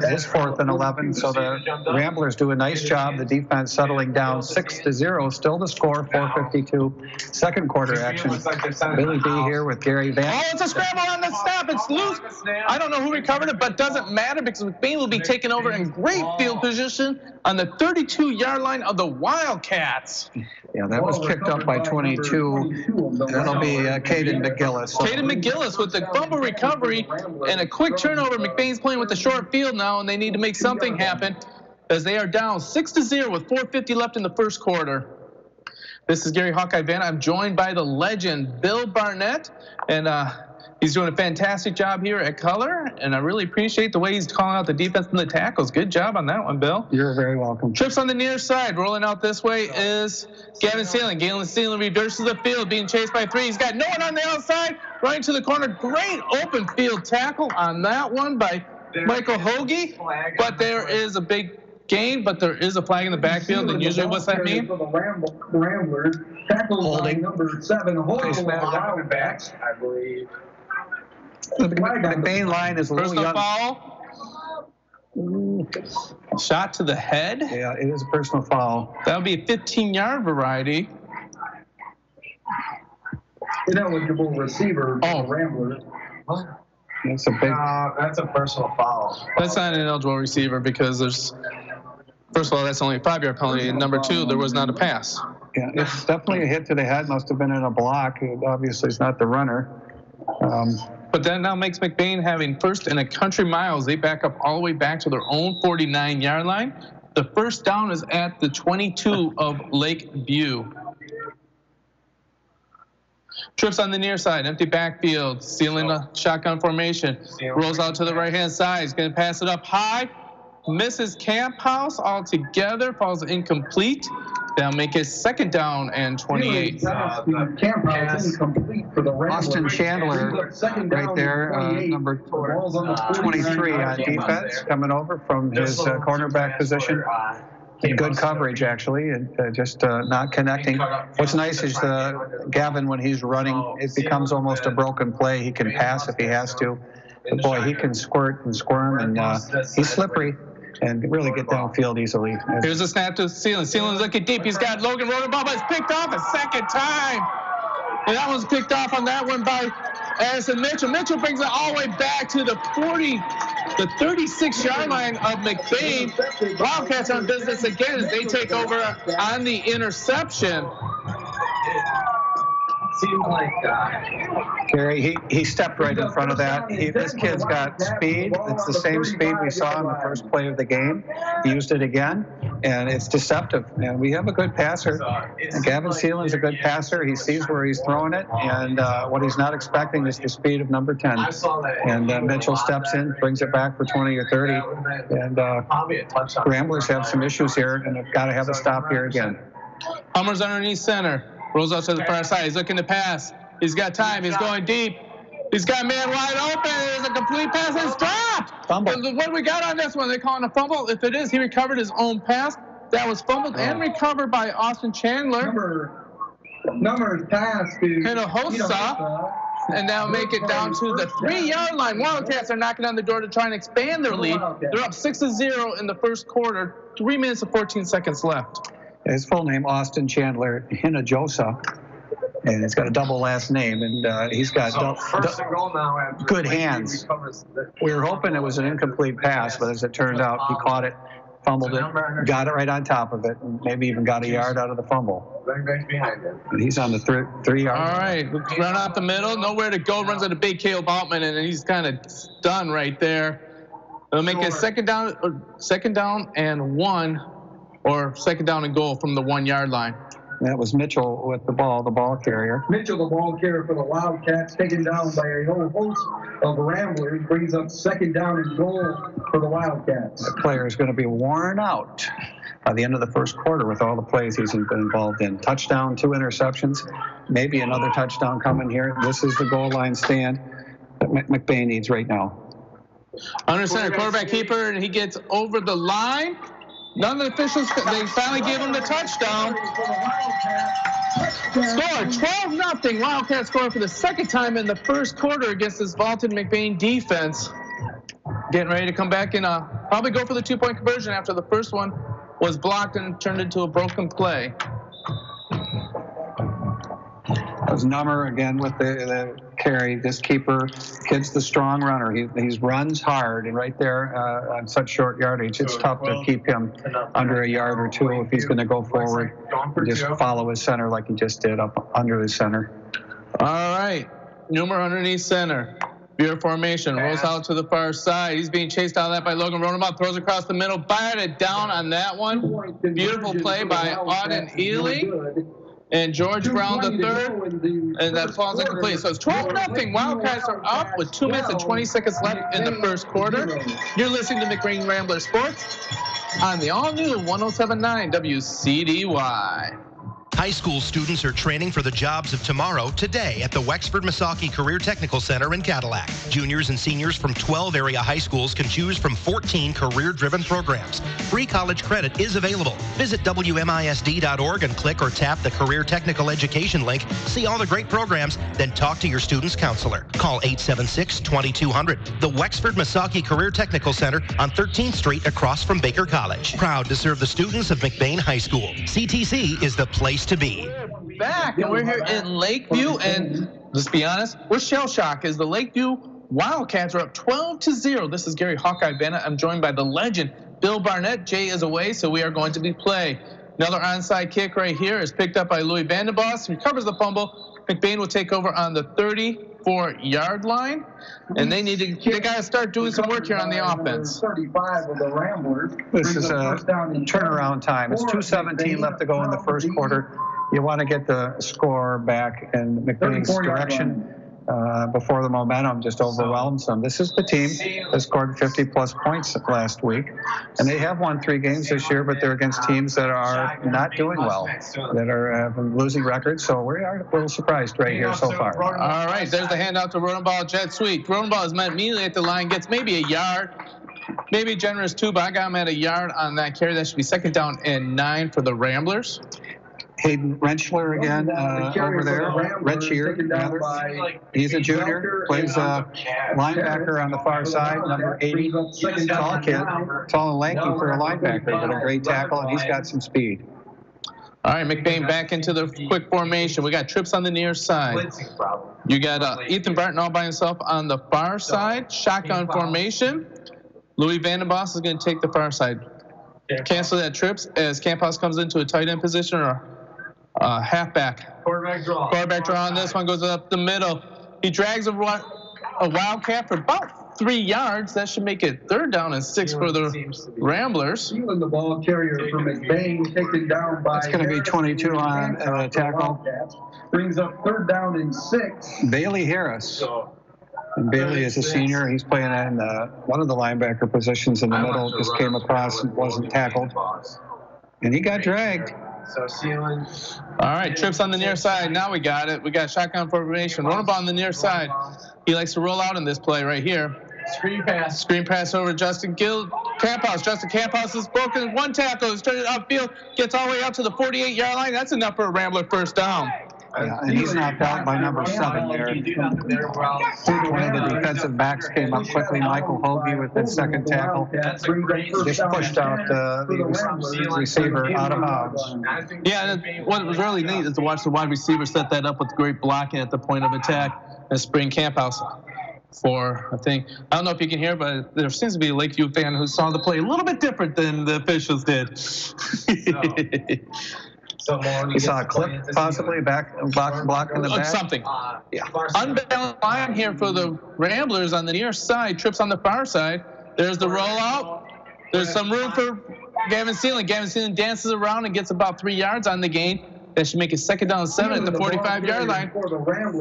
It's 4th and 11, so the Ramblers do a nice job. The defense settling down 6-0. Still the score, 4:52. Second quarter action. Billy B here with Gary Van. Oh, it's a scramble on the snap. It's loose. I don't know who recovered it, but doesn't matter because McBain will be taken over in great field position on the 32-yard line of the Wildcats. Yeah, that was kicked up by 22. That'll be Caden McGillis. Caden McGillis with the fumble recovery and a quick turnover. McBain's playing with the short field now, and they need to make something happen as they are down 6-0 with 4:50 left in the first quarter. This is Gary Hawkeye Vanna. I'm joined by the legend, Bill Barnett, and he's doing a fantastic job here at Color, and I really appreciate the way he's calling out the defense and the tackles. Good job on that one, Bill. You're very welcome. Trips on the near side. Rolling out this way is Gavin Sealing. Gavin Sealing reverses the field, being chased by 3. He's got no one on the outside. Running to the corner. Great open field tackle on that one by Michael Hoagie. But there is a big gain, but there is a flag in the backfield. And usually what's that mean? For the Ramblers. Holding. Number 7. Holding backs, I believe. The main line is a little personal foul. Shot to the head. Yeah, it is a personal foul. That would be a 15-yard variety. Ineligible receiver for the Ramblers. That's a big. That's a personal foul. That's not an ineligible receiver because there's. First of all, that's only a 5-yard penalty, and number 2, there was not a pass. Yeah, it's definitely a hit to the head. Must have been in a block. It obviously is not the runner. But that now makes McBain having first and a country miles. They back up all the way back to their own 49-yard line. The first down is at the 22 of Lake View. Trips on the near side, empty backfield, Sealing a shotgun formation. Rolls out to the right-hand side. He's going to pass it up high. Misses Camp House altogether, falls incomplete. They'll make it 2nd down and 28. Camp House incomplete for the Ramblers. Austin Chandler right there, number 23 on defense, coming over from his cornerback position. Good coverage, actually, and just not connecting. What's nice is Gavin, when he's running, it becomes almost a broken play. He can pass if he has to. But boy, he can squirt and squirm, and he's slippery and really get downfield easily. Here's a snap to Sealing. Sealing's looking deep. He's got Logan rolling ball, but it's picked off a second time. And that one's picked off on that one by Addison Mitchell. Mitchell brings it all the way back to the 36-yard line of McBain. Wildcats on business again as they take over on the interception. Seemed like Gary, he stepped right in front of that. This kid's got speed. It's the same speed we saw in the first play of the game. He used it again, and it's deceptive. And we have a good passer. And Gavin Sealand's a good passer. He sees where he's throwing it, and what he's not expecting is the speed of number 10. And Mitchell steps in, brings it back for 20 or 30. And Ramblers have some issues here, and they've got to have a stop here again. Hummer's underneath center. Rolls out to the far side. He's looking to pass. He's got time. He's going deep. He's got man wide open. There's a complete pass. It's dropped. Fumble. What do we got on this one? They calling a fumble? If it is, he recovered his own pass. That was fumbled and recovered by Austin Chandler. Number pass to Hinojosa. And now make it down to the 3-yard line. Wildcats are knocking on the door to try and expand their lead. They're up 6-0 in the first quarter. 3 minutes and 14 seconds left. His full name, Austin Chandler Hinojosa, and he's got a double last name, and he's got good hands. We were hoping it was an incomplete pass, but as it turned out, he caught it, fumbled it, got it right on top of it, and maybe even got a yard out of the fumble. And he's on the 3-yard line. All right, run out the middle, nowhere to go, runs into big Caleb Altman, and he's kind of done right there. They'll make it second down and 1. Or 2nd down and goal from the 1-yard line. That was Mitchell with the ball carrier. Mitchell, the ball carrier for the Wildcats, taken down by a whole host of Ramblers, brings up 2nd down and goal for the Wildcats. The player is going to be worn out by the end of the first quarter with all the plays he's been involved in. Touchdown, 2 interceptions, maybe another touchdown coming here. This is the goal line stand that McBain needs right now. Under center, quarterback keeper, and he gets over the line. None of the officials, they finally gave him the touchdown. Score 12-0. Wildcats score for the 2nd time in the first quarter against this vaulted McBain defense. getting ready to come back and probably go for the 2-point conversion after the first one was blocked and turned into a broken play. That was Nummer again with the carry. This keeper, kid's the strong runner. He runs hard, and right there on such short yardage, it's tough to keep him under a yard or two if he's going to go forward and just follow his center like he just did up under his center. All right, Nummer underneath center. Beer formation, rolls out to the far side. He's being chased out of that by Logan Ronabout, throws across the middle, batted down on that one. Beautiful play by Auden Ely. And George Brown the third, and that falls incomplete. So it's 12-0. Wildcats are up with 2 minutes and 20 seconds left in the first quarter. You're listening to McBain Rambler Sports on the all-new 107.9 WCDY. High school students are training for the jobs of tomorrow today at the Wexford-Missaukee Career Technical Center in Cadillac. Juniors and seniors from 12 area high schools can choose from 14 career-driven programs. Free college credit is available. Visit WMISD.org and click or tap the Career Technical Education link. See all the great programs, then talk to your student's counselor. Call 876-2200. The Wexford-Missaukee Career Technical Center on 13th Street across from Baker College. Proud to serve the students of McBain High School. CTC is the place to be. Back, and we're here in Lakeview, and let's be honest, we're shell shocked as the Lakeview Wildcats are up 12-0. This is Gary Hawkeye Bennett. I'm joined by the legend Bill Barnett. Jay is away, so we are going to be play. Another onside kick right here is picked up by Louis Vandenbos. Recovers the fumble. McBain will take over on the 34-yard line, and they got to start doing some work here on the offense. 35 of the Ramblers. This is a turnaround time. It's 2:17 left to go in the first quarter. You want to get the score back in McBain's direction before the momentum just overwhelms them. This is the team that scored 50-plus points last week, and they have won 3 games this year, but they're against teams that are not doing well, that are having losing records, so we are a little surprised right here so far. All right, there's the handout to Rodenball, jet sweep. Rodenball is met immediately at the line, gets maybe a yard, maybe generous 2, but I got him at a yard on that carry. That should be 2nd down and 9 for the Ramblers. Hayden Rentschler again over there. Rentschler, rather. He's a junior, plays linebacker on the far side, number 80. Tall kid, tall and lanky for a linebacker, but a great tackle, and he's got some speed. All right, McBain back into the quick formation. We got trips on the near side. You got Ethan Barton all by himself on the far side. Shotgun formation. Louis Vandenbos is going to take the far side. Cancel that trips as Camphouse comes into a tight end position or halfback. Quarterback draw on this one, goes up the middle. He drags a Wildcat for about 3 yards. That should make it 3rd down and 6 for the Ramblers. Even the ball carrier for McBain taken down by. It's going to be 22 on tackle. Brings up 3rd down and 6. Bailey Harris. And Bailey is a senior. He's playing in one of the linebacker positions in the middle. Just came across and wasn't tackled. And he got dragged. All right, trips on the near side. Now we got it. We got shotgun formation. Rodenball on the near side. He likes to roll out in this play right here. Screen pass over Justin Camphouse. Justin Camphouse is broken. 1 tackle. He's turned it upfield. Gets all the way out to the 48-yard line. That's enough for a Rambler 1st down. Yeah, and he's knocked out by number 7 there. One of the defensive backs came up quickly. Michael Hoagie with that 2nd tackle. Just pushed out the receiver out of bounds. Yeah, and what was really neat is to watch the wide receiver set that up with great blocking at the point of attack and spring Camphouse for, I don't know if you can hear, but there seems to be a Lakeview fan who saw the play a little bit different than the officials did. You saw a clip, possibly block in the back? Something. Yeah. Unbalanced line here for the Ramblers on the near side. Trips on the far side. There's the rollout. There's some room for Gavin Seelan. Gavin Seelan dances around and gets about 3 yards on the gain. That should make it 2nd down and 7 at the 45-yard line.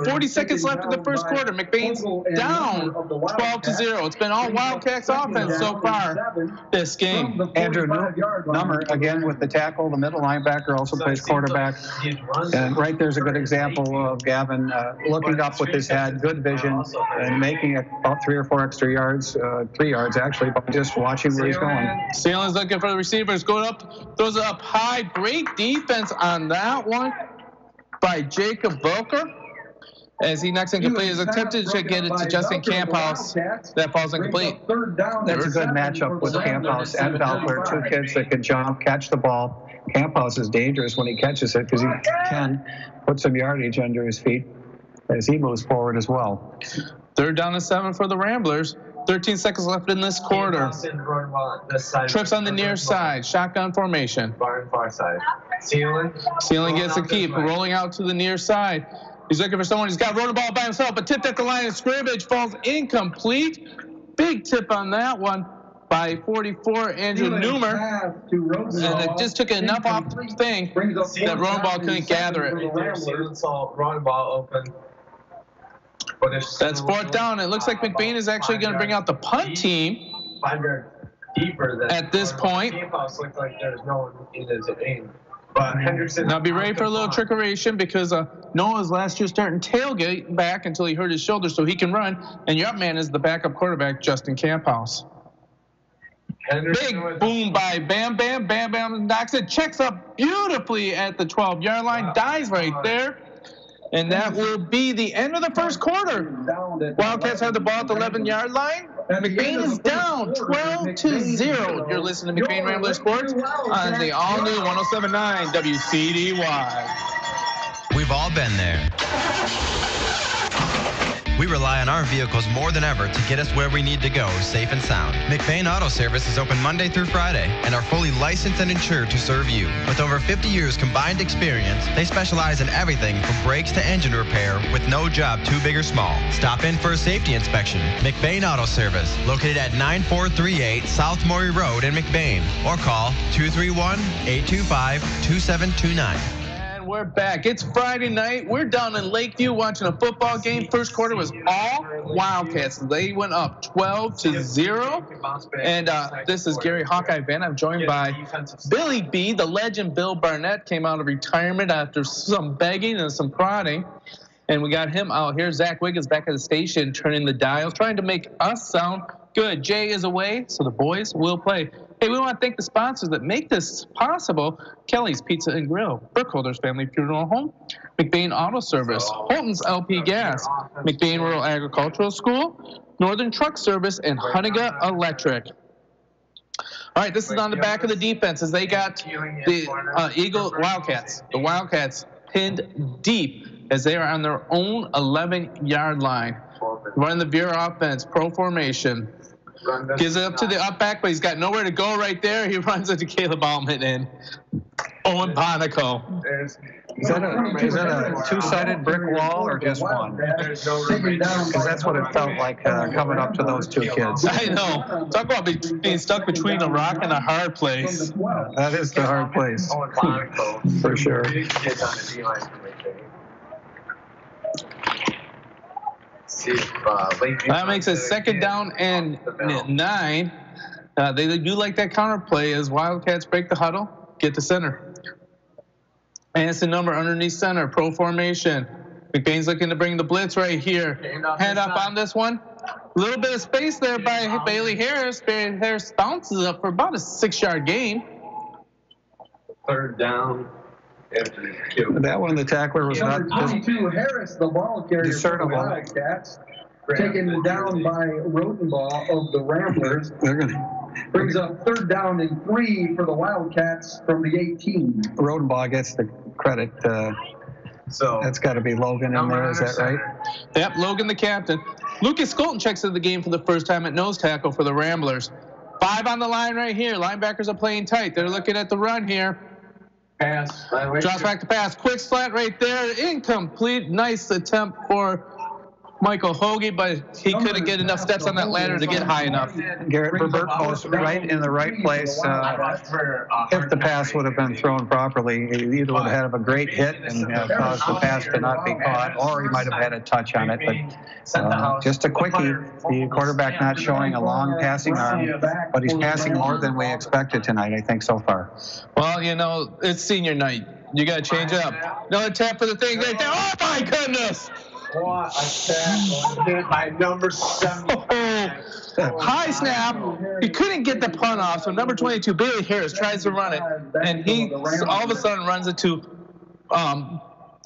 40 seconds left in the first quarter. McBain's down 12-0. It's been all Wildcats offense so far this game. Andrew Nummer, again, with the tackle. The middle linebacker also plays quarterback. And right there's a good example of Gavin looking up with his head, good vision, and making it about 3 or 4 extra yards, 3 yards actually, but just watching where he's going. Sealan's looking for the receivers. Going up, throws it up high. Great defense on that one by Jacob Volker. as he knocks incomplete. Is attempted to get it to Justin Camphouse. That falls incomplete. That's a good matchup with Camphouse and Valclair, two kids that can jump, catch the ball. Camphouse is dangerous when he catches it because he can put some yardage under his feet as he moves forward as well. 3rd down and 7 for the Ramblers. 13 seconds left in this quarter. Trips on the near side. Shotgun formation. Far side. Ceiling gets a keep. Rolling out to the near side. He's looking for someone. He's got run the ball by himself, but tipped at the line of scrimmage. Falls incomplete. Big tip on that one by 44, Andrew Newmer. And it just took enough off the thing that Rodenball couldn't gather it. Rodenball open. That's 4th down. It looks like McBain is actually going to bring out the punt team at this point. Looks like there's no one in his aim. But Henderson. Now be ready for a little trickeration because Noah's last year starting tailgate back until he hurt his shoulder so he can run. And your up man is the backup quarterback, Justin Camphouse. Big boom by Bam Bam. Bam Bam knocks it, checks up beautifully at the 12-yard line, dies right there. And that will be the end of the first quarter. Wildcats have the ball at the 11-yard line. McBain is down 12-0. You're listening to McBain Rambler Sports on the all-new 107.9 Wcdy. We've all been there. We rely on our vehicles more than ever to get us where we need to go, safe and sound. McBain Auto Service is open Monday through Friday and are fully licensed and insured to serve you. With over 50 years combined experience, they specialize in everything from brakes to engine repair with no job too big or small. Stop in for a safety inspection. McBain Auto Service, located at 9438 South Maury Road in McBain, or call 231-825-2729. We're back. It's Friday night. We're down in Lakeview watching a football game. First quarter was all Wildcats. They went up 12-0. And this is Gary Hawkeye Van. I'm joined by Billy B. The legend Bill Barnett came out of retirement after some begging and some prodding. And we got him out here. Zach Wiggins back at the station turning the dials, trying to make us sound good. Jay is away, so the boys will play. Hey, we want to thank the sponsors that make this possible. Kelly's Pizza and Grill, Burkholder's Family Funeral Home, McBain Auto Service, Holton's LP Gas, McBain Rural Agricultural School, Northern Truck Service, and Hunniga Electric. All right, this is on the back of the defense as they got the Wildcats. The Wildcats pinned deep as they are on their own 11-yard line. Running the Veer offense, pro formation. Gives it up to the up back, but he's got nowhere to go right there. He runs into Caleb Altman and Owen Bonico. Is that a two-sided brick wall or just one? Because that's what it felt like coming up to those two kids. I know. Talk about being stuck between a rock and a hard place. That is the hard place. For sure. That makes it 2nd down and 9. They do like that counter play as Wildcats break the huddle, get to center. And it's a number underneath center, pro formation. McBain's looking to bring the blitz right here. Hand up on this one. A little bit of space there by Bailey Harris. Bailey Harris bounces up for about a 6-yard gain. 3rd down. That one, the tackler was not 22 Harris, the ball carrier discernible. for the Wildcats, taken down by Rodenball of the Ramblers. They're gonna Brings up 3rd down and 3 for the Wildcats from the 18. Rodenball gets the credit. So that's got to be Logan in there. Is that right? Yep, Logan the captain. Lucas Skolton checks into the game for the first time at nose tackle for the Ramblers. 5 on the line right here. Linebackers are playing tight. They're looking at the run here. Pass. Drops back to pass. Quick slant right there. Incomplete. Nice attempt for Michael Hoagie, but he couldn't get enough steps on that ladder to get high enough. Garrett Berbert was right in the right place. If the pass would have been thrown properly, he either would have had a great hit and caused the pass to not be caught, or he might have had a touch on it. But just a quickie, the quarterback not showing a long passing arm, but he's passing more than we expected tonight, I think, so far. Well, you know, it's senior night. You got to change it up. Another tap for the thing right there. Oh, my goodness. What a tackle by number 7. High snap. He couldn't get the punt off, so number 22, Bailey Harris, tries to run it, and he all of a sudden runs it to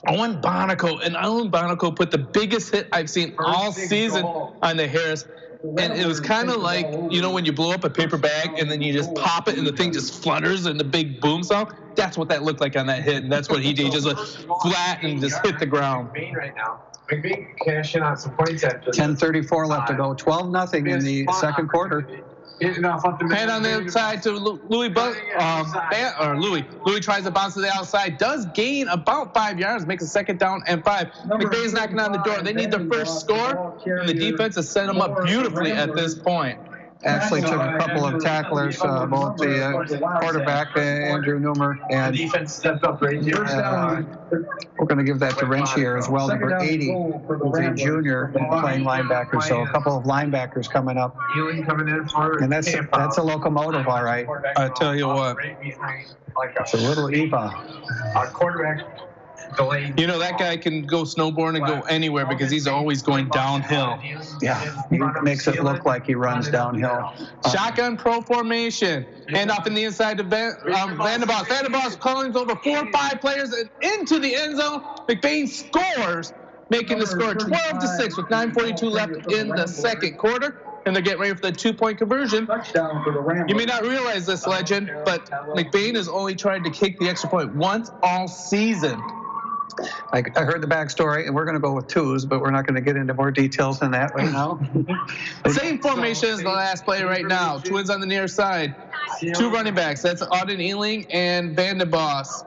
Owen Bonico put the biggest hit I've seen all season on the Harris. And it was kind of like, you know, when you blow up a paper bag and then you just pop it and the thing just flutters and the big boom sound. That's what that looked like on that hit. And that's what he did. He just went flat and just hit the ground. Right now. McBain cash in on some points after 10:34 left to go. 12-0 in the second quarter. And on the outside to Louis, Louis tries to bounce to the outside, does gain about 5 yards, makes a second down and 5. McBain's knocking on the door. They need their first score, and the defense has set them up beautifully at this point. Actually took a couple of tacklers, both the quarterback, Andrew Newmer, and the defense stepped up right here. We're going to give that to Wrench here as well, number 80, who's a junior playing linebacker. So a couple of linebackers coming up. Coming in for and that's a locomotive, all right. I tell you what. It's a little Eva. Our quarterback. You know, that guy can go snowboarding and go anywhere because he's always going downhill. Yeah, he makes it look like he runs downhill. Shotgun pro formation. Hand off in the inside to Vanderboss. Vanderboss calling over 4 or 5 players and into the end zone. McBain scores, making the score 12-6 with 9:42 left in the second quarter. And they're getting ready for the 2-point conversion. You may not realize this, legend, but McBain has only tried to kick the extra point once all season. I heard the backstory, and we're going to go with 2s, but we're not going to get into more details than that right now. Same formation as the last play right now. Twins on the near side. 2 running backs. That's Auden Ealing and Vanderboss.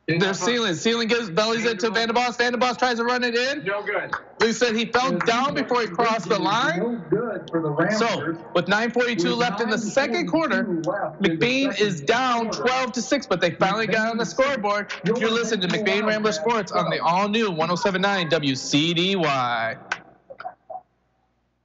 They're sealing. Sealing gives bellies it to Vanderboss. Vanderboss tries to run it in. No good. They said he fell down before he crossed the line. So, with 9:42 left in the second quarter, McBain is down 12-6, but they finally got on the scoreboard. You're listening to McBain Rambler Sports on the all-new 107.9 WCDY.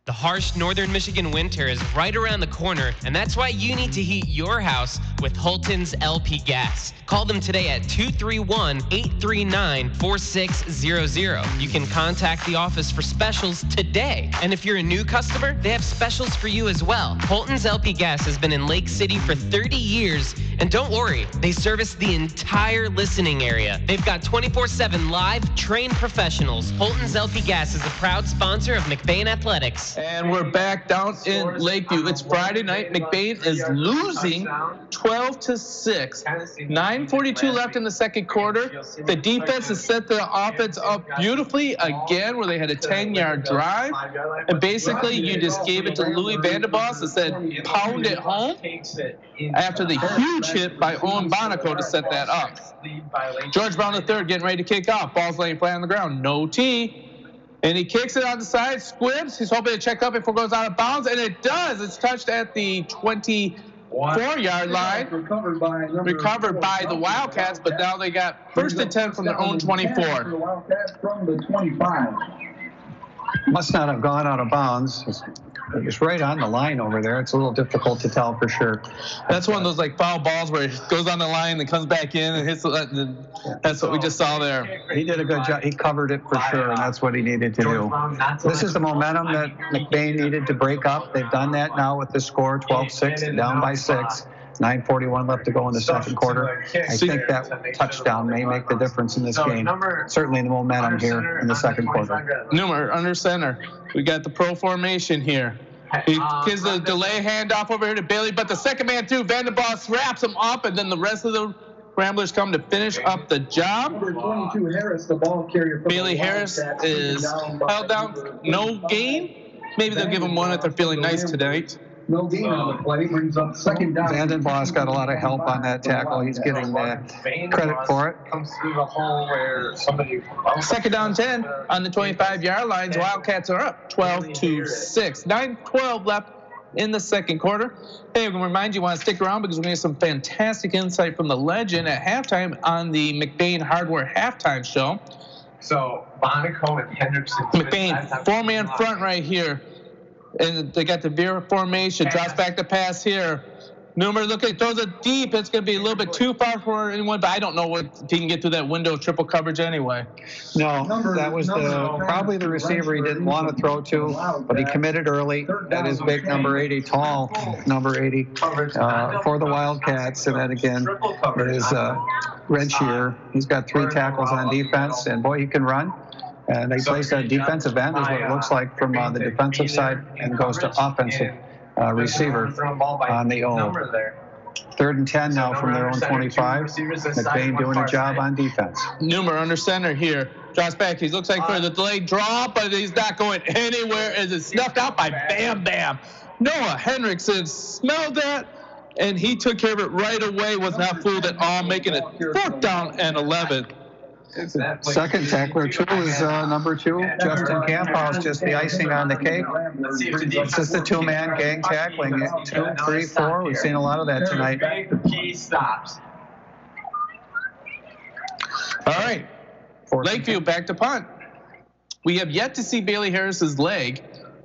The harsh northern Michigan winter is right around the corner, and that's why you need to heat your house with Holton's LP Gas. Call them today at 231-839-4600. You can contact the office for specials today. And if you're a new customer, they have specials for you as well. Holton's LP Gas has been in Lake City for 30 years, and don't worry, they service the entire listening area. They've got 24/7 live, trained professionals. Holton's LP Gas is a proud sponsor of McBain Athletics. And we're back down in Lakeview. It's Friday night. McBain is losing 12-6. 9:42 left in the second quarter. The defense has set the offense up beautifully again, where they had a 10-yard drive. And basically, you just gave it to Louis Vanderboss and said, pound it home, after the huge hit by Owen Bonico to set that up. George Brown III getting ready to kick off. Ball's laying flat on the ground. No tee. And he kicks it on the side, squibs. He's hoping to check up before it goes out of bounds, and it does. It's touched at the 24-yard line. Recovered by the Wildcats, but now they got 1st and 10 from their own 24. Must not have gone out of bounds. It's right on the line over there. It's a little difficult to tell for sure. That's one of those like foul balls where it goes on the line and comes back in and hits. That's what we just saw there. He did a good job. He covered it for sure, and that's what he needed to do. This is the momentum that McBain needed to break up. They've done that now with the score, 12-6, down by 6. 9:41 left to go in the second quarter. I think that touchdown may make the difference in this game. Certainly the momentum here in the second quarter. Newmer under center. We got the pro formation here. He gives the delay handoff over here to Bailey, but the second man through, Vanderboss wraps him up, and then the rest of the Ramblers come to finish up the job. Number 22 Harris, the ball carrier. Bailey Harris is held down, no gain. Maybe they'll give him one if they're feeling nice tonight. No gain on the play, brings up second down. Vandenboss got a lot of help on that tackle. He's getting credit for it. Comes through the hole where somebody. Second down 10 on the 25-yard lines. Wildcats are up 12-6. 9:12 left in the second quarter. Hey, I'm going to remind you want to stick around because we're going to get some fantastic insight from the legend at halftime on the McBain Hardware Halftime Show. So Bonico and Hendrickson. McBain, 4-man front right here. And they got the veer formation, drops back to pass here. Newmer, look, it throws it deep. It's going to be a little bit too far for anyone, but I don't know if he can get through that window of triple coverage anyway. No, that was probably the receiver he didn't want to throw to, but he committed early. That is big, number 80, tall, number 80 for the Wildcats. And then again, is Redshear. He's got 3 tackles on defense, and boy, he can run. And they place that defensive end is what it looks like from the defensive side, and goes to offensive receiver on the old. 3rd and 10 now from their own 25. McBain doing a job on defense. Newmer under center here. Drops back. He looks like for the delayed drop, but he's not going anywhere as it's snuffed out by Bam Bam. Noah Henriksen smelled that, and he took care of it right away. Was not fooled at all, making it 4th down and 11. Second tackler, too, is number 2, Justin Camphouse, just the icing on the cake. It's just a 2-man gang tackling. 2, 3, 4. We've seen a lot of that tonight. Key stops. All right. Lakeview back to punt. We have yet to see Bailey Harris's leg.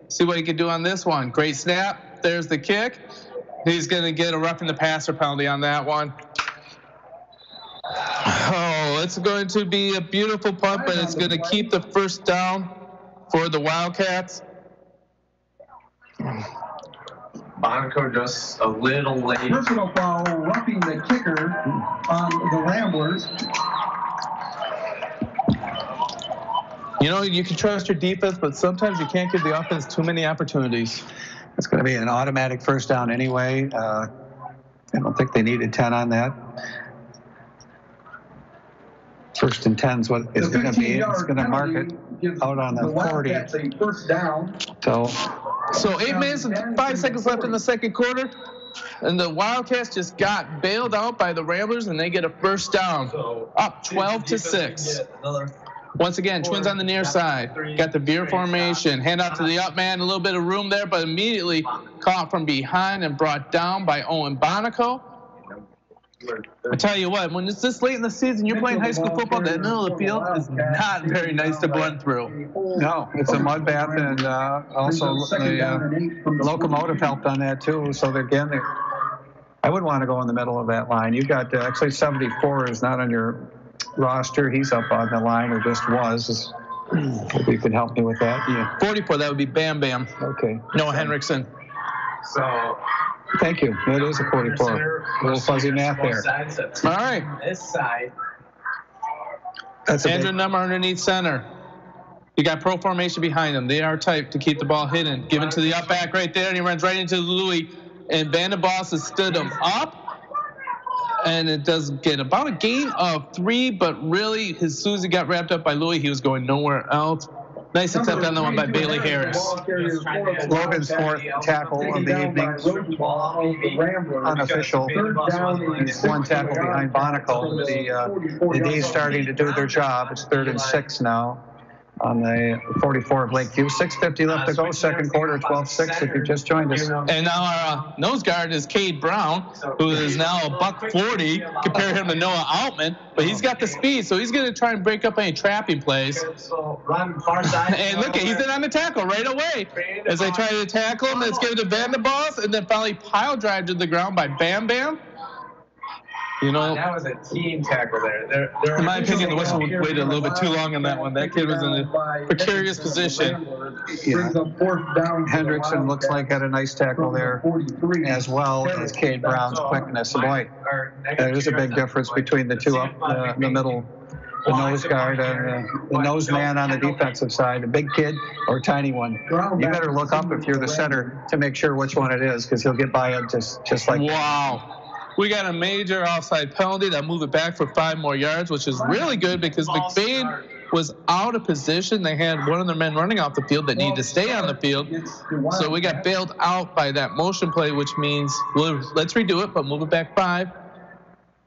See what he can do on this one. Great snap. There's the kick. He's going to get a roughing the passer penalty on that one. Oh, it's going to be a beautiful punt, but it's going to keep the 1st down for the Wildcats. Monaco just a little late. Personal foul, roughing the kicker on the Ramblers. You know, you can trust your defense, but sometimes you can't give the offense too many opportunities. It's going to be an automatic 1st down anyway. I don't think they needed 10 on that. 1st and 10 is what it's going to be. It's going to mark it out on the 40. First down. So 8 minutes and 5 seconds left in the 2nd quarter, and the Wildcats just got bailed out by the Ramblers, and they get a 1st down, up 12-6. Once again, Twins on the near side. Got the veer formation. Hand out to the up man. A little bit of room there, but immediately caught from behind and brought down by Owen Bonico. I tell you what, when it's this late in the season, you're playing high school football, that middle of the field is not very nice to run through. No, it's a mud bath, and also the locomotive helped on that too. So again, I wouldn't want to go in the middle of that line. You got actually 74 is not on your roster. He's up on the line, or just was. If you could help me with that. Yeah. 44, that would be Bam Bam. Okay. Noah Henriksen. So. Thank you. That is a 44. A little fuzzy math there. All right. This side. That's a Andrew Number underneath center. You got pro formation behind him. They are typed to keep the ball hidden. Given to the up back right there, and he runs right into Louis. And Vandenbos has stood him up. And it does get about a gain of 3, but really, as soon as he got wrapped up by Louis, he was going nowhere else. Nice attempt on the one by Bailey Harris. Logan's 4th tackle of the evening. Unofficial. He's 1 tackle behind Bonico. The D's starting to do their job. It's 3rd and 6 now on the 44 of Lakeview. 6:50 left to go, 2nd quarter, 12-6 if you just joined us. And now our nose guard is Cade Brown, who is now a $140. Compare him to Noah Altman, but he's got the speed, so he's going to try and break up any trapping plays. And look, he's in on the tackle right away. As they try to tackle him, let's give it to Vandenbos, and then finally pile drive to the ground by Bam Bam. You know, that was a team tackle there. In my opinion, the whistle waited a little bit too long on that one. That kid was in a precarious position. Yeah. Hendrickson looks like had a nice tackle there, as well as Cade Brown's quickness. Boy, there's a big difference between the two up in the middle. The nose guard, the nose man on the defensive side, a big kid or a tiny one. You better look up if you're the center to make sure which one it is, because he'll get by it just like. Wow. We got a major offside penalty that moved it back for 5 more yards, which is really good because McBain was out of position. They had one of their men running off the field that needed to stay on the field. So we got bailed out by that motion play, which means let's redo it, but move it back 5.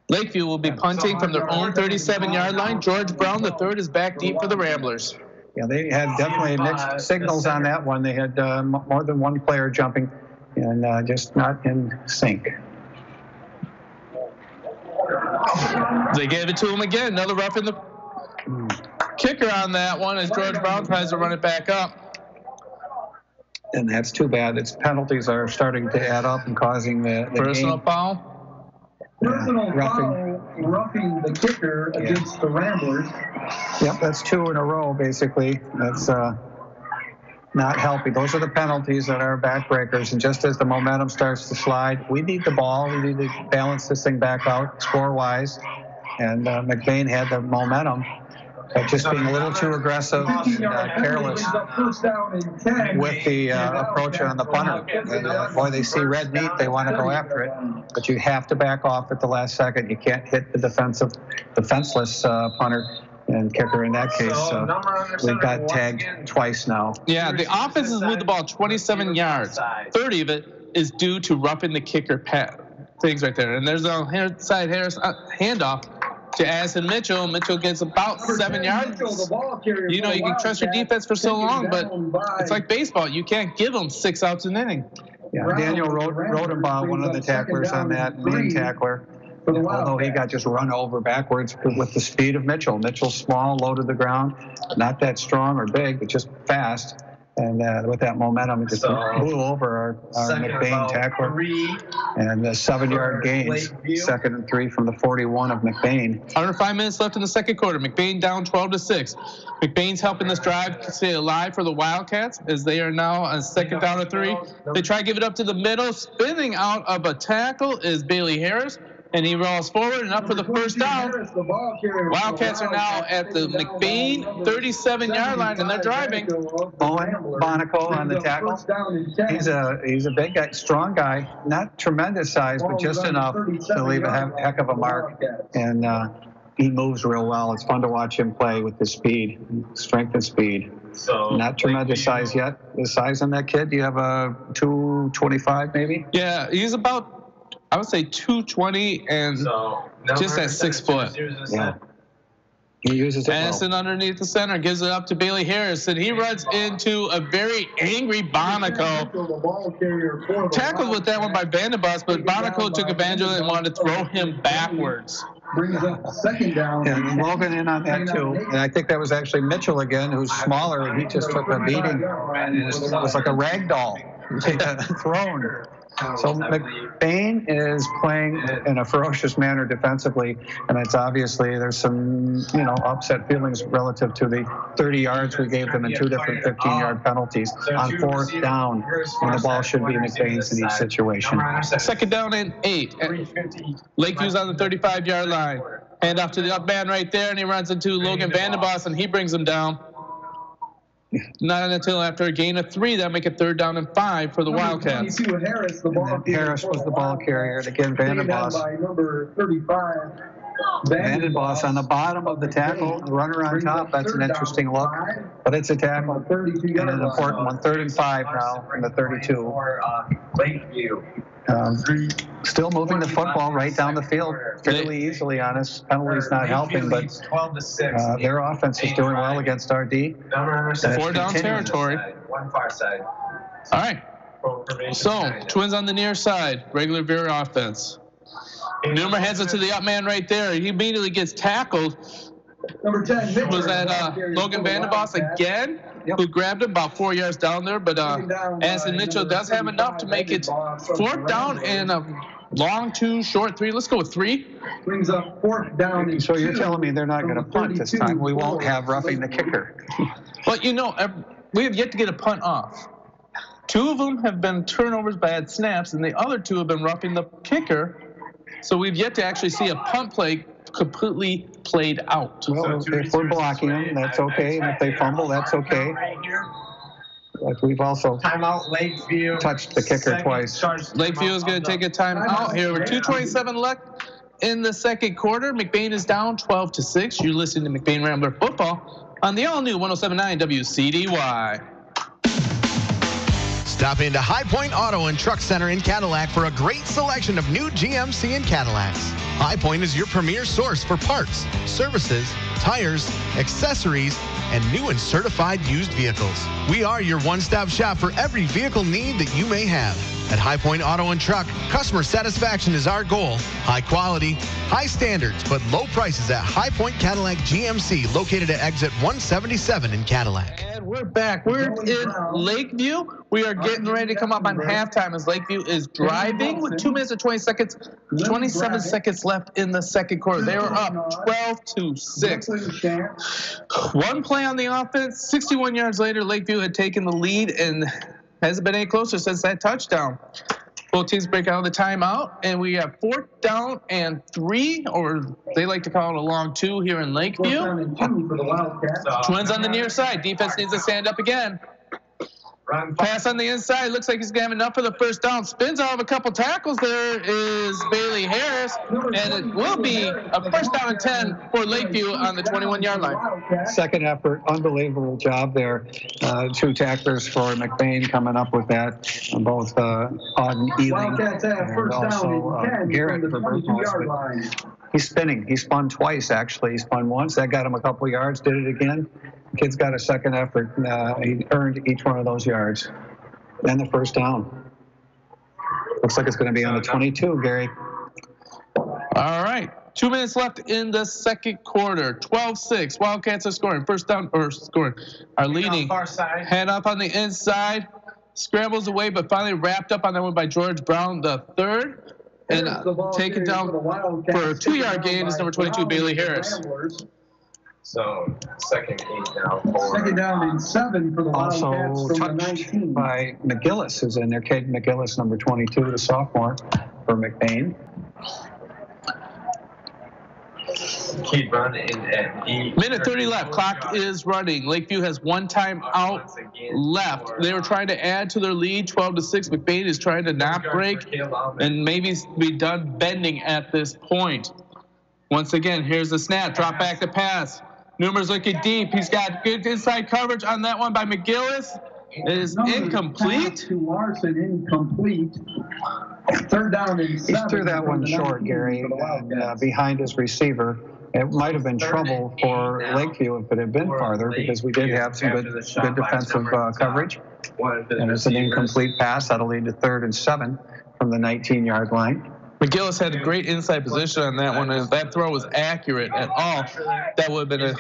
Lakeview will be punting from their own 37-yard line. George Brown, the third, is back deep for the Ramblers. Yeah, they had definitely mixed signals on that one. They had more than one player jumping and just not in sync. They gave it to him again. Another rough in the kicker on that one as George Brown tries to run it back up. And that's too bad. Its penalties are starting to add up and causing the Personal game. foul. Personal foul, roughing the kicker against the Ramblers. Yep, that's 2 in a row, basically. That's not helping. Those are the penalties that are backbreakers. And just as the momentum starts to slide, we need the ball. We need to balance this thing back out score-wise. And McBain had the momentum, but just being a little too aggressive and careless with the approach on the punter. And, boy, they see red meat, they want to go after it. But you have to back off at the last second. You can't hit the defenseless punter and kicker in that case. We've got tagged twice now. Yeah, the offense has moved the ball 27 yards. 30 of it is due to roughing the kicker things right there. And there's a side handoff to Addison Mitchell. Mitchell gets about 7 yards. You know, you can trust your defense for so long, but it's like baseball. You can't give them 6 outs an inning. Yeah, Daniel Rodenbaugh, one of the tacklers on that, main tackler, although he got just run over backwards with the speed of Mitchell. Mitchell's small, low to the ground, not that strong or big, but just fast. And with that momentum, it just blew over our McBain tackler. And the 7-yard gains, 2nd and 3 from the 41 of McBain. Under 5 minutes left in the second quarter. McBain down 12-6. McBain's helping this drive stay alive for the Wildcats as they are now on 2nd down to 3. They try to give it up to the middle. Spinning out of a tackle is Bailey Harris. And he rolls forward and up for the first down. Wildcats are now at the McBain 37-yard line, and they're driving. Owen Bonico on the tackle. He's a big guy, strong guy, not tremendous size, but just enough to leave a heck of a mark. And he moves real well. It's fun to watch him play with his speed, strength and speed. Not tremendous size yet. The size on that kid, do you have a 225 maybe? Yeah, he's about, I would say 220 and just at 6 foot. Yeah. He uses it Addison underneath the center, gives it up to Bailey Harris, and he runs into a very angry Bonico. Tackled with that one by Vandenbos, but Bonico took advantage of it and wanted to throw him backwards. Brings up 2nd down. And Logan in on that too. And I think that was actually Mitchell again, who's smaller, and he just took a beating. It was like a rag doll thrown. So McBain is playing in a ferocious manner defensively, and it's obviously there's some, upset feelings relative to the 30 yards we gave them in 2 different 15-yard penalties on 4th down, when the ball should be McBain's in each situation. 2nd down and 8. Lakeview's on the 35-yard line. Hand off to the up man right there, and he runs into Logan Vandenbos, and he brings him down. Not until after a gain of 3, that make it 3rd down and 5 for the Wildcats. Harris was the ball carrier, and again Vandenbos. Vandenbos on the bottom of the tackle, runner on top. That's an interesting look, but it's a tackle and an important one. 3rd and 5 now from the 32. Still moving the football right down the field fairly easily on us. Penalties not helping, but their offense is doing well against our D. 4 down territory. All right. So, Twins on the near side, regular Vera offense. Newmer heads it to the up man right there. He immediately gets tackled. Number 10, was that Logan Vandenbos again, who grabbed him about 4 yards down there. But Addison Mitchell does have enough to make it 4th down and a long 2, short 3. Let's go with 3. Brings up 4th down. So you're telling me they're not going to punt this time? We won't have roughing the kicker. But we have yet to get a punt off. 2 of them have been turnovers, bad snaps, and the other 2 have been roughing the kicker. So we've yet to actually see a punt play completely played out. Well, if we're blocking them, that's okay. And if they fumble, that's okay. Like we've also touched the kicker twice. Lakeview is going to take a timeout here with 2:27 left in the second quarter. McBain is down 12-6. You're listening to McBain Rambler Football on the all-new 107.9 Wcdy. Stop into High Point Auto and Truck Center in Cadillac for a great selection of new GMC and Cadillacs. High Point is your premier source for parts, services, tires, accessories, and new and certified used vehicles. We are your one-stop shop for every vehicle need that you may have. At High Point Auto and Truck, customer satisfaction is our goal. High quality, high standards, but low prices at High Point Cadillac GMC, located at exit 177 in Cadillac. We're back. We're in Lakeview. We are getting ready to come up on halftime as Lakeview is driving with 2 minutes and 27 seconds left in the second quarter. They were up 12-6. One play on the offense, 61 yards later, Lakeview had taken the lead and hasn't been any closer since that touchdown. Both teams break out of the timeout, and we have 4th down and 3, or they like to call it a long 2 here in Lakeview. Twins on the near side. Defense needs to stand up again. Pass on the inside. Looks like he's going to have enough for the first down. Spins out of a couple tackles. There is Bailey Harris, and it will be a first down and 10 for Lakeview on the 21-yard line. Second effort, unbelievable job there. 2 tacklers for McBain coming up with that. Both Auden Ealing and also Garrett for Burgos. He's spinning. He spun twice, actually. He spun once. That got him a couple yards, did it again. Kid's got a second effort. He earned each one of those yards. And the first down. Looks like it's going to be on the 22, Gary. All right. 2 minutes left in the second quarter. 12-6. Wildcats are scoring. First down, or scoring. Are leading. Head up on the inside. Scrambles away, but finally wrapped up on that one by George Brown, the third. And taken down for a 2-yard gain is number 22, Bailey Harris. So second and now. Second down and 7 for the Wildcats. Also touched by McGillis, who's in there. Caden McGillis, number 22, the sophomore for McBain. Keep running and Minute 30 left. Clock is running. Lakeview has 1 time out left. They were trying to add to their lead, 12-6. McBain is trying to not break and maybe be done bending at this point. Once again, here's the snap. Drop back to pass. Newmer's looking deep. He's got good inside coverage on that one by McGillis. It is incomplete. To Larson, incomplete. Third down and 7. He threw that one short, Gary, behind his receiver. It might have been trouble for Lakeview if it had been farther, because we did have some good defensive coverage. And it's an incomplete pass. That'll lead to 3rd and 7 from the 19-yard line. McGillis had a great inside position on that one. If that throw was accurate at all, that would have been an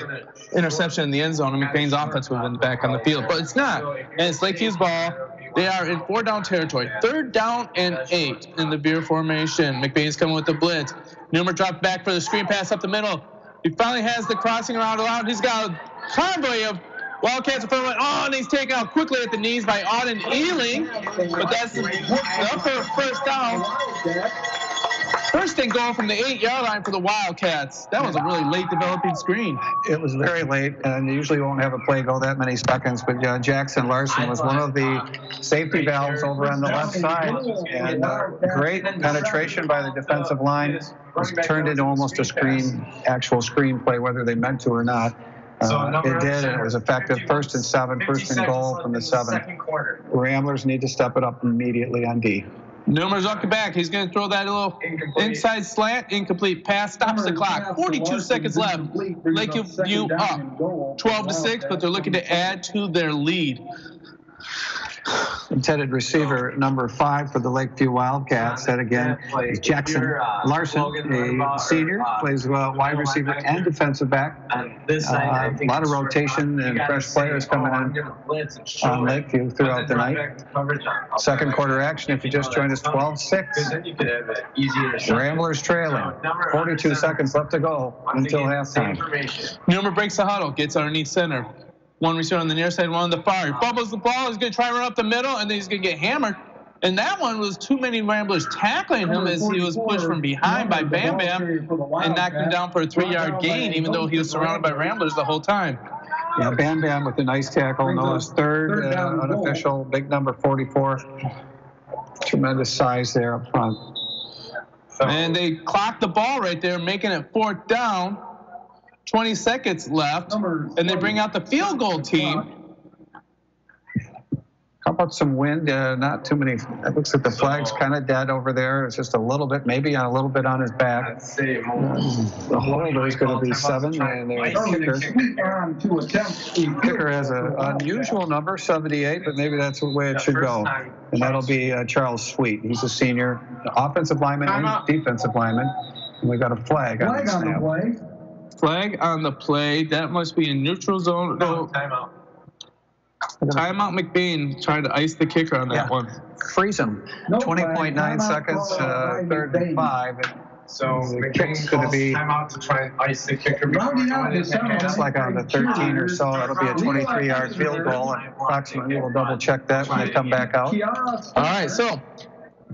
interception in the end zone, and McBain's offense would have been back on the field. But it's not. And it's Lakeview's ball. They are in 4-down territory. 3rd down and 8 in the beer formation. McBain's coming with the blitz. Newmer dropped back for the screen pass up the middle. He finally has the crossing route allowed. He's got a convoy of Wildcats in front of him. Oh, and he's taken out quickly at the knees by Auden Ealing. But that's enough for a first down. First and goal from the 8-yard line for the Wildcats. That was a really late developing screen. It was very late, and you usually won't have a play go that many seconds, but Jackson Larson was one of the safety valves over on the left side. And great penetration by the defensive line. It was turned into almost a actual screen play, whether they meant to or not. It did, and it was effective. 1st and 7, first and goal from the 7. Ramblers need to step it up immediately on D. Newmer's up the back. He's going to throw that little inside slant. Incomplete pass. Stops the clock. 42 seconds left. Lakeview up 12-6, but they're looking to add to their lead. Intended receiver number 5 for the Lakeview Wildcats. That again is Jackson Larson, a senior, plays wide receiver and defensive back. A lot of rotation and fresh players coming in on Lakeview throughout the night. Second quarter action, if you just joined us, 12-6. Ramblers trailing. 42 seconds left to go until halftime. Newmer breaks the huddle, gets underneath center. One receiver on the near side, one on the far. He fumbles the ball. He's going to try and run up the middle, and then he's going to get hammered. And that one was too many Ramblers tackling him as he was pushed from behind by Bam Bam and knocked him down for a 3-yard gain, even though he was surrounded by Ramblers the whole time. Yeah, Bam Bam with a nice tackle. Noah's third unofficial, big number 44. Tremendous size there up front. And they clocked the ball right there, making it 4th down. 20 seconds left, and they bring out the field goal team. How about some wind? Not too many. It looks like the flag's kind of dead over there. It's just a little bit, maybe a little bit on his back. The holder is going to be 7, and the kicker has an unusual number, 78, but maybe that's the way it should go. And that'll be Charles Sweet. He's a senior offensive lineman and defensive lineman. And we've got a flag on the snap. Flag on the play. That must be in neutral zone. No, timeout. Timeout McBain tried to ice the kicker on that one. Freeze him. 20.9 seconds, 3rd and 5. So the kick's going to be timeout to try and ice the kicker. just like on the 13 or so. That'll be a 23-yard field goal. And approximately, we'll double check that when they come back out. All right, so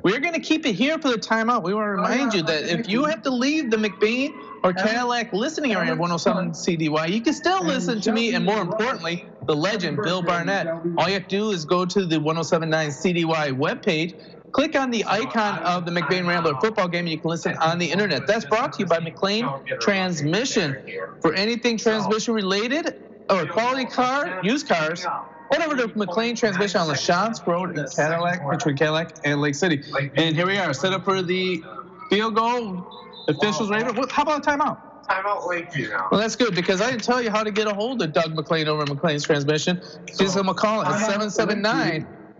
we're going to keep it here for the timeout. We want to remind you that if you have to leave the McBain or Cadillac listening area of 107 CDY, you can still listen to me, and more importantly, the legend, Bill Barnett. All you have to do is go to the 107.9 CDY webpage, click on the icon of the McBain Rambler football game, and you can listen on the internet. That's brought to you by McLean Transmission. For anything transmission related or quality car, used cars, whatever, to McLean Transmission on LaChance Road in Cadillac, between Cadillac and Lake City. And here we are, set up for the field goal. Officials ready. How about a timeout? Timeout Lakeview now. Well, that's good, because I didn't tell you how to get a hold of Doug McLean over at McLean's Transmission. Just give him a call at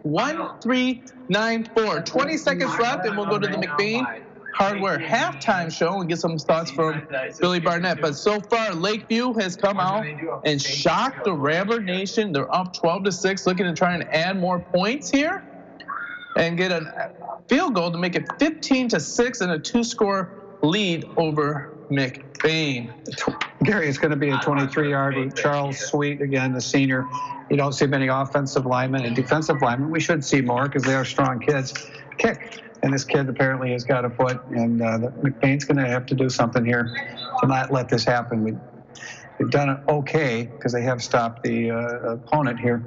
779-1394. 20 seconds left, and we'll go to the McBain Hardware halftime show and get some thoughts from Billy Barnett. But so far, Lakeview has come out and shocked the Rambler Nation. They're up 12-6, looking to try and add more points here and get a field goal to make it 15-6 and a 2-score lead over McBain. Gary, it's going to be a 23-yard with Charles Sweet, again, the senior. You don't see many offensive linemen and defensive linemen. We should see more because they are strong kids. Kick. And this kid apparently has got a foot, and McBain's going to have to do something here to not let this happen. We've done it okay because they have stopped the opponent here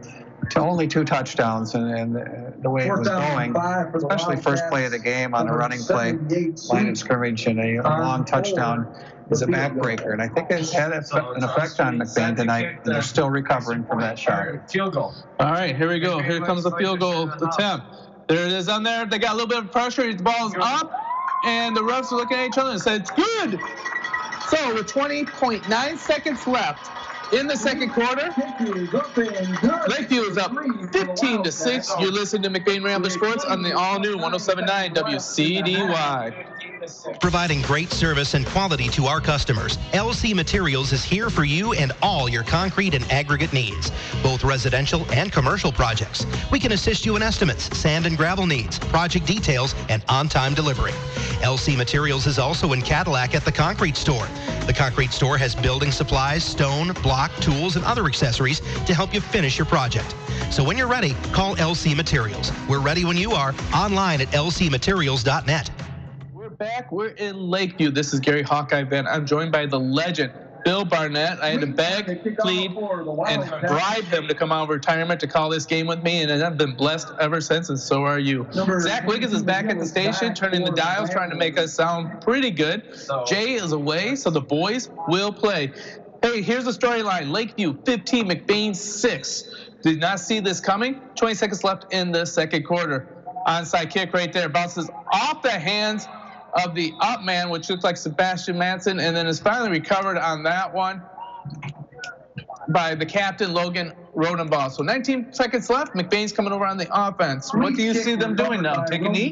to only 2 touchdowns, and the way it was going, especially first play of the game on a running play, line of scrimmage, and a long touchdown is a backbreaker. And I think it's had an effect on McBain tonight, and they're still recovering from that shot. Field goal. All right, here we go. Here comes the field goal attempt. There it is on there. They got a little bit of pressure. The ball is up, and the refs are looking at each other and said, it's good. So with 20.9 seconds left in the second quarter, Lakeview is up 15-6. You're listening to McBain Rambler Sports on the all-new 107.9 WCDY. Providing great service and quality to our customers, LC Materials is here for you and all your concrete and aggregate needs, both residential and commercial projects. We can assist you in estimates, sand and gravel needs, project details, and on-time delivery. LC Materials is also in Cadillac at the Concrete Store. The Concrete Store has building supplies, stone, block, tools, and other accessories to help you finish your project. So when you're ready, call LC Materials. We're ready when you are, online at lcmaterials.net. Back, we're in Lakeview. This is Gary Hawkeye Van. I'm joined by the legend, Bill Barnett. I had to beg, plead, and bribe him to come out of retirement to call this game with me, and I've been blessed ever since, and so are you. Zach Wiggins is back at the station, turning the dials, trying to make us sound pretty good. Jay is away, so the boys will play. Hey, here's the storyline. Lakeview 15, McBain 6. Did not see this coming. 20 seconds left in the second quarter. Onside kick right there. Bounces off the hands of the up man, which looks like Sebastian Manson, and then is finally recovered on that one by the captain, Logan Rodenbaugh. So 19 seconds left. McBain's coming over on the offense. What do you see them doing now? Take a knee?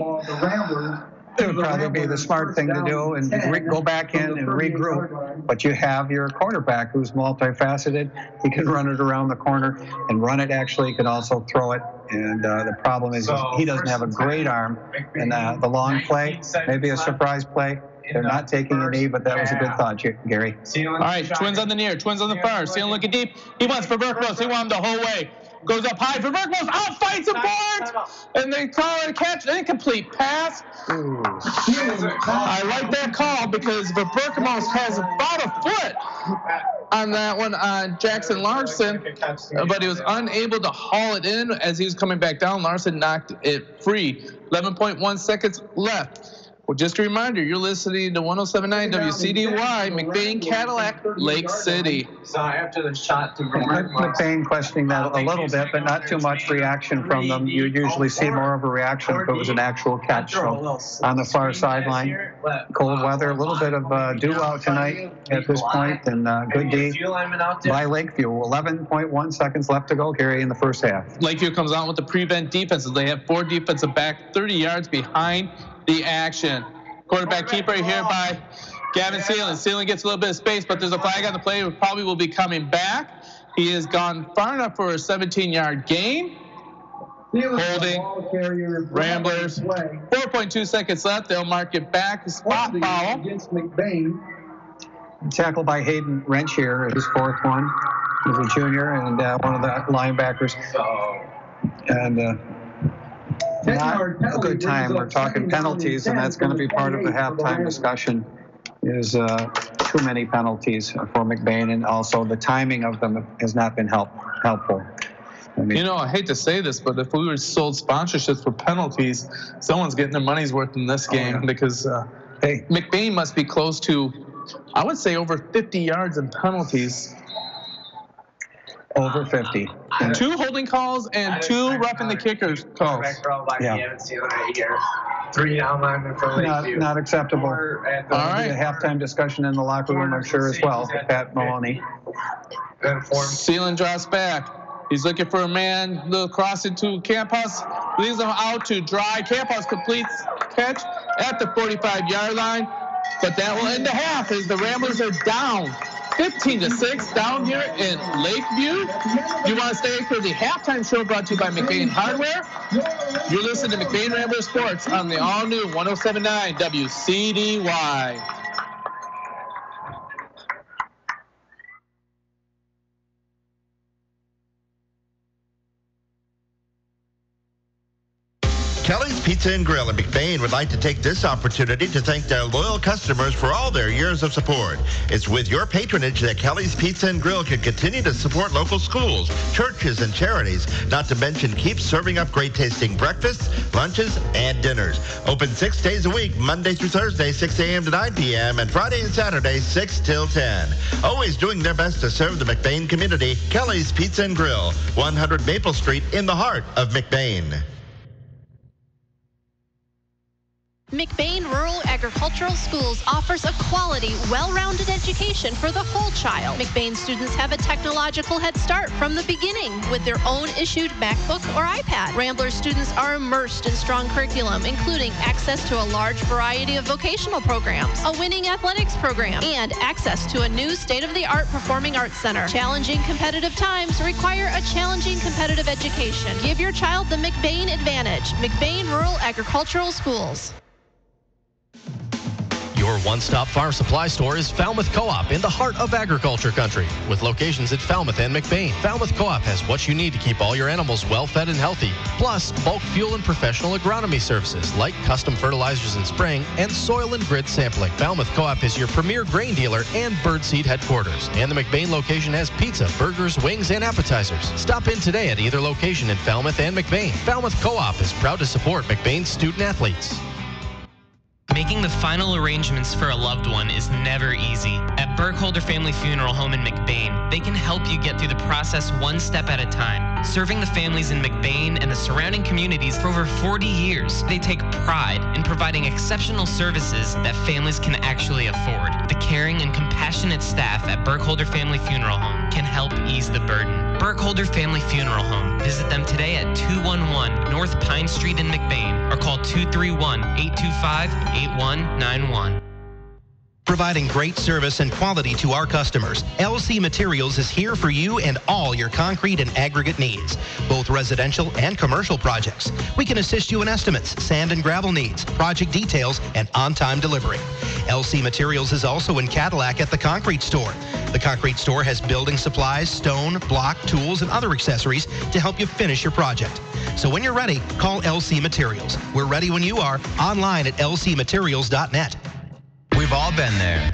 It would probably be the smart thing to do, and go back in and regroup. But you have your quarterback who's multifaceted. He can run it around the corner and run it. Actually, he can also throw it. And the problem is he doesn't have a great arm. And the long play, maybe a surprise play. They're not taking a knee, but that was a good thought, Gary. All right, twins on the near, twins on the far. Sealing looking deep. He wants for Verklos. He wants him the whole way. Goes up high for Verklos. Out fights a board. And they call it a catch. An incomplete pass. I like that call because Verklos has about a foot on that one on Jackson Larson, but he was unable to haul it in as he was coming back down. Larson knocked it free. 11.1 seconds left. Well, just a reminder, you're listening to 107.9 WCDY, McBain, Cadillac, Lake City. So after the shot to McBain questioning that a little bit, but not too much reaction from them. You'd usually see more of a reaction if it was an actual catch. So on the far sideline, cold weather, a little bit of dew out tonight at this point, and good D by Lakeview. 11.1 seconds left to go, Gary, in the first half. Lakeview comes out with the prevent defenses. They have 4 defensive back, 30 yards behind the action. Quarterback keeper here by Gavin Sealing. Sealing gets a little bit of space, but there's a flag on the play. It probably will be coming back. He has gone far enough for a 17-yard gain. Holding. Ramblers. 4.2 seconds left. They'll mark it back. Spot foul. Against McBain. Tackled by Hayden Wrench here, his fourth one. He's a junior and one of the linebackers. And not a good time. We're talking penalties, and that's going to be part of the halftime discussion. Is too many penalties for McBain, and also the timing of them has not been helpful. I mean, I hate to say this, but if we were sold sponsorships for penalties, someone's getting their money's worth in this game because McBain must be close to, I would say, over 50 yards in penalties. Over 50. 2 holding calls and 2 roughing the kickers calls. Yeah. 3 down linemen for Lakeview. Not acceptable. All right. A halftime discussion in the locker room, I'm sure, as well. Pat Maloney. Sealand drops back. He's looking for a man. Little cross into Campos. Leaves him out to dry. Campos completes catch at the 45-yard line. But that will end the half as the Ramblers are down 15-6 down here in Lakeview. You want to stay for the halftime show brought to you by McBain Hardware? You're listening to McBain Rambler Sports on the all-new 107.9 WCDY. Kelly's Pizza and Grill in McBain would like to take this opportunity to thank their loyal customers for all their years of support. It's with your patronage that Kelly's Pizza and Grill can continue to support local schools, churches, and charities, not to mention keep serving up great tasting breakfasts, lunches, and dinners. Open 6 days a week, Monday through Thursday, 6 a.m. to 9 p.m., and Friday and Saturday, 6 till 10. Always doing their best to serve the McBain community, Kelly's Pizza and Grill, 100 Maple Street in the heart of McBain. McBain Rural Agricultural Schools offers a quality, well-rounded education for the whole child. McBain students have a technological head start from the beginning with their own issued MacBook or iPad. Rambler students are immersed in strong curriculum, including access to a large variety of vocational programs, a winning athletics program, and access to a new state-of-the-art performing arts center. Challenging competitive times require a challenging competitive education. Give your child the McBain advantage. McBain Rural Agricultural Schools. Your one-stop farm supply store is Falmouth Co-op in the heart of agriculture country. With locations at Falmouth and McBain, Falmouth Co-op has what you need to keep all your animals well-fed and healthy, plus bulk fuel and professional agronomy services like custom fertilizers and spraying and soil and grid sampling. Falmouth Co-op is your premier grain dealer and birdseed headquarters. And the McBain location has pizza, burgers, wings, and appetizers. Stop in today at either location in Falmouth and McBain. Falmouth Co-op is proud to support McBain student athletes. Making the final arrangements for a loved one is never easy. At Burkholder Family Funeral Home in McBain, they can help you get through the process one step at a time. Serving the families in McBain and the surrounding communities for over 40 years, they take pride in providing exceptional services that families can actually afford. The caring and compassionate staff at Burkholder Family Funeral Home can help ease the burden. Burkholder Family Funeral Home. Visit them today at 211 North Pine Street in McBain or call 231-825-8191. Providing great service and quality to our customers, LC Materials is here for you and all your concrete and aggregate needs, both residential and commercial projects. We can assist you in estimates, sand and gravel needs, project details, and on-time delivery. LC Materials is also in Cadillac at the Concrete Store. The Concrete Store has building supplies, stone, block, tools, and other accessories to help you finish your project. So when you're ready, call LC Materials. We're ready when you are, online at lcmaterials.net. We've all been there.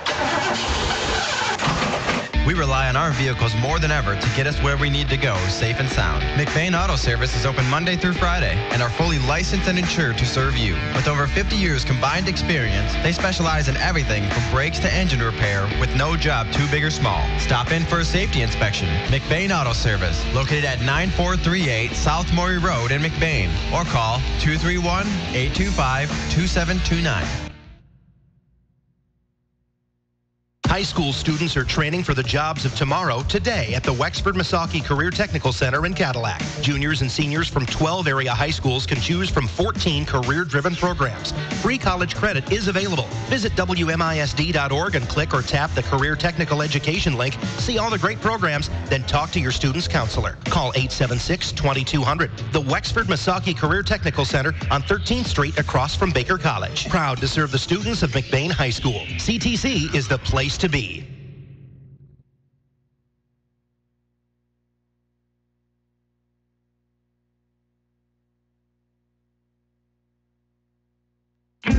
We rely on our vehicles more than ever to get us where we need to go, safe and sound. McBain Auto Service is open Monday through Friday and are fully licensed and insured to serve you. With over 50 years combined experience, they specialize in everything from brakes to engine repair with no job too big or small. Stop in for a safety inspection. McBain Auto Service, located at 9438 South Maury Road in McBain, or call 231-825-2729. High school students are training for the jobs of tomorrow today at the Wexford Misaki Career Technical Center in Cadillac. Juniors and seniors from 12 area high schools can choose from 14 career-driven programs. Free college credit is available. Visit WMISD.org and click or tap the Career Technical Education link. See all the great programs, then talk to your student's counselor. Call 876-2200. The Wexford Misaki Career Technical Center on 13th Street across from Baker College. Proud to serve the students of McBain High School. CTC is the place to be.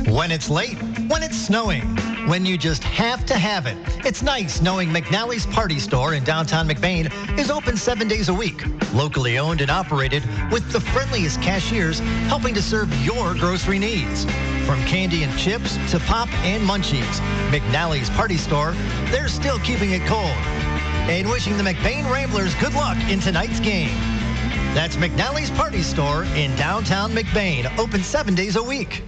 When it's late, when it's snowing, when you just have to have it. It's nice knowing McNally's Party Store in downtown McBain is open 7 days a week, locally owned and operated with the friendliest cashiers helping to serve your grocery needs. From candy and chips to pop and munchies, McNally's Party Store, they're still keeping it cold. And wishing the McBain Ramblers good luck in tonight's game. That's McNally's Party Store in downtown McBain, open 7 days a week.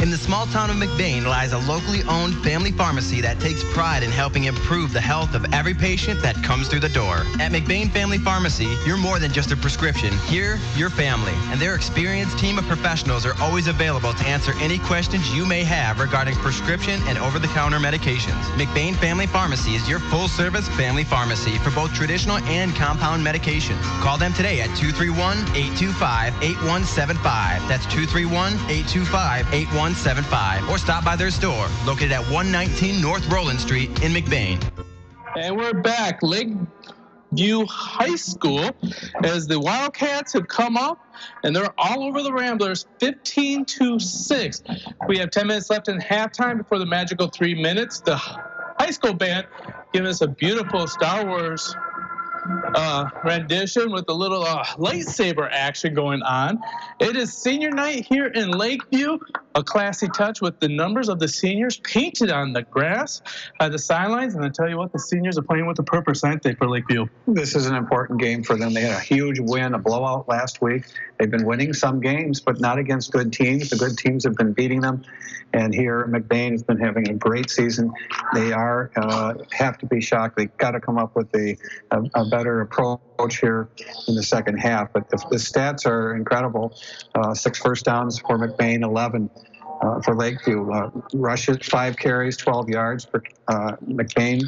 In the small town of McBain lies a locally owned family pharmacy that takes pride in helping improve the health of every patient that comes through the door. At McBain Family Pharmacy, you're more than just a prescription. Here, you're family, and their experienced team of professionals are always available to answer any questions you may have regarding prescription and over-the-counter medications. McBain Family Pharmacy is your full-service family pharmacy for both traditional and compound medications. Call them today at 231-825-8175. That's 231-825-8175. Or stop by their store, located at 119 North Roland Street in McBain. And we're back. Lakeview High School, as the Wildcats have come up, and they're all over the Ramblers, 15-6. We have 10 minutes left in halftime before the magical 3 minutes. The high school band giving us a beautiful Star Wars rendition with a little lightsaber action going on. It is senior night here in Lakeview. A classy touch with the numbers of the seniors painted on the grass, the sidelines, and I tell you what, the seniors are playing with the purpose, aren't they, for Lakeview? This is an important game for them. They had a huge win, a blowout last week. They've been winning some games, but not against good teams. The good teams have been beating them. And here, McBain has been having a great season. They have to be shocked. They've got to come up with a better approach here in the second half. But the stats are incredible. 6 first downs for McBain, 11 for Lakeview. Rushes, 5 carries, 12 yards for McBain.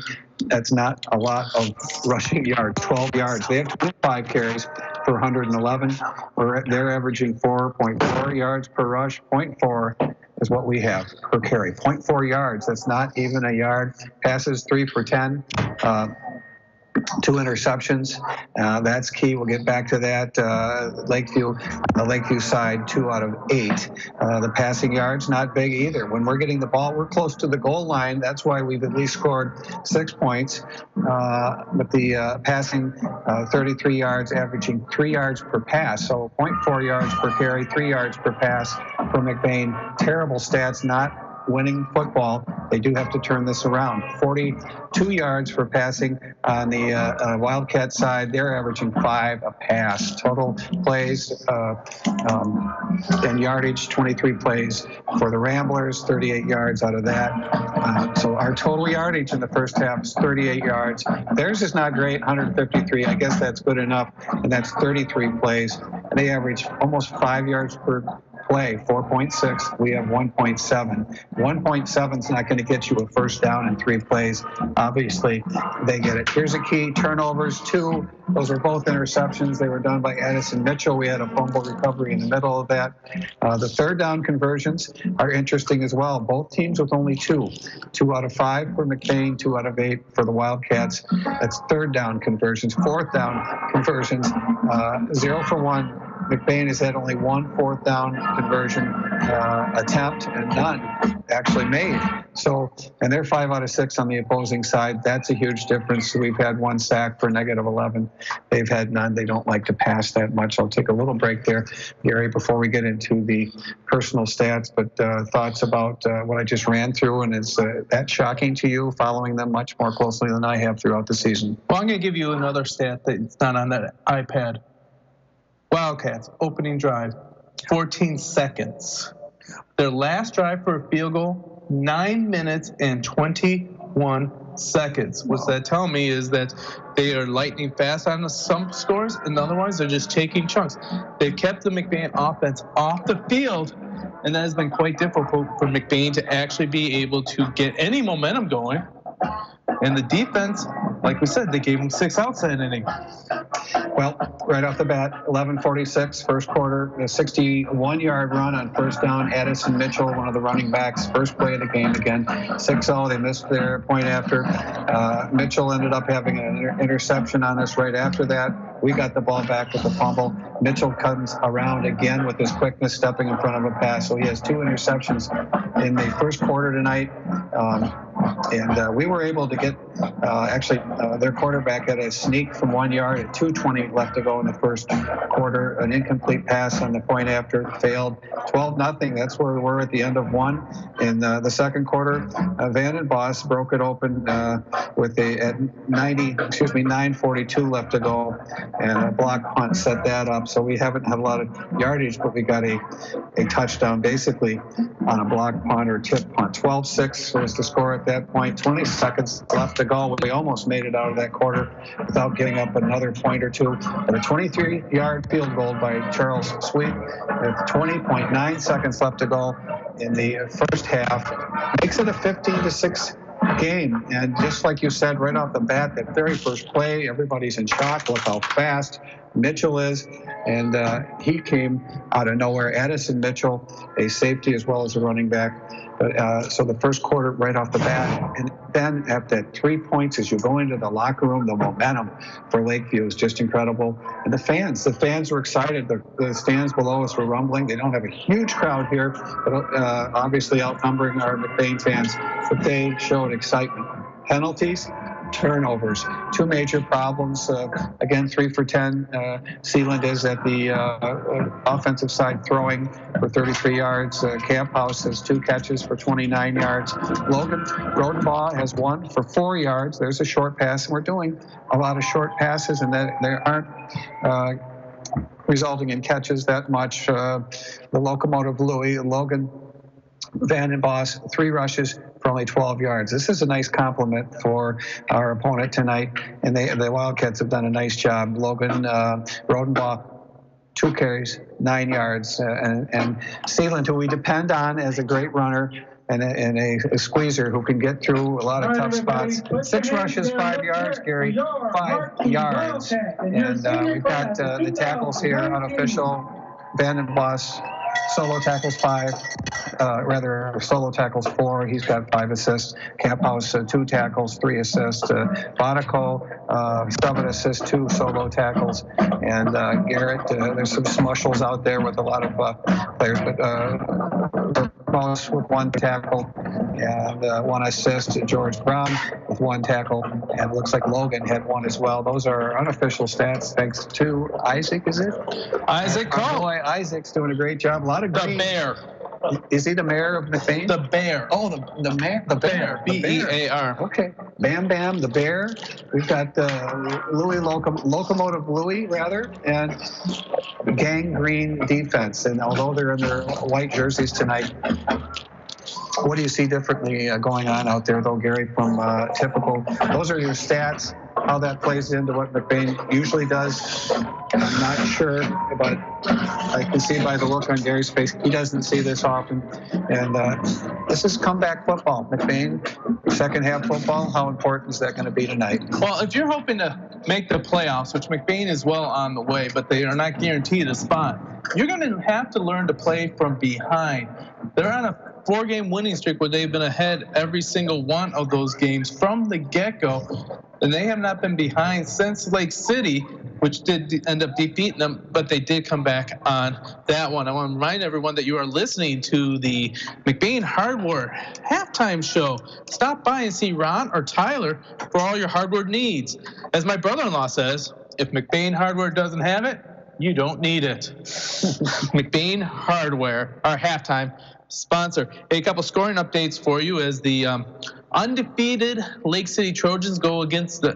That's not a lot of rushing yards, 12 yards. They have 25 carries for 111. They're averaging 4.4 yards per rush. 0.4 is what we have per carry. 0.4 yards. That's not even a yard. Passes 3 for 10. 2 interceptions. That's key. We'll get back to that. Lakeview, on the Lakeview side, 2 out of 8. The passing yards, not big either. When we're getting the ball, we're close to the goal line. That's why we've at least scored 6 points. But the passing, 33 yards, averaging 3 yards per pass. So 0.4 yards per carry, 3 yards per pass for McBain. Terrible stats, not winning football. They do have to turn this around. 42 yards for passing on the Wildcat side. They're averaging 5 a pass. Total plays and yardage, 23 plays for the Ramblers, 38 yards out of that. So our total yardage in the first half is 38 yards. Theirs is not great, 153. I guess that's good enough, and that's 33 plays. And they average almost 5 yards per play, 4.6. We have 1.7. 1.7 is not going to get you a first down in 3 plays. Obviously, they get it. Here's a key. Turnovers, 2. Those were both interceptions. They were done by Addison Mitchell. We had a fumble recovery in the middle of that. The third down conversions are interesting as well. Both teams with only 2. 2 out of 5 for McBain, 2 out of 8 for the Wildcats. That's third down conversions. Fourth down conversions, 0 for 1. McBain has had only 1 fourth down conversion attempt and none actually made. So, and they're 5 out of 6 on the opposing side. That's a huge difference. We've had 1 sack for -11. They've had none. They don't like to pass that much. I'll take a little break there, Gary, before we get into the personal stats. But thoughts about what I just ran through, and is that shocking to you, following them much more closely than I have throughout the season? Well, I'm going to give you another stat that's not on that iPad. Wildcats, opening drive, 14 seconds. Their last drive for a field goal, 9 minutes and 20 21 seconds. What's that tell me is that they are lightning fast on some scores, and otherwise they're just taking chunks. They've kept the McBain offense off the field, and that has been quite difficult for McBain to actually be able to get any momentum going. And the defense, like we said, they gave him 6 outs that inning. Well, right off the bat, 11:46, first quarter, a 61-yard run on first down. Addison Mitchell, one of the running backs, first play of the game again. 6-0, they missed their point after. Mitchell ended up having an interception on us right after that. We got the ball back with the fumble. Mitchell comes around again with his quickness, stepping in front of a pass. So he has 2 interceptions in the first quarter tonight. And we were able to get, their quarterback had a sneak from 1 yard at 2:20 left to go in the first quarter. An incomplete pass on the point after failed. 12-0. That's where we were at the end of 1. In the second quarter, Vandenbos broke it open with at 9:42 left to go, and a block punt set that up. So we haven't had a lot of yardage, but we got a touchdown basically on a block punt or tip punt. 12-6 was the score at that point. 20 seconds left to go. We almost made it out of that quarter without getting up another point or two. But a 23-yard field goal by Charles Sweet with 20.9 seconds left to go in the first half makes it a 15-6 game. And just like you said right off the bat, that very first play, everybody's in shock. Look how fast Mitchell is. And he came out of nowhere. Addison Mitchell, a safety as well as a running back. So the first quarter right off the bat, and then at that 3 points as you go into the locker room, the momentum for Lakeview is just incredible. And the fans were excited. The stands below us were rumbling. They don't have a huge crowd here, but obviously outnumbering our McBain fans, but they showed excitement. Penalties, turnovers, 2 major problems. Again, 3 for 10. Sealand is at the offensive side throwing for 33 yards. Camp House has 2 catches for 29 yards. Logan Rodenbaugh has 1 for 4 yards. There's a short pass, and we're doing a lot of short passes, and that they aren't resulting in catches that much. The locomotive Louis, Logan Vandenbos, 3 rushes for only 12 yards. This is a nice compliment for our opponent tonight, and the Wildcats have done a nice job. Logan Rodenbaugh, 2 carries, 9 yards, and Sealand, who we depend on as a great runner and a squeezer who can get through a lot of tough spots. 6 rushes, 5 yards, Gary, 5 yards. And we've got the tackles here, unofficial. Vandenbos solo tackles 5, solo tackles 4. He's got 5 assists. Camp House 2 tackles, 3 assists. Bonico 7 assists, 2 solo tackles. And Garrett, there's some smushles out there with a lot of players, but Mouse with 1 tackle and 1 assist. George Brown with 1 tackle, and it looks like Logan had 1 as well. Those are unofficial stats thanks to Isaac, is it? Isaac Cole. Boy, Isaac's doing a great job. A lot of green. The Bear. Is he the mayor of McBain? The Bear. Oh, the mayor. The Bear. B-E-A-R. Okay. Bam Bam, the Bear. We've got Louis Locomotive Louis, rather, and Gang Green defense. And although they're in their white jerseys tonight, what do you see differently going on out there, though, Gary, from typical? Those are your stats. How that plays into what McBain usually does, I'm not sure, but I can see by the look on Gary's face, he doesn't see this often. And this is comeback football. McBain, second half football, how important is that going to be tonight? Well, if you're hoping to make the playoffs, which McBain is well on the way, but they are not guaranteed a spot, you're going to have to learn to play from behind. They're on a 4-game winning streak where they've been ahead every single one of those games from the get-go, and they have not been behind since Lake City, which did end up defeating them, but they did come back on that one. I want to remind everyone that you are listening to the McBain Hardware halftime show. Stop by and see Ron or Tyler for all your hardware needs. As my brother-in-law says, if McBain Hardware doesn't have it, you don't need it. McBain Hardware, our halftime sponsor. A couple scoring updates for you as the undefeated Lake City Trojans go against the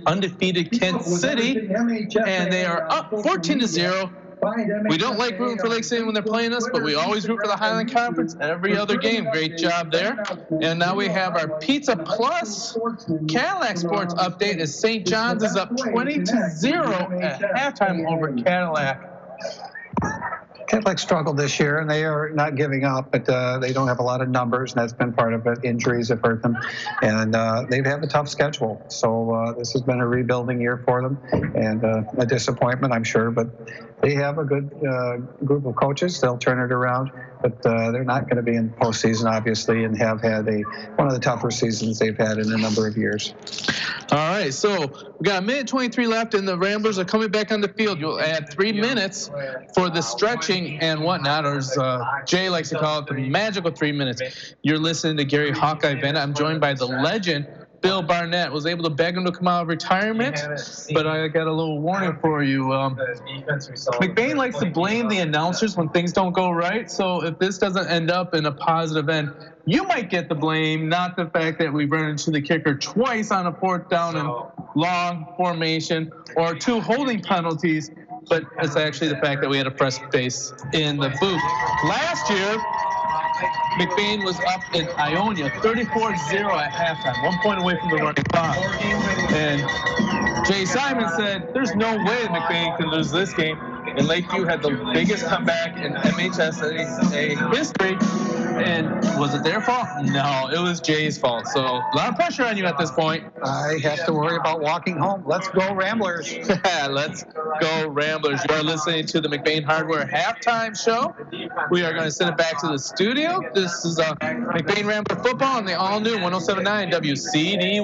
undefeated Kent City, and they are up 14-0 We don't like rooting for Lake City when they're playing us, but we always root for the Highland Conference every other game. Great job there. And now we have our Pizza Plus Cadillac Sports update as St. John's is up 20-0 at halftime over Cadillac. Cadillac struggled this year, and they are not giving up, but they don't have a lot of numbers, and that's been part of it. Injuries have hurt them, and they've had a tough schedule. So this has been a rebuilding year for them, and a disappointment, I'm sure. But they have a good group of coaches. They'll turn it around, but they're not going to be in postseason, obviously, and have had one of the tougher seasons they've had in a number of years. All right, so we got 1:23 left, and the Ramblers are coming back on the field. You'll add 3 minutes for the stretching and whatnot, or as Jay likes to call it, the magical 3 minutes. You're listening to Gary Hawkeye Bennett. I'm joined by the legend, Bill Barnett. Was able to beg him to come out of retirement, but I got a little warning for you. McBain likes to blame the announcers when things don't go right, so if this doesn't end up in a positive end, you might get the blame, not the fact that we ran into the kicker twice on a 4th down and long formation, or 2 holding penalties, but it's actually the fact that we had a fresh face in the booth. Last year, McBain was up in Ionia, 34-0 at halftime, 1 point away from the running clock. And Jay Simon said, there's no way McBain can lose this game. And Lakeview had the biggest comeback in MHSA history. And was it their fault? No, it was Jay's fault. So a lot of pressure on you at this point. I have to worry about walking home. Let's go Ramblers. Let's go Ramblers. You are listening to the McBain Hardware halftime show. We are going to send it back to the studio. This is McBain Rambler football on the all-new 107.9 Wcdy.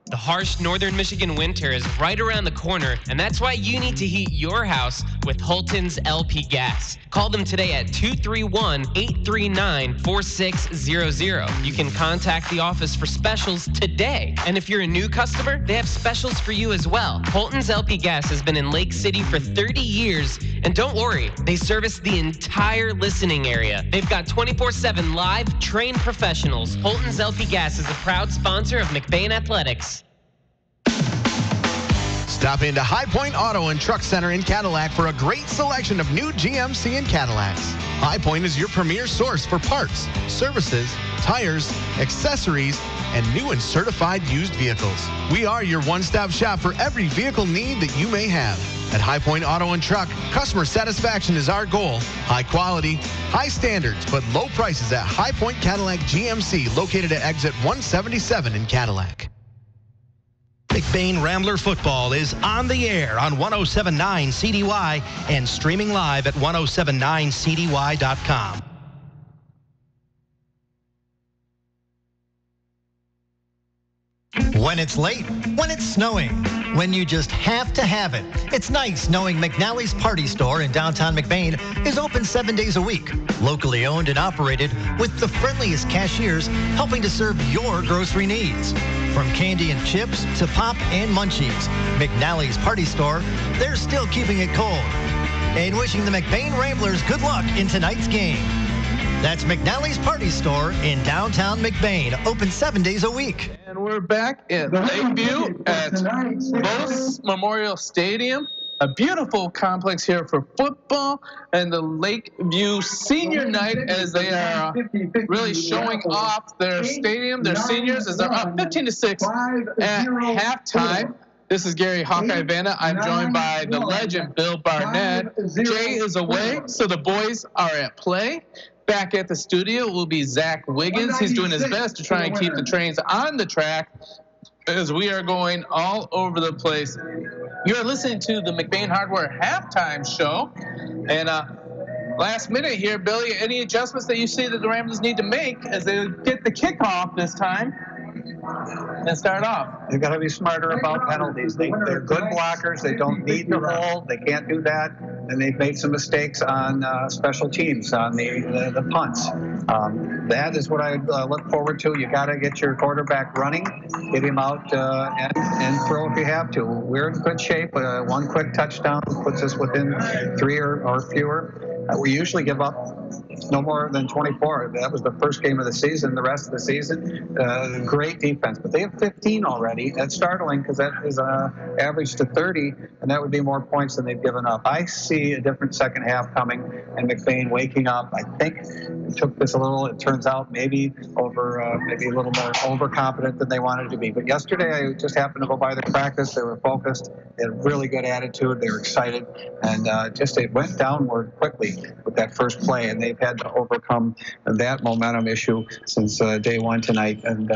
The harsh northern Michigan winter is right around the corner, and that's why you need to heat your house with Holton's LP Gas. Call them today at 231-839-4600. You can contact the office for specials today. And if you're a new customer, they have specials for you as well. Holton's LP Gas has been in Lake City for 30 years, and don't worry, they service the entire listening area. They've got 24/7 live, trained professionals. Holton's LP Gas is a proud sponsor of McBain Athletics. Stop into High Point Auto and Truck Center in Cadillac for a great selection of new GMC and Cadillacs. High Point is your premier source for parts, services, tires, accessories, and new and certified used vehicles. We are your one-stop shop for every vehicle need that you may have. At High Point Auto and Truck, customer satisfaction is our goal. High quality, high standards, but low prices at High Point Cadillac GMC, located at exit 177 in Cadillac. McBain Rambler football is on the air on 107.9 CDY and streaming live at 107.9cdy.com. When it's late, when it's snowing, when you just have to have it. It's nice knowing McNally's Party Store in downtown McBain is open 7 days a week. Locally owned and operated with the friendliest cashiers helping to serve your grocery needs. From candy and chips to pop and munchies, McNally's Party Store, they're still keeping it cold. And wishing the McBain Ramblers good luck in tonight's game. That's McNally's Party Store in downtown McBain, open 7 days a week. And we're back at Lakeview at Lowe's Memorial Stadium. A beautiful complex here for football and the Lakeview Senior Night, as they are really showing off their stadium, their seniors, as they're up 15-6 at halftime. This is Gary Hawkeye Vanna. I'm joined by the legend, Bill Barnett. Jay is away, so the boys are at play. Back at the studio will be Zach Wiggins. He's doing his best to try and keep the trains on the track as we are going all over the place. You're listening to the McBain Hardware halftime show. And last minute here, Billy, any adjustments that you see that the Ramblers need to make as they get the kickoff this time and start off? They've got to be smarter about penalties. They're good blockers. They don't need the hold. They can't do that. And they've made some mistakes on special teams, on the punts. That is what I look forward to. You got to get your quarterback running, get him out and throw if you have to. We're in good shape. One quick touchdown puts us within 3 or fewer. We usually give up no more than 24. That was the first game of the season. The rest of the season, great defense. But they have 15 already. That's startling because that is average to 30, and that would be more points than they've given up. I see a different second half coming, and McBain waking up. I think it took this a little. It turns out maybe maybe a little more overconfident than they wanted to be. But yesterday, I just happened to go by their practice. They were focused. They had a really good attitude. They were excited, and it went downward quickly with that first play, and they've had to overcome that momentum issue since day one tonight. And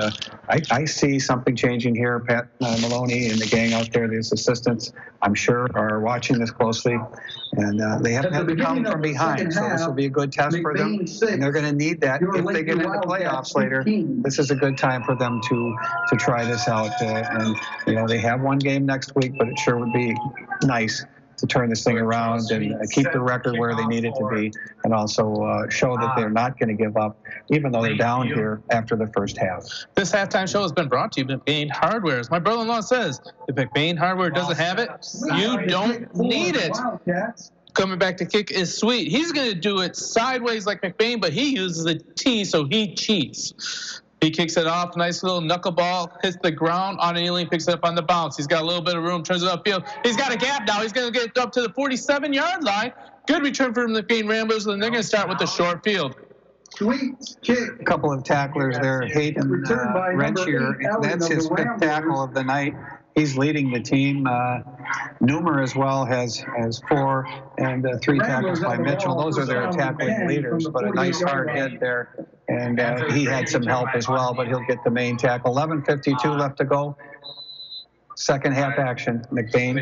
I see something changing here. Pat Maloney and the gang out there, these assistants, I'm sure, are watching this closely, and they haven't had to come from behind, so this will be a good test for them, and they're going to need that if they get into playoffs later. This is a good time for them to try this out, and they have one game next week, but it sure would be nice to turn this thing around and keep the record where they need it to be, and also show that they're not going to give up, even though they're down here after the first half. This halftime show has been brought to you by McBain Hardware. As my brother-in-law says, if McBain Hardware doesn't have it, you don't need it. Coming back to kick is Sweet. He's going to do it sideways like McBain, but he uses a T, so he cheats. He kicks it off, nice little knuckleball, hits the ground. Otto picks it up on the bounce. He's got a little bit of room, turns it upfield. He's got a gap now. He's going to get up to the 47-yard line. Good return from the McBain Ramblers, and they're going to start with the short field. A couple of tacklers there. Hayden Renchier, that's his 5th tackle of the night. He's leading the team. Newmer as well has 4, and 3 tackles by Mitchell. Those are their tackling leaders, but a nice hard hit there. And he had some help as well, but he'll get the main tackle. 11:52 left to go. Second half action. McBain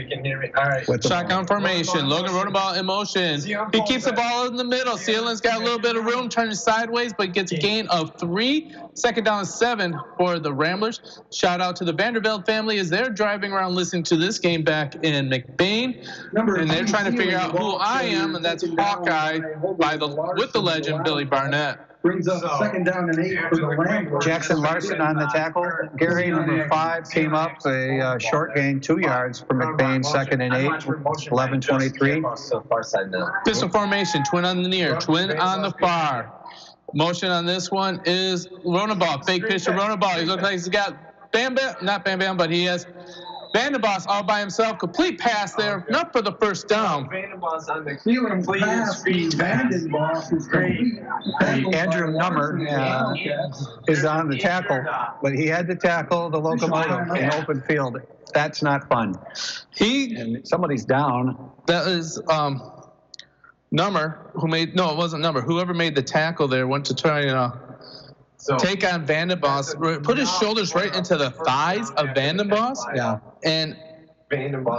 with the shotgun formation. Logan Rodenbaugh in motion. He keeps the ball in the middle. Sealand's got a little bit of room, turns sideways, but gets a gain of 3. Second down and 7 for the Ramblers. Shout out to the Vanderbilt family as they're driving around listening to this game back in McBain. And they're trying to figure out who I am, and that's Hawkeye with the legend Billy Barnett. Brings up second down and 8 for the Ramblers. Jackson Larson on the tackle. Gary, number 5, came up a short gain, 2 yards for McBain, second and 8, 11:23. Pistol formation, twin on the near, twin on the far. Motion on this one is Rodenbaugh, fake pitch to Rodenbaugh. He looks like he's got not Bam Bam, but he has Vandenboss all by himself. Complete pass there, not for the first down. Andrew Nummer is on the tackle, but he had to tackle the locomotive in open field. That's not fun. And somebody's down. That is Nummer who made, no, it wasn't Nummer. Whoever made the tackle there went to try and take on Vandenboss, put his shoulders right into the thighs of Vandenboss. Yeah. And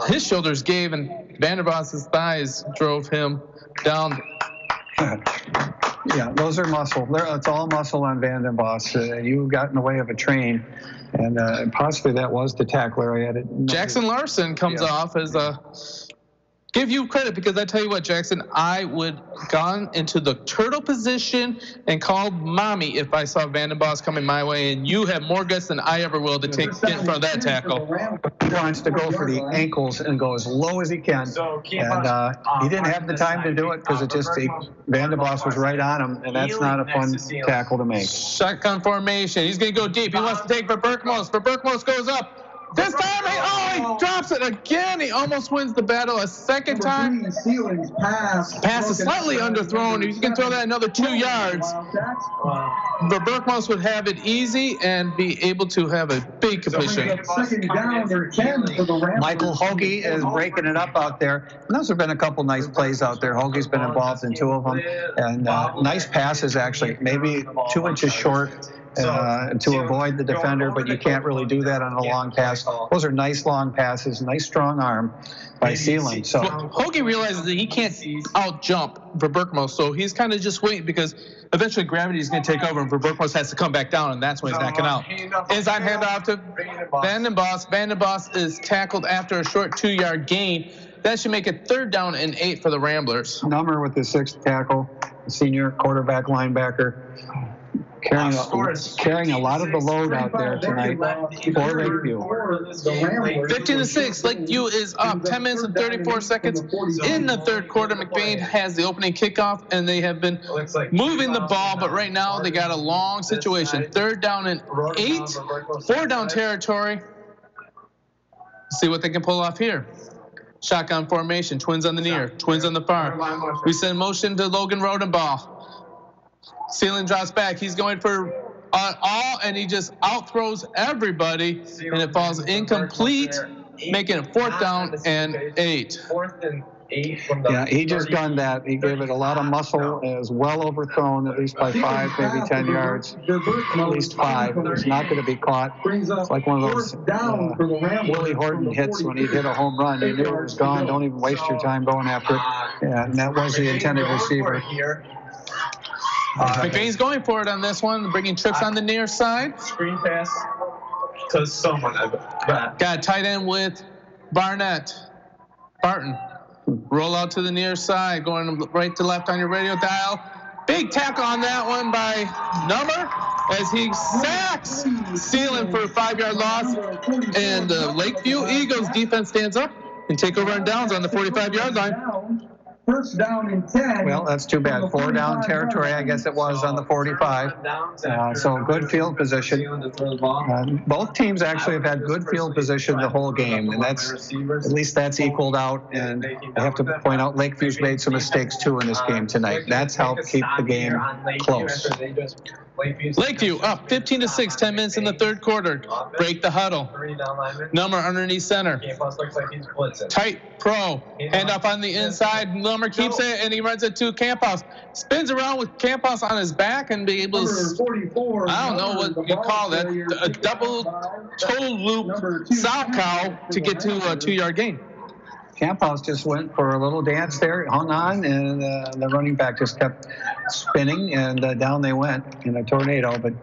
his shoulders gave, and Vandenboss's thighs drove him down. Yeah, those are muscle. It's all muscle on Vandenboss. You got in the way of a train, and possibly that was the tackler. Jackson Larson comes off as a... Give you credit, because I tell you what, Jackson, I would gone into the turtle position and called mommy if I saw Vandenboss coming my way, and you have more guts than I ever will to get in front of that tackle. He wants to go for the ankles and go as low as he can, and he didn't have the time to do it because Vandenboss was right on him, and that's not a fun tackle to make. Shotgun formation. He's going to go deep. He wants to take for Berkmos. Berkmos goes up. This time, he drops it again. He almost wins the battle a second time. Pass is slightly underthrown. If you can throw that another 2 yards, but Berkmos would have it easy and be able to have a big completion. Michael Hoagie is breaking it up out there. And those have been a couple nice plays out there. Hoagie's been involved in 2 of them. And nice passes, actually. Maybe 2 inches short. To avoid the defender, but you can't really do that on a long pass. Those are nice long passes, nice strong arm by Sealand. So Hoagie realizes that he can't out-jump for Berkmos, so he's kind of just waiting because eventually gravity is going to take over and Berkmos has to come back down, and that's when he's backing out. Inside handoff to Vandenboss. Vandenboss is tackled after a short 2-yard gain. That should make it 3rd down and 8 for the Ramblers. Number with the 6th tackle, the senior quarterback linebacker. carrying a lot of the load out there tonight for Lakeview. 15-6, Lakeview is up 10 minutes and 34 seconds in the third quarter. McBain has the opening kickoff, and they have been moving the ball, but right now they got a long situation. Third down and 8, 4 down territory. See what they can pull off here. Shotgun formation, twins on the near, twins on the far. We send motion to Logan Rodenbaugh. Sealing drops back. He's going for all, and he just out-throws everybody, and it falls incomplete, making it 4th down and 8. 4th and 8 from the. Yeah, he just done that. He gave it a lot of muscle. It was well overthrown, at least by 5, maybe 10 yards. At least 5. It's not going to be caught. It's like one of those Willie Horton hits when he hit a home run. You knew it was gone. Don't even waste your time going after it. Yeah, and that was the intended receiver. McBain's going for it on this one, bringing trips on the near side. Screen pass to someone. Got a tight end with Barton. Roll out to the near side, going right to left on your radio dial. Big tackle on that one by Number as he sacks Sealing for a 5-yard loss. And the Lakeview Eagles defense stands up and take over on downs on the 45-yard line. 1st down and 10. Well, that's too bad. 4 down territory, I guess it was on the 45. So good field position. Both teams actually have had good field position the whole game, and that's at least that's equaled out. And I have to point out Lakeview's made some mistakes too in this game tonight. That's helped keep the game close. Lakeview up 15-6, 10 minutes in the third quarter. Break the huddle. Number underneath center. Tight pro. Hand up on the inside. Number keeps it, and he runs it to Camphouse. Spins around with Camphouse on his back and be able to, I don't know what you call that, a double toe loop sock cow to get to a 2-yard gain. Camphouse just went for a little dance there, hung on, and the running back just kept spinning, and down they went in a tornado. But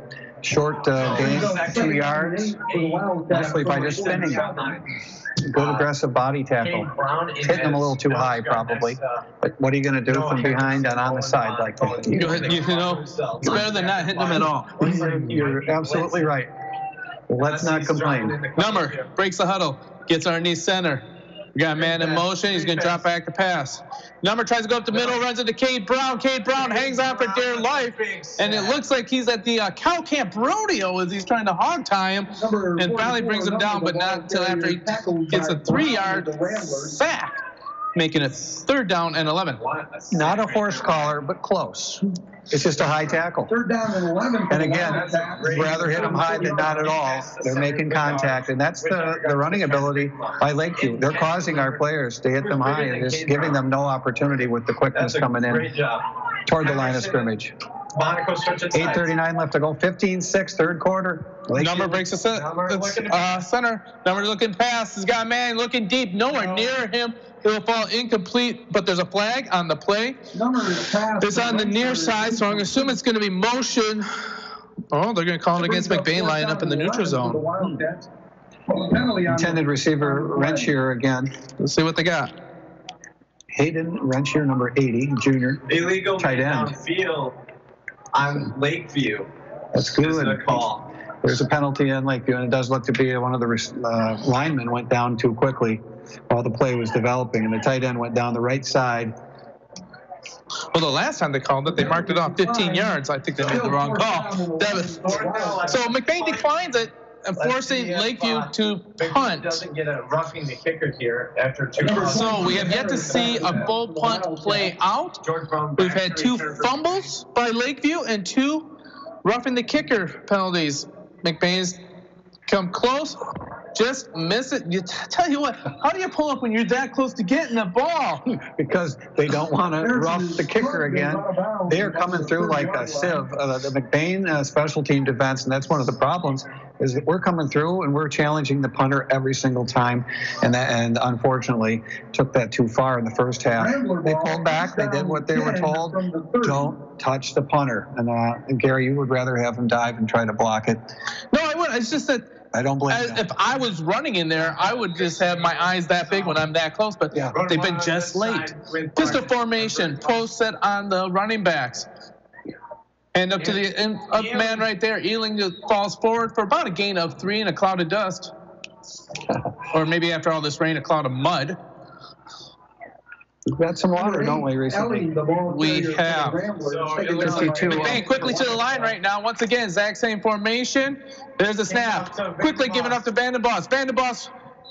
short gain, 2 yards, mostly by just spinning it. Good aggressive body tackle. Hitting him a little too high, probably. But what are you going to do from behind and on the side like that? You know, it's better than not hitting him at all. You're absolutely right. Let's not complain. Number breaks the huddle, gets underneath center. We got a man in motion. He's going to drop back to pass. Number tries to go up the middle, runs into Cade Brown. Cade Brown hangs on for dear life. And it looks like he's at the cow camp rodeo as he's trying to hog tie him. And finally brings him down, but not until after he gets a 3-yard sack, making it 3rd down and 11. Not a horse collar, but close. It's just a high tackle. 3rd down and 11. And again, rather hit them high than not at all. They're making contact, and that's the running ability by Lakeview. They're causing our players to hit them high and just giving them no opportunity with the quickness coming in toward the line of scrimmage. 8:39 left to go. 15-6, third quarter. Lakeview. Number breaks the center. Number looking past. He's got a man looking deep. Nowhere near him. It will fall incomplete, but there's a flag on the play. It's on the near side, so I'm going to assume it's going to be motion. Oh, they're going to call it against McBain lying up in the neutral zone. Intended receiver Rentier again. Let's see what they got. Hayden Rentier, number 80, junior. Illegal tight end. Downfield on Lakeview. That's good. This is a call. There's a penalty on Lakeview, and it does look to be one of the linemen went down too quickly while the play was developing, and the tight end went down the right side. Well, the last time they called it, they marked it off 15 yards. I think they made the wrong call. So McBain declines it, and forcing Lakeview to punt. Doesn't get a roughing the kicker here after 2. So we have yet to see a full punt play out. We've had 2 fumbles by Lakeview and 2 roughing the kicker penalties. McBain's come close, just miss it. Tell you what, how do you pull up when you're that close to getting the ball? Because they don't want to rough the kicker again. They are coming through like a sieve. The McBain special team defense, and that's one of the problems, is that we're coming through and we're challenging the punter every single time, and unfortunately took that too far in the first half. They pulled back. They did what they were told. Don't touch the punter. And Gary, you would rather have him dive and try to block it. No, I would. It's just that I don't blame them. If I was running in there, I would just have my eyes that big when I'm that close, but they've been just late. Pistol formation, post set on the running backs. And up to the up man right there. Ealing just falls forward for about a gain of 3 in a cloud of dust. Or maybe after all this rain, a cloud of mud. We've got some water, don't we, recently? We have. McBain quickly to the line right now. Once again, exact same formation. There's a snap. Quickly giving up to Vandenbos. Vandenbos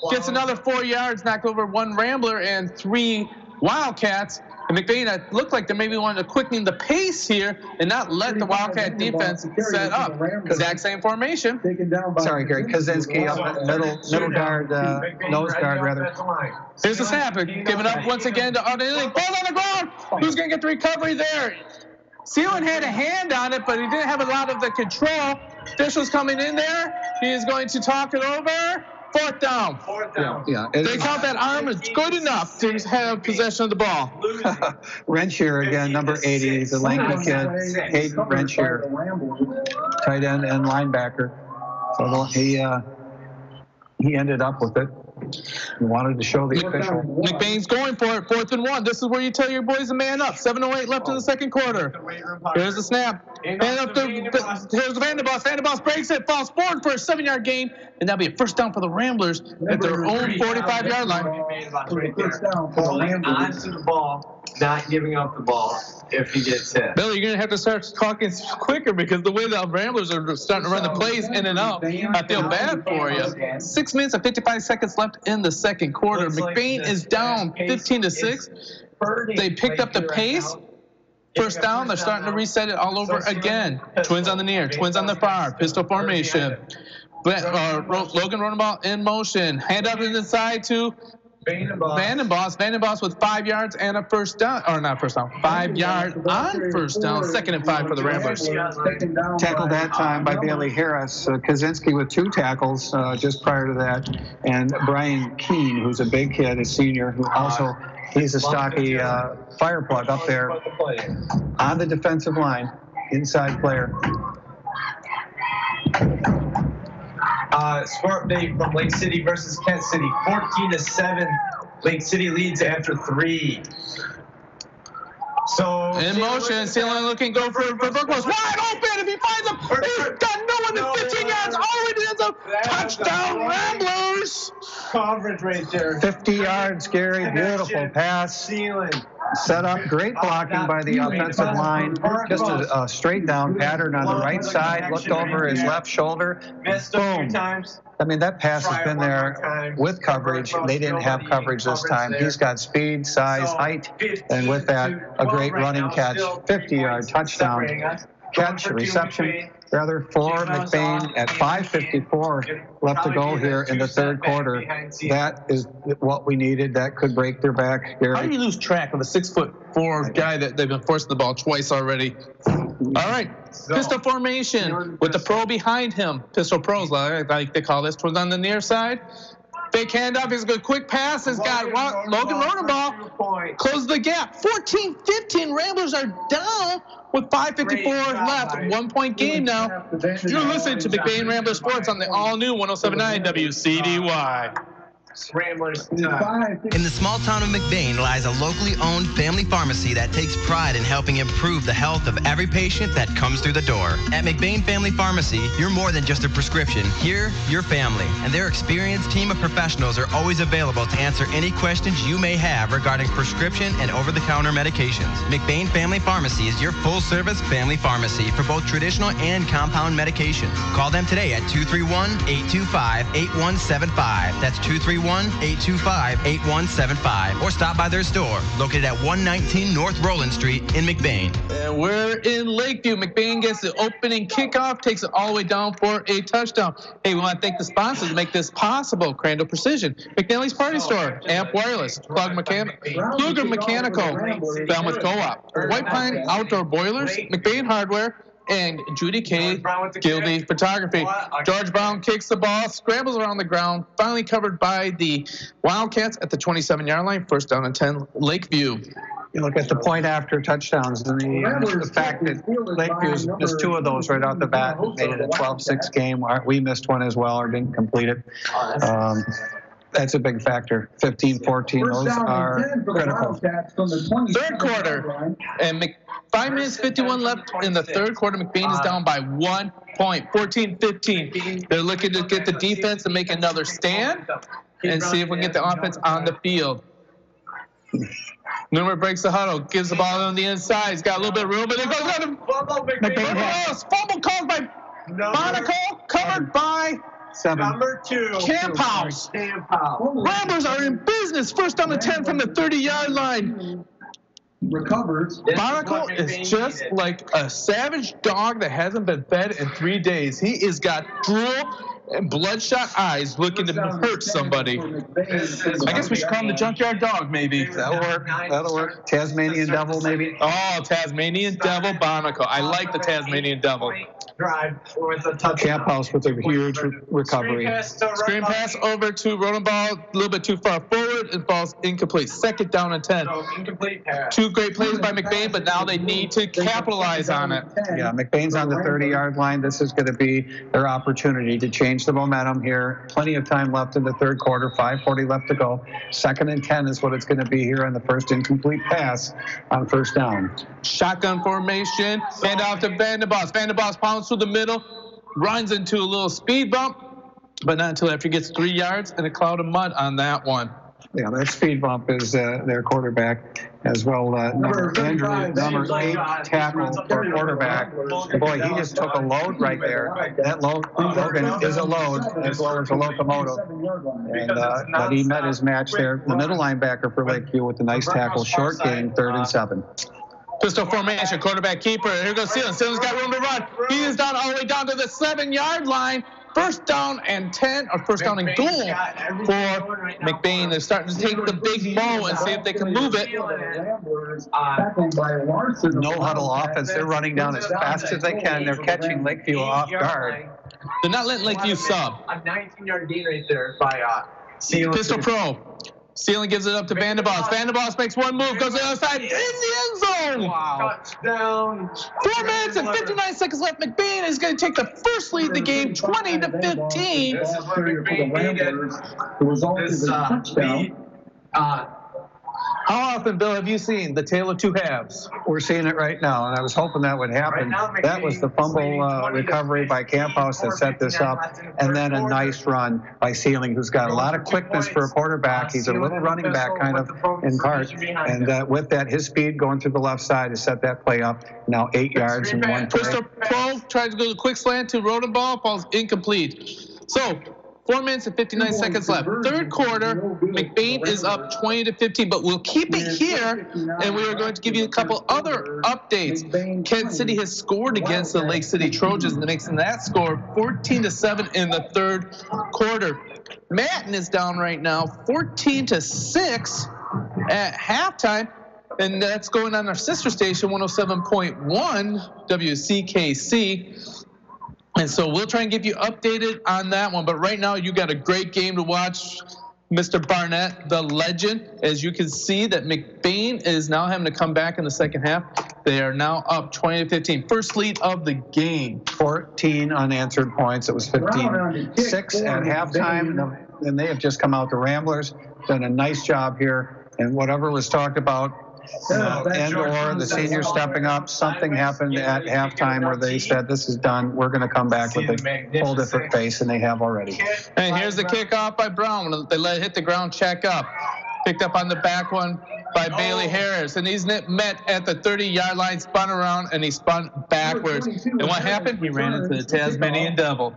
gets another 4 yards, knocked over 1 Rambler and 3 Wildcats. And McBain looked like they maybe wanted to quicken the pace here and not let the Wildcat defense set up. Exact same formation. Sorry, Gary. Kaczynski up middle guard, nose guard, rather. Here's the snap. Giving up once again to Ealing. Ball on the ground. Who's going to get the recovery there? Seelan had a hand on it, but he didn't have a lot of the control. Officials coming in there. He is going to talk it over. 4th down. Yeah. They count that arm as good enough to have possession of the ball. Renshier again, number 80. He's a lanky kid. Hayden Renshier, tight end and linebacker. So he ended up with it. He wanted to show the official. McBain's going for it. 4th and 1. This is where you tell your boys to man up. 7:08 left in the second quarter. Here's the snap. And up to here's Vandenbos. Vandenbos breaks it, falls forward for a 7-yard gain, and that'll be a 1st down for the Ramblers at their own 45-yard line. Holding on to the ball, not giving up the ball if he gets hit. Billy, you're going to have to start talking quicker because the way the Ramblers are starting to run the plays in and out, I feel bad for you. 6 minutes and 55 seconds left in the second quarter. McBain is down 15-6. They picked up the pace. 1st down, they're starting to reset it all over again. Twins on the near, twins on the far, pistol formation. Logan Runaball in motion. Hand up to the side to Vandenbos. Vandenbos with 5 yards and a 1st down, or not 1st down, 5 yards on 1st down. 2nd and 5 for the Ramblers. Tackled that time by Bailey Harris. Kaczynski with 2 tackles just prior to that. And Brian Keene, who's a big kid, a senior, who also, he's a stocky fire plug up there on the defensive line, inside player. Sport update from Lake City versus Kent City. 14-7. Lake City leads after 3. So in motion, Sealan looking, go for Burkos. Wide open if he finds him. He's got no one in 15 yards. All the way to the end zone. Touchdown, Ramblers. Coverage right there. 50 yards, Gary. Beautiful pass. Set up, great blocking by the offensive line. Just a straight down pattern on the right side. Looked over his left shoulder. Boom. I mean, that pass has been there with coverage. They didn't have coverage this time. He's got speed, size, height, and with that, a great running catch. 50-yard touchdown catch, reception, rather, for McBain at 5:54 left to go here in the third quarter. That is what we needed. That could break their back, Gary. How do you lose track of a 6'4" guy that they've been forcing the ball twice already? All right, pistol formation with the pro behind him. Pistol pros, like they call this. Towards on the near side. Fake handoff. He's a good quick pass. Has got Logan Runaball. Close the gap. 14-15. Ramblers are down with 5:54 left. 1-point game now. You're listening to McBain Rambler Sports on the all-new 107.9 Wcdy. Ramblers. In the small town of McBain lies a locally owned family pharmacy that takes pride in helping improve the health of every patient that comes through the door. At McBain Family Pharmacy, you're more than just a prescription. Here, you're family, and their experienced team of professionals are always available to answer any questions you may have regarding prescription and over-the-counter medications. McBain Family Pharmacy is your full-service family pharmacy for both traditional and compound medications. Call them today at 231-825-8175. That's 231-825-8175, or stop by their store located at 119 North Roland Street in McBain. And we're in Lakeview. McBain gets the opening kickoff, takes it all the way down for a touchdown. Hey, we want to thank the sponsors to make this possible. Crandall Precision, McNally's Party Store, Amp Wireless, Luger Mechanical, Falmouth Co-op, White Pine Outdoor Boilers, McBain Hardware, and Judy K. Gildy Photography. George Brown kicks the ball, scrambles around the ground, finally covered by the Wildcats at the 27-yard line. 1st down and 10, Lakeview. You look at the point after touchdowns and the fact that Lakeview's missed 2 of those right off the bat, made it a 12-6 game. We missed one as well or didn't complete it. That's a big factor. 15-14, those are critical. Third quarter, and 5 minutes 51 left in the third quarter. McBain is down by 1 point, 14-15. They're looking to get the defense to make another stand and see if we can get the offense on the field. Newman breaks the huddle, gives the ball on the inside. He's got a little bit of room, but it goes out of McBain. Fumble caused by Monaco, covered by Number 2. Camp House. Ramblers are in business. First down and 10 from the 30-yard line. Recovers. Monaco is just like a savage dog that hasn't been fed in 3 days. He has got drool and bloodshot eyes looking to hurt somebody. I guess we should call him the junkyard dog, maybe. That'll work. That'll work. Tasmanian Devil, maybe. Oh, Tasmanian Devil Monaco. I like the Tasmanian Devil. Drive with a touchdown. Camp House with a huge recovery. Screen pass over to Rodenball, a little bit too far forward, and falls incomplete. Second down and 10. So, incomplete pass. 2 great plays by McBain, but now they need to capitalize on it. Yeah, McBain's on the 30-yard line. This is going to be their opportunity to change the momentum here. Plenty of time left in the third quarter. 5:40 left to go. 2nd and 10 is what it's going to be here on the first incomplete pass on first down. Shotgun formation. Hand off to Vanderboss. Vanderboss pounds through the middle, runs into a little speed bump, but not until after he gets 3 yards and a cloud of mud on that one. Yeah, that speed bump is their quarterback as well. Number 8 tackle for quarterback. Boy, he just took a load right there. That Logan is a load as well as a locomotive. And but he met his match there. The middle linebacker for Lakeview with a nice tackle. Short gain, 3rd and 7. Pistol formation, quarterback keeper. Here goes Sealand. Sealand's got room to run. He is down all the way down to the 7-yard line. First down and 10, or first down and goal for McBain. They're starting to take the big mo and see if they can move it. No huddle offense. They're running down as fast as they can. They're catching Lakeview off guard. They're not letting Lakeview sub. A 19-yard gain right there by Sealand. Pistol pro. Sealand gives it up to Vanderboss. Vanderboss makes one move, goes to the other side, in the end zone. Wow. Touchdown. 4 minutes and 59 seconds left. McBain is going to take the first lead of the game, 20-15. This is where McBain needed this lead. How often, Bill, have you seen the tale of two halves? We're seeing it right now, and I was hoping that would happen. That was the fumble recovery by Camp House that set this up, and then a nice run by Sealing, who's got a lot of quickness for a quarterback. He's a little running back kind of in part, and with that, his speed going through the left side to set that play up. Now 8 yards and 1 play. Pistol Pro tries to go to the quick slant to Rodenball, falls incomplete. So 4 minutes and 59 seconds left. Third quarter, McBain is up 20-15, but we'll keep it here, and we are going to give you a couple other updates. Kent City has scored against the Lake City Trojans, and makes that score 14-7 in the third quarter. Manton is down right now, 14-6 at halftime, and that's going on our sister station, 107.1 WCKC. And so we'll try and give you updated on that one. But right now, you got a great game to watch. Mr. Barnett, the legend. As you can see that McBain is now having to come back in the second half. They are now up 20-15. First lead of the game. 14 unanswered points. It was 15-6 at halftime. And they have just come out. The Ramblers done a nice job here. And whatever was talked about, and or the seniors stepping up, something happened at halftime where they said, this is done, we're going to come back with a whole different face, and they have already. And here's the kickoff by Brown. They let it hit the ground, check up. Picked up on the back one by Bailey Harris. And he's met at the 30-yard line, spun around, and he spun backwards. And what happened? He ran into the Tasmanian Devil.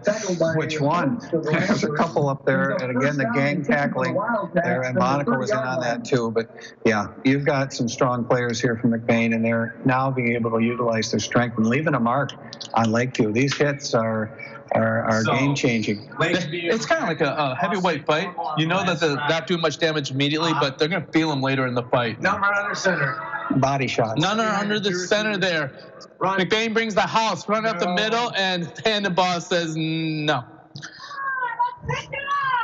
Which one? There's a couple up there. And again, the gang tackling there. And Monaco was in on that too. But yeah, you've got some strong players here from McBain, and they're now being able to utilize their strength and leaving a mark on Lakeview. These hits are game-changing. It's kind of like a heavyweight fight. You know that they're not doing much damage immediately, but they're going to feel them later in the fight. Number under center. Body shots. None are under the center there. McBain brings the house, run up the middle, and Vandenboss says no.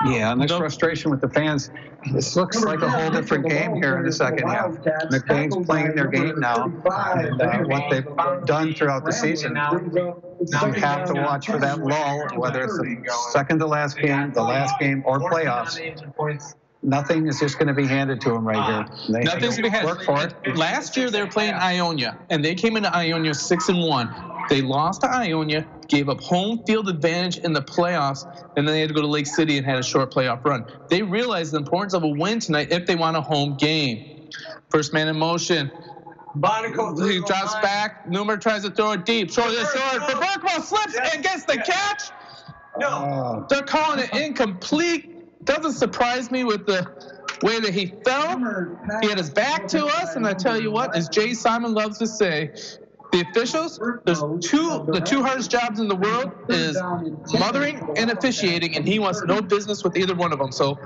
Yeah, and there's frustration with the fans. This looks like a whole different game here in the second half. McBain's playing their game now, and what they've done throughout the season. You have to watch for that lull, whether it's the second to last game, the last game, or playoffs. nothing is just going to be handed to them right here. Nothing's going to be handed. Work for it. Last year, they were playing Ionia, and they came into Ionia 6-1. They lost to Ionia, gave up home field advantage in the playoffs, and then they had to go to Lake City and had a short playoff run. They realized the importance of a win tonight if they want a home game. First man in motion. He drops back. Newmer tries to throw it deep. Short this short. For Berkmo slips and gets the catch. No. They're calling it incomplete. Doesn't surprise me with the way that he fell. He had his back to us, and I tell you what, as Jay Simon loves to say, the officials, the two hardest jobs in the world is mothering and officiating, and he wants no business with either one of them. So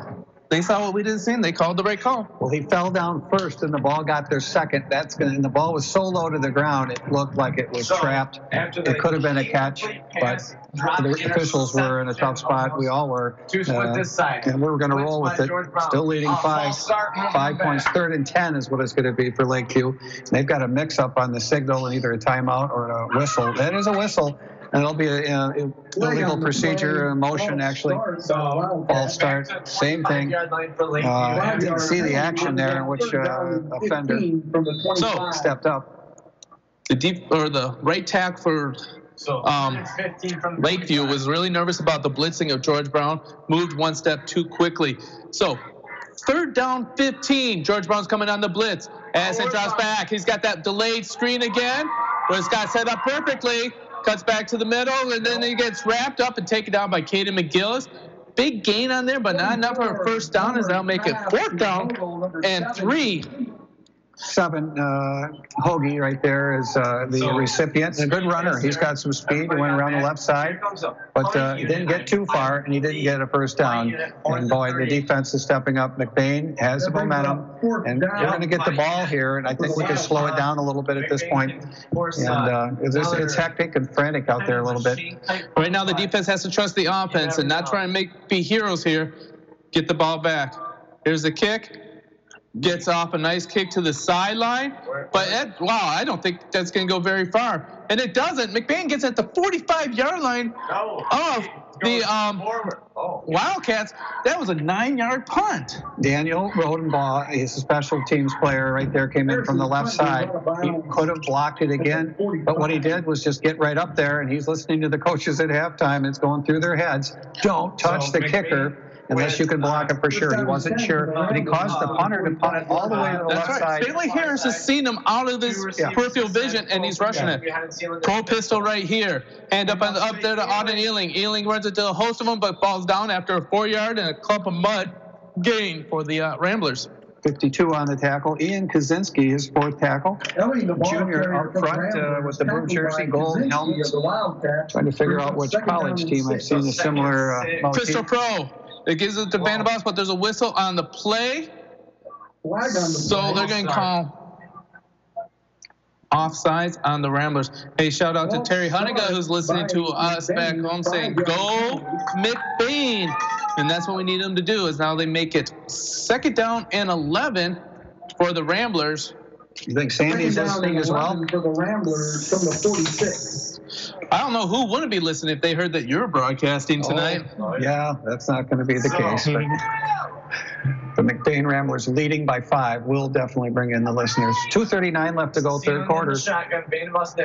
they saw what we didn't see, and they called the right call. Well, he fell down first, and the ball got there second. And the ball was so low to the ground, it looked like it was trapped. It could have been a catch, but the officials were in a tough spot. We all were. And we were going to roll with it. Still leading 5 points. 3rd and 10 is what it's going to be for Lakeview. They've got a mix-up on the signal and either a timeout or a whistle. That is a whistle. And it'll be an illegal procedure, a motion, actually. False start, same thing. I didn't see the action there in which offender stepped up. The right tack for Lakeview was really nervous about the blitzing of George Brown, moved one step too quickly. So 3rd down 15, George Brown's coming on the blitz. As it drops back, he's got that delayed screen again, but it's got set up perfectly. Cuts back to the middle, and then he gets wrapped up and taken down by Caden McGillis. Big gain on there, but not enough for a first down, as they'll make it 4th down and 3. 7, Hoagie right there is the recipient. And a good runner. He's got some speed. He went around the left side, but he didn't get too far, and he didn't get a first down. And boy, the defense is stepping up. McBain has the momentum, and they're going to get the ball here, and I think we can slow it down a little bit at this point. And it's hectic and frantic out there a little bit. Right now, the defense has to trust the offense and not try and be heroes here. Get the ball back. Here's the kick. Gets off a nice kick to the sideline, but I don't think that's going to go very far. And it doesn't. McBain gets at the 45-yard line of the Wildcats. That was a 9-yard punt. Daniel Rodenbaugh, he's a special teams player right there, came in from the left side. He could have blocked it again, but what he did was just get right up there, and he's listening to the coaches at halftime. It's going through their heads. Don't touch the kicker unless you can block it for sure. He wasn't sure, but he caused the punter to punt it all the way to the left side. Stanley Harris has seen him out of his peripheral vision, and he's rushing it. Pro pistol right here. Hand up there to Auden Ealing. Ealing runs it to a host of them, but falls down after a 4-yard and a clump of mud gain for the Ramblers. 52 on the tackle. Ian Kaczynski, his 4th tackle. Junior up front with the blue jersey, gold helmet. Trying to figure out which college team I've seen a similar Pistol Pro. It gives it to Vanderbilt, but there's a whistle on the play. So they're going to call offsides on the Ramblers. Hey, shout out to Terry Hunniga, who's listening to us back home, saying, "Go McBain." And that's what we need them to do, is now they make it 2nd down and 11 for the Ramblers. You think Sandy's listening as well? For the Ramblers from the 46. I don't know who wouldn't be listening if they heard that you're broadcasting tonight. Yeah, that's not going to be the case. But the McBain Ramblers leading by 5 will definitely bring in the listeners. 2:39 left to go, 3rd quarter.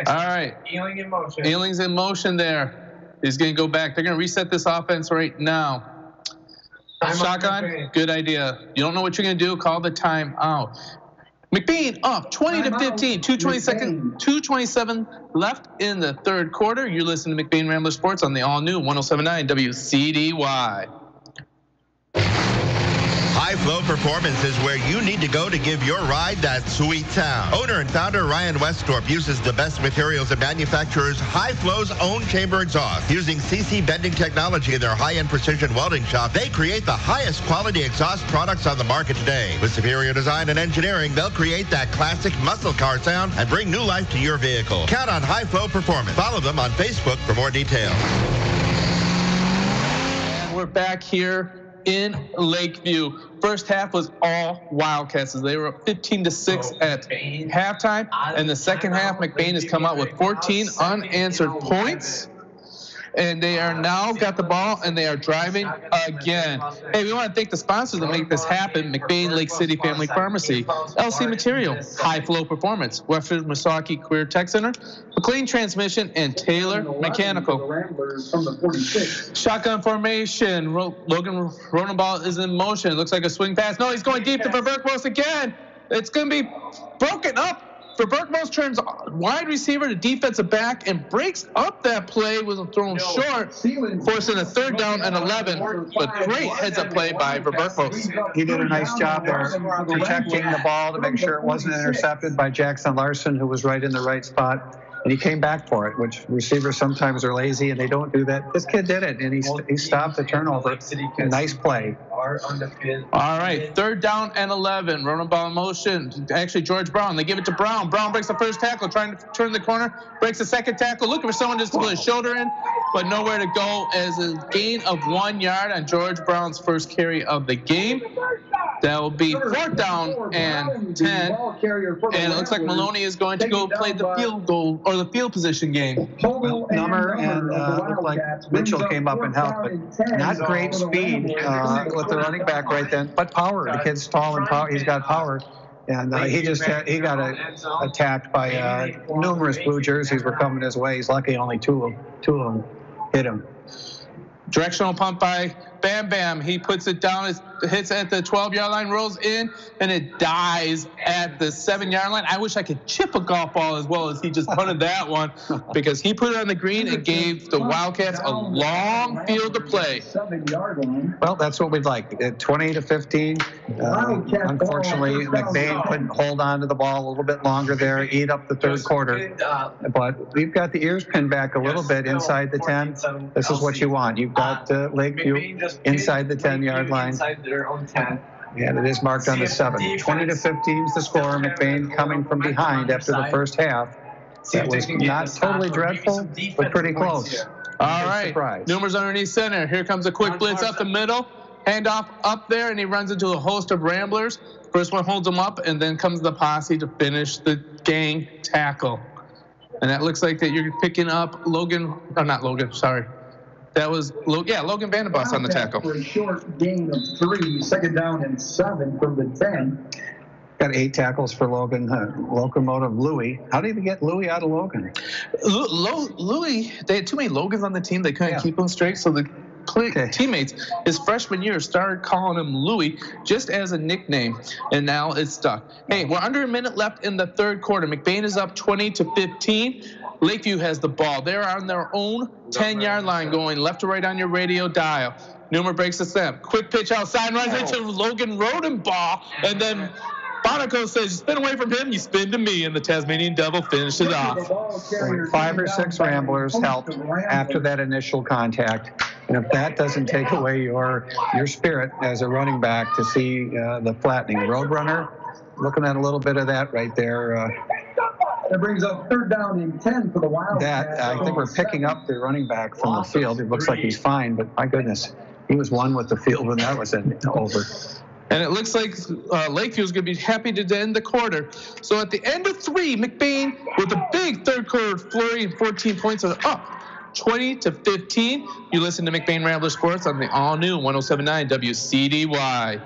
All right. Ealing in motion. Ealing's in motion there. He's going to go back. They're going to reset this offense right now. Shotgun, good idea. You don't know what you're going to do, call the timeout. McBain up 20-15, 2:27 left in the 3rd quarter. You're listening to McBain Rambler Sports on the all-new 107.9 WCDY. High Flow Performance is where you need to go to give your ride that sweet sound. Owner and founder Ryan Westorp uses the best materials and manufactures High Flow's own chamber exhaust. Using CC bending technology in their high-end precision welding shop, they create the highest quality exhaust products on the market today. With superior design and engineering, they'll create that classic muscle car sound and bring new life to your vehicle. Count on High Flow Performance. Follow them on Facebook for more details. And we're back here in Lakeview. First half was all Wildcats, as they were up 15-6 at halftime. And the second half, McBain has come out with 14 unanswered points. And they are now got the ball, and they are driving again. Hey, we want to thank the sponsors that make this happen. McBain Lake City Family Pharmacy, LC Material, High Flow Performance, Westford Misaki Career Tech Center, McLean Transmission, and Taylor Mechanical. Shotgun formation. Logan Ronenball is in motion. It looks like a swing pass. No, he's going deep to Verbergmos again. It's going to be broken up. Verbergmos turns wide receiver to defensive back and breaks up that play with thrown short, forcing a 3rd down and 11. But great heads-up play by Verbergmos. He did a nice job there protecting the ball to make sure it wasn't intercepted by Jackson Larson, who was right in the right spot. And he came back for it, which receivers sometimes are lazy and they don't do that. This kid did it, and he stopped the turnover. A nice play. All right, 3rd down and 11. Ronenball in motion. Actually, George Brown. They give it to Brown. Brown breaks the first tackle, trying to turn the corner. Breaks the second tackle, looking for someone just to put his shoulder in, but nowhere to go as a gain of 1 yard on George Brown's first carry of the game. That will be 4th down and 10. And it looks like Maloney is going to go play the field goal or the field position game. Well, Nummer and looked like Mitchell came up and helped, but not great speed with the running back right then, but power. The kid's tall and power. He's got power. And he got attacked by numerous blue jerseys were coming his way. He's lucky only two of them hit him. Directional punt by Bam Bam. He puts it down. It hits at the 12-yard line, rolls in, and it dies at the 7-yard line. I wish I could chip a golf ball as well as he just punted that one, because he put it on the green and gave the Wildcats a long field to play. Well, that's what we'd like. At 20-15. Unfortunately, McBain couldn't hold on to the ball a little bit longer there, eat up the 3rd quarter. But we've got the ears pinned back a little bit inside the 10. This is what you want. You've got Lakeview inside the 10-yard line. Their own 10. And it is marked on the 7. 20-15 is the score. McBain coming from behind after the first half. That was not totally dreadful, but pretty close. All right. Numbers underneath center. Here comes a quick blitz up the middle. Handoff up there, and he runs into a host of Ramblers. First one holds him up, and then comes the posse to finish the gang tackle. And that looks like that you're picking up Logan. That was, Logan Vandenbos on the tackle. For a short gain of 3, 2nd down and 7 from the 10. Got 8 tackles for Logan. Locomotive Louis. How did they get Louis out of Logan? Louis, they had too many Logans on the team. They couldn't keep him straight, so the teammates his freshman year started calling him Louis just as a nickname, and now it's stuck. Hey, we're under a minute left in the 3rd quarter. McBain is up 20-15. Lakeview has the ball. They're on their own 10-yard line, going left to right on your radio dial. Newmer breaks the snap. Quick pitch outside, runs into Logan Rodenbaugh, and then Bonico says, you spin away from him, you spin to me, and the Tasmanian Devil finishes off. 5 or 6 Ramblers helped after that initial contact. And if that doesn't take away your spirit as a running back to see the flattening. Roadrunner, looking at a little bit of that right there. That brings up 3rd down and 10 for the Wildcats. I think we're picking up the running back from the field. It looks like he's fine, but my goodness, he was one with the field when that was over. And it looks like Lakeview's going to be happy to end the quarter. So at the end of 3, McBain with a big 3rd quarter flurry and 14 points are up 20-15. You listen to McBain Rambler Sports on the all-new 107.9 Wcdy.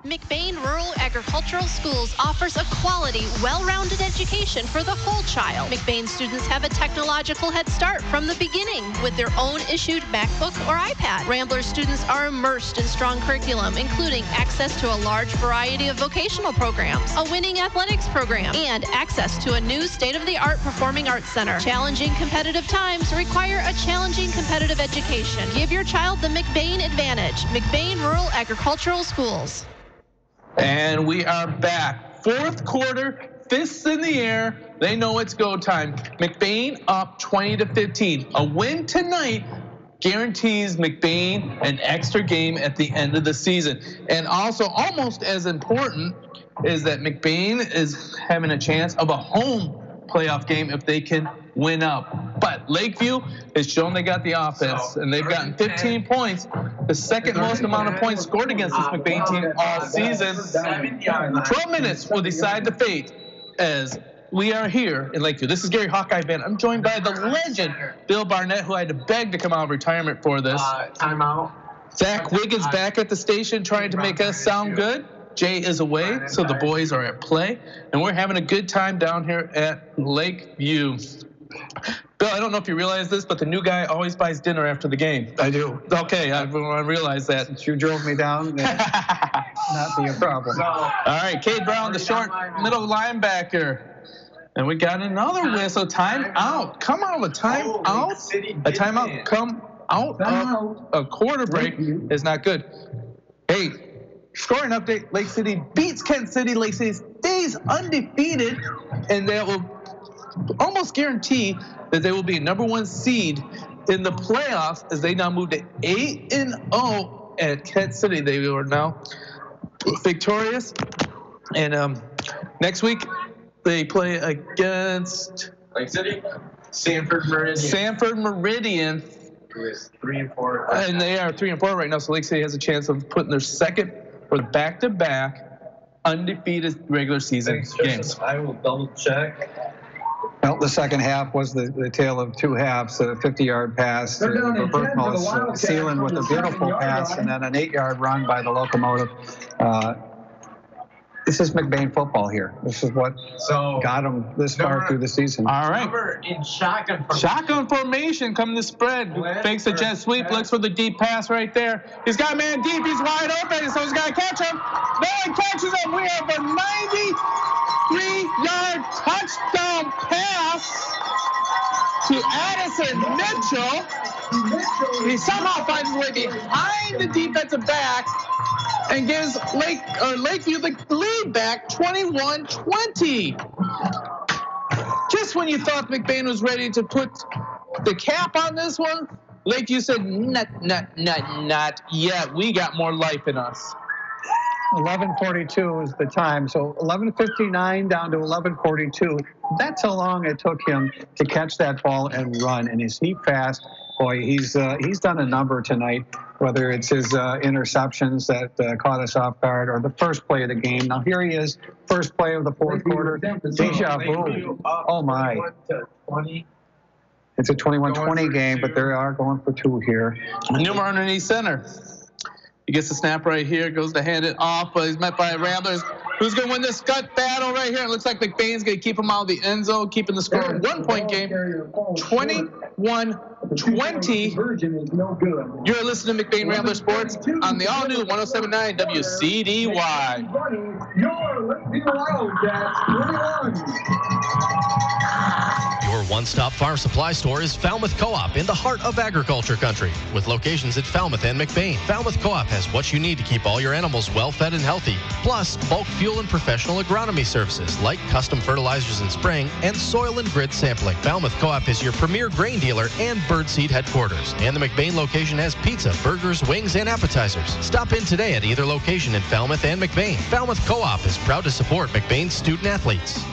McBain Rural Agricultural Schools offers a quality, well-rounded education for the whole child. McBain students have a technological head start from the beginning with their own issued MacBook or iPad. Rambler students are immersed in strong curriculum, including access to a large variety of vocational programs, a winning athletics program, and access to a new state-of-the-art performing arts center. Challenging competitive times require a challenging competitive education. Give your child the McBain advantage. McBain Rural Agricultural Schools. And we are back. 4th quarter, fists in the air. They know it's go time. McBain up 20-15. A win tonight guarantees McBain an extra game at the end of the season. And also, almost as important, is that McBain is having a chance of a home playoff game if they can win up. But Lakeview has shown they got the offense, and they've gotten 15 points, the 2nd most amount of points scored against this McBain team all season. 12 minutes will decide the fate as we are here in Lakeview. This is Gary Hawkeye Band. I'm joined by the legend, Bill Barnett, who I had to beg to come out of retirement for this. Timeout. Zach Wiggins back at the station trying to make us sound good. Jay is away, so the boys are at play. And we're having a good time down here at Lakeview. Bill, I don't know if you realize this, but the new guy always buys dinner after the game. I do. Okay, I realize that. Since you drove me down, not be a problem. All right, Cade Brown, the short middle linebacker. And we got another whistle. Timeout. Come out of a timeout. A timeout come out of a quarter break is not good. Hey, scoring update. Lake City beats Kent City. Lake City stays undefeated, and that will almost guarantee that they will be a #1 seed in the playoffs as they now move to 8-0 at Kent City. They are now victorious. And next week, they play against Lake City, Sanford Meridian. Who is 3 and 4. And they are 3 and 4 right now. So Lake City has a chance of putting their second or back-to-back undefeated regular season games. I will double check. Well, the second half was the tale of two halves. A 50-yard pass to Berkmos, Sealand with a beautiful pass, and then an 8-yard run by the Locomotive. This is McBain football here. This is what got them this far through the season. All right. In shotgun formation. Shotgun formation coming to spread. Fakes the jet sweep, looks for the deep pass right there. He's got a man deep, he's wide open, so he's got to catch him. No one catches him. We have a 93-yard touchdown pass to Addison Mitchell. He somehow finds his way behind the defensive back and gives Lakeview the lead back 21-20. Just when you thought McBain was ready to put the cap on this one, Lakeview said, not yet. We got more life in us. 11:42 is the time. So 11:59 down to 11:42. That's how long it took him to catch that ball and run. And is he fast? Boy, he's done a number tonight, whether it's his interceptions that caught us off guard or the first play of the game. Now here he is, first play of the fourth quarter. Deja vu. Oh, my. It's a 21-20 game, but they are going for 2 here. Newman underneath center. He gets the snap right here, goes to hand it off, but he's met by Ramblers. Who's going to win this gut battle right here? It looks like McBain's going to keep him out of the end zone, keeping the score a 1-point game, 21-20. You're listening to McBain Rambler Sports on the all-new 107.9 WCDY. Your one-stop farm supply store is Falmouth Co-op in the heart of agriculture country. With locations at Falmouth and McBain, Falmouth Co-op has what you need to keep all your animals well-fed and healthy. Plus, bulk fuel and professional agronomy services like custom fertilizers and spraying and soil and grid sampling. Falmouth Co-op is your premier grain dealer and birdseed headquarters. And the McBain location has pizza, burgers, wings, and appetizers. Stop in today at either location in Falmouth and McBain. Falmouth Co-op is proud to support McBain's student athletes.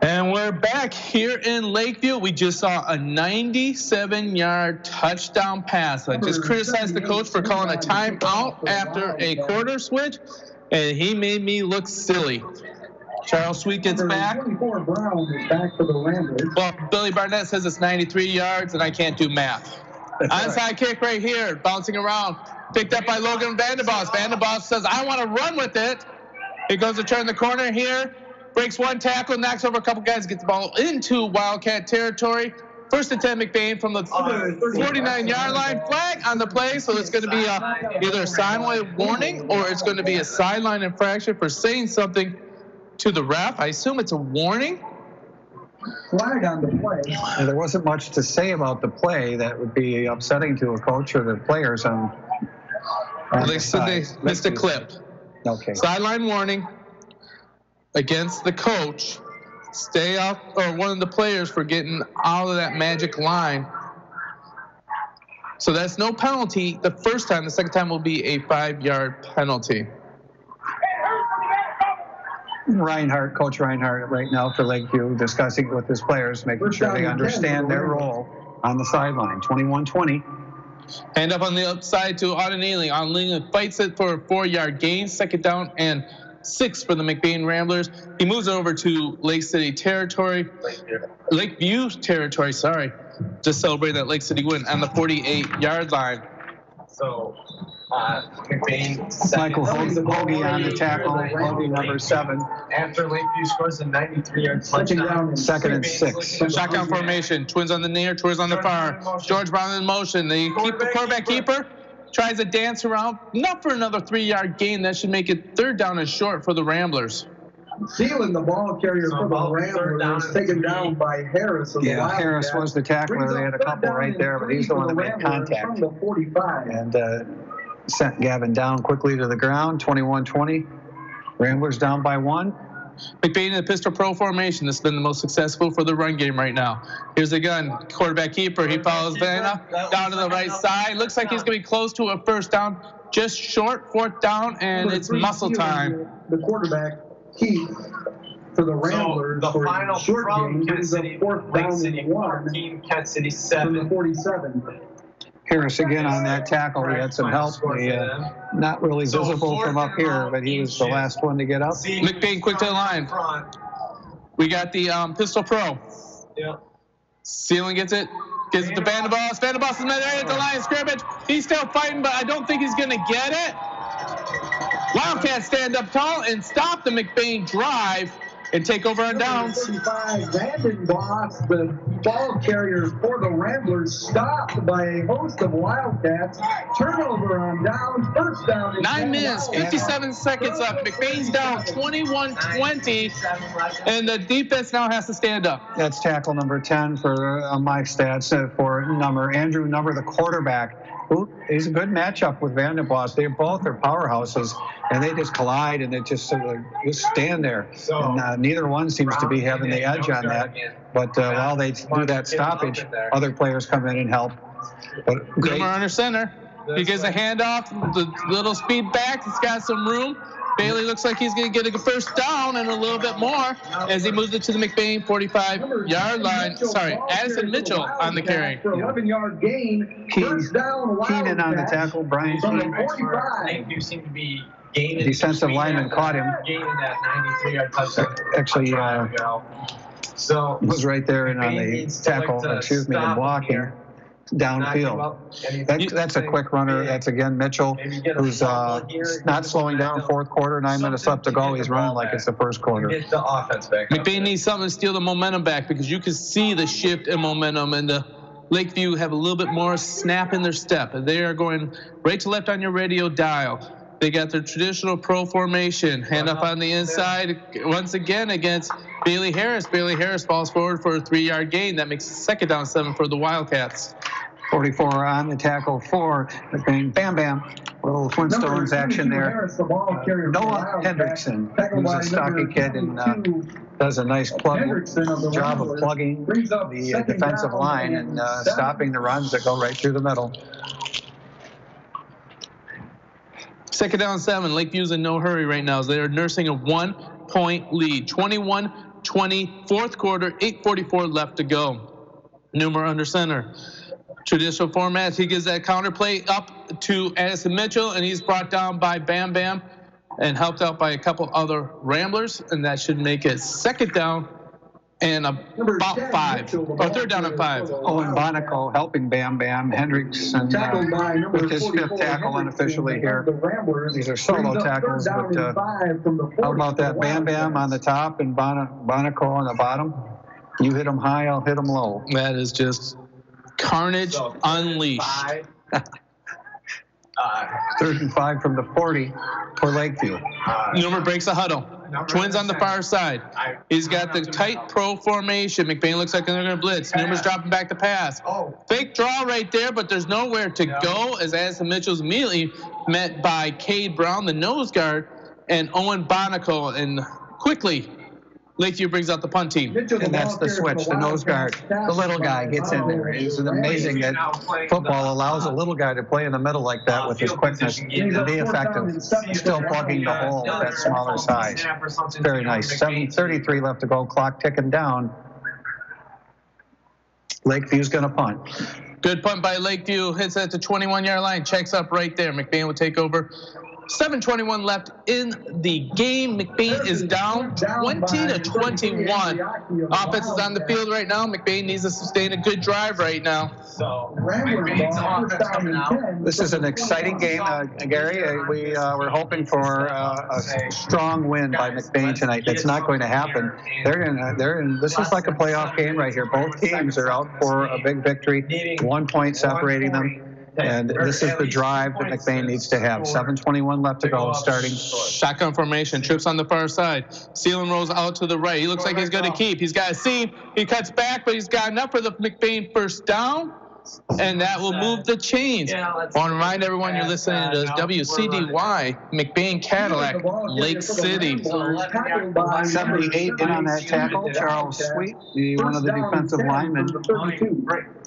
And we're back here in Lakeview. We just saw a 97-yard touchdown pass. I just criticized the coach for calling a timeout after a quarter switch, and he made me look silly. Charles Sweet gets back. Well, Billy Barnett says it's 93 yards, and I can't do math. Onside kick right here, bouncing around. Picked up by Logan Vanderboss. Vanderboss says, I want to run with it. He goes to turn the corner here. Breaks one tackle, knocks over a couple guys, gets the ball into Wildcat territory. First and 10, McBain from the 49-yard line. Flag on the play, so it's going to be either a sideline warning or it's going to be a sideline infraction for saying something to the ref. I assume it's a warning. Flag on the play. And there wasn't much to say about the play that would be upsetting to a coach or the players on They said they missed a clip. Okay. Sideline warning against the coach. Stay off, or one of the players for getting out of that magic line. So that's no penalty the first time. The second time will be a 5-yard penalty. Reinhardt, Coach Reinhardt, right now for Lakeview, discussing with his players, making sure they understand their role on the sideline. 21-20. Hand up on the upside to Audenili. Audenili fights it for a 4-yard gain. Second down and 6 for the McBain Ramblers. He moves over to Lake City territory, Lakeview territory, sorry, to celebrate that Lake City win on the 48-yard line. So, McBain. Michael Hoagie on the tackle, Hoagie number 7. After Lakeview scores a 93-yard touchdown. 2nd and 6. Shotgun formation, twins on the near, twins on the far. George Brown in motion. They keep the quarterback keeper. Tries to dance around, not for another 3-yard gain. That should make it 3rd down and short for the Ramblers. Sealing the ball carrier for the Ramblers, taken down by Harris. Yeah, Harris was the tackler. They had a couple right there, but he's the one that made contact. And sent Gavin down quickly to the ground, 21-20. Ramblers down by 1. McBain in the pistol pro formation. This has been the most successful for the run game right now. Here's the gun. Quarterback keeper. He follows Vanna down to the right side. Looks like he's going to be close to a 1st down. Just short, 4th down, and it's muscle time. The quarterback keep for the Ramblers. So the final short from game Kent is City, 4th Lake down City and 1 14, Kent City from 7. the 47. Harris again on that tackle. He had some help. Not really visible from up here, but he was the last one to get up. McBain quick to the line. We got the pistol pro. Yeah. Sealing gets it to Vanderboss. Vanderboss is met right at the line of scrimmage. He's still fighting, but I don't think he's going to get it. Wildcats stand up tall and stop the McBain drive and take over on downs. 35, Vandenboss, the ball carrier for the Ramblers, stopped by a host of Wildcats. Turnover on downs, 1st down. 9 minutes, 57 seconds left. McBain's down 21-20, and the defense now has to stand up. That's tackle number 10 for my stats for Andrew Number, the quarterback. He's a good matchup with Vandenboss. They both are powerhouses, and they just collide, and they just sort of just stand there. And neither one seems to be having the edge on that. But while they do that stoppage, other players come in and help. But Boomer under center. He gets a handoff, the little speed back. He's got some room. Bailey looks like he's going to get a 1st down and a little bit more as he moves it to the McBain 45-yard line. Sorry, Addison Mitchell on the carry. For 11-yard gain, 1st down. Keenan on the tackle, Brian Keenan. You seem to be gaining. Defensive lineman caught him. Gaining that 93-yard touchdown. Actually, so was right there and on the tackle, the blocking. Downfield. That's a quick runner. That's again Mitchell, who's not slowing down. 4th quarter, 9 minutes left to go. He's running like it's the 1st quarter. Get the offense back. McBain needs something to steal the momentum back because you can see the shift in momentum, and the Lakeview have a little bit more snap in their step. They are going right to left on your radio dial. They got their traditional pro formation. Hand up on the inside once again against Bailey Harris. Bailey Harris falls forward for a 3-yard gain. That makes 2nd down 7 for the Wildcats. 44 on the tackle for McBain. Bam, bam. Little Flintstones action there. Noah Hendrickson, who's a stocky kid and does a nice job of plugging the defensive line and stopping the runs that go right through the middle. 2nd down 7. Lakeview's in no hurry right now. They're nursing a 1-point lead. 21-20, 4th quarter, 8:44 left to go. Newmer under center. Traditional format, he gives that counter play up to Addison Mitchell, and he's brought down by Bam Bam and helped out by a couple other Ramblers, and that should make it 2nd down and about 5, or 3rd down and 5. Owen Bonico helping Bam Bam. Hendrickson with his 5th tackle unofficially here. These are solo tackles, but how about that Bam Bam on the top and Bonico on the bottom? You hit them high, I'll hit them low. That is just carnage unleashed. 3rd and 5 from the 40 for Lakeview. Newmer breaks the huddle. Twins on the far side. He's got the tight pro formation. McBain looks like they're going to blitz. Newmer's dropping back to pass. Fake draw right there, but there's nowhere to go as Addison Mitchell's immediately met by Cade Brown, the nose guard, and Owen Bonico. And quickly, Lakeview brings out the punt team. And that's the switch, the nose guard. The little guy gets in there. It's amazing that football allows a little guy to play in the middle like that with his quickness and be effective, still plugging the hole with that smaller size. Very nice. 7:33 left to go, clock ticking down. Lakeview's going to punt. Good punt by Lakeview. Hits at the 21-yard line, checks up right there. McBain will take over 7:21 left in the game. McBain is down 20-21. Offense is on the field right now. McBain needs to sustain a good drive right now. So McBain's offense coming out. This is an exciting game, Gary. We're hoping for a strong win by McBain tonight. That's not going to happen. This is like a playoff game right here. Both teams are out for a big victory. 1 point separating them. And this is the drive that McBain needs to have. 7:21 left to go, starting. Shotgun formation, trips on the far side. Sealing rolls out to the right. He looks like he's going to keep. He's got a seam. He cuts back, but he's got enough for the McBain first down. And that will move the chains. I want to remind everyone you're listening to WCDY, McBain Cadillac, Lake City. 78 in on that tackle. Charles Sweet, one of the defensive linemen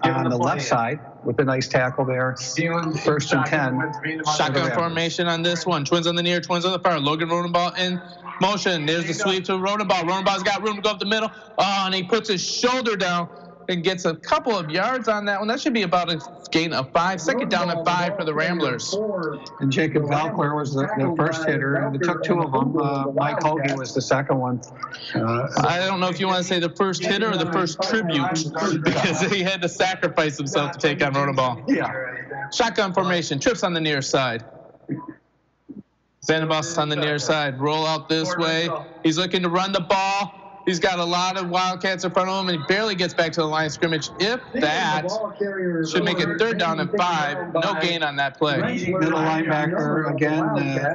on the left side with a nice tackle there. 1st and 10. Shotgun formation on this one. Twins on the near, twins on the far. Logan Rodenball in motion. There's the sweep to Rodenball. Rodenball's got room to go up the middle. Oh, and he puts his shoulder down and gets a couple of yards on that one. That should be about a gain of 5. 2nd down and 5 for the Ramblers. And Jacob Valquer was the first hitter, and it took 2 of them. Mike Hoagie was the second one. I don't know if you want to say the first hitter or the first tribute, because he had to sacrifice himself to take on Rodenball. Yeah. Shotgun formation, trips on the near side. Zanabos on the near side. Roll out this way. He's looking to run the ball. He's got a lot of Wildcats in front of him, and he barely gets back to the line of scrimmage. If that, should make it 3rd down and 5. No gain on that play. Middle linebacker again,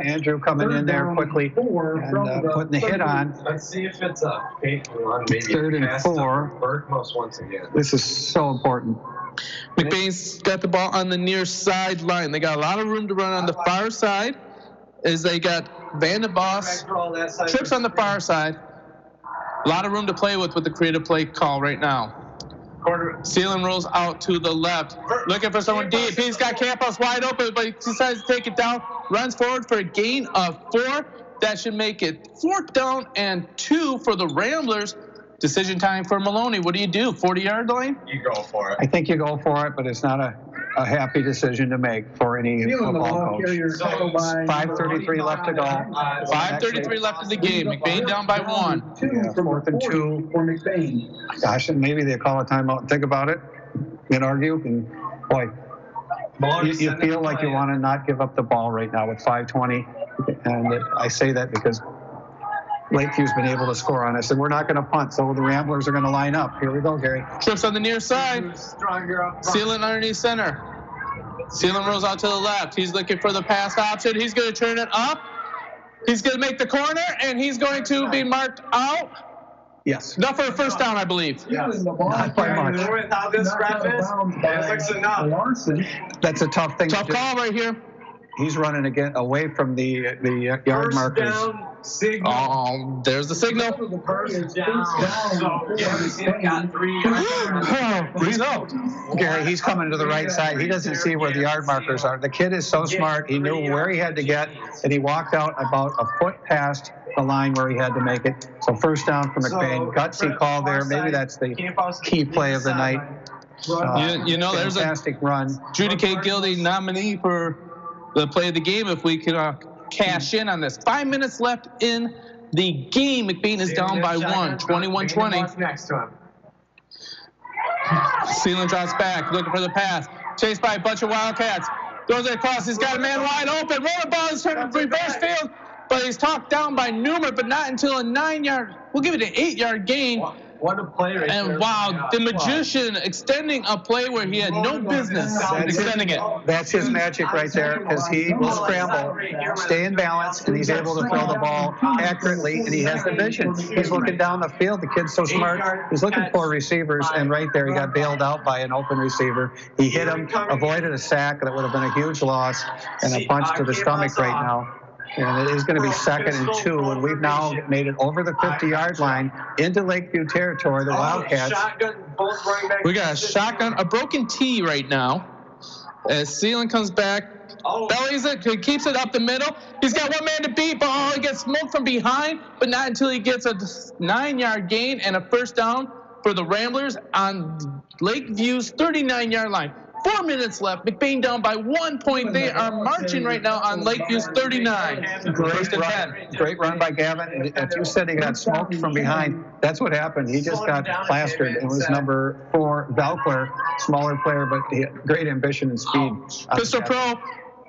Andrew coming in there quickly and putting the hit on. Let's see if it's a fake run. Maybe 3rd and 4. Bergmos once again. This is so important. McBain's got the ball on the near sideline. They got a lot of room to run on the far side, as they got Van de Bos, trips on the far side. A lot of room to play with the creative play call right now. Sealing rolls out to the left, looking for someone deep. He's got Campos wide open, but he decides to take it down. Runs forward for a gain of 4. That should make it 4th down and 2 for the Ramblers. Decision time for Maloney. What do you do? 40-yard line? You go for it. I think you go for it, but it's not a happy decision to make for any football coach. 5:33 left to go. 5:33 left in the game. McBain down by 1. Yeah, 4th and 2 for McBain. Gosh, and maybe they call a timeout and think about it and argue. And boy, you feel like you want to not give up the ball right now with 5:20. And I say that because Lakeview's been able to score on us, and we're not going to punt, so the Ramblers are going to line up. Here we go, Gary. Trips on the near side. Sealing underneath center. Sealing rolls out to the left. He's looking for the pass option. He's going to turn it up. He's going to make the corner, and he's going to be marked out. Yes. Enough for a 1st down, I believe. Yes. Not by much. With how this ref is, it looks enough. That's a tough thing. Tough call right here. He's running again away from the yard markers. Signal. Oh, there's the signal. Gary, he's coming to the right side. He doesn't see where the yard markers are. The kid is so smart. He knew where he had to get, and he walked out about a foot past the line where he had to make it. So 1st down for McBain. Gutsy call there. Maybe that's the key play of the night. You know, there's a fantastic run. Judy K. Gildy nominee for the play of the game if we can cash in on this. 5 minutes left in the game. McBain is down by 1, 21-20. Next to him. Sealing drops back, looking for the pass. Chased by a bunch of Wildcats. Throws it across. He's got a man wide open. Rolling ball is turned reverse field, but he's talked down by Newmer, but not until a 9-yard. We'll give it an 8-yard gain. What a play right And there. wow, the magician extending a play where he had no business extending it. That's his magic right there, because he will scramble, stay in balance, and he's able to throw the ball accurately, and he has the vision. He's looking down the field. The kid's so smart. He's looking for receivers, and right there he got bailed out by an open receiver. He hit him, avoided a sack that would have been a huge loss, and a punch to the stomach right now. And it is going to be 2nd and 2, and we've now made it over the 50-yard line into Lakeview territory. The Wildcats. We got a shotgun, a broken T right now. As Sealing comes back, bellies it, he keeps it up the middle. He's got one man to beat, but he gets smoked from behind, but not until he gets a 9-yard gain and a 1st down for the Ramblers on Lakeview's 39-yard line. 4 minutes left. McBain down by 1 point. They are marching right now on Lakeview's 39. First and 10. Great run by Gavin. If you said he got smoked from behind, that's what happened. He just got plastered. It was number 4, Valcler, smaller player, but he had great ambition and speed. Pistol Pro,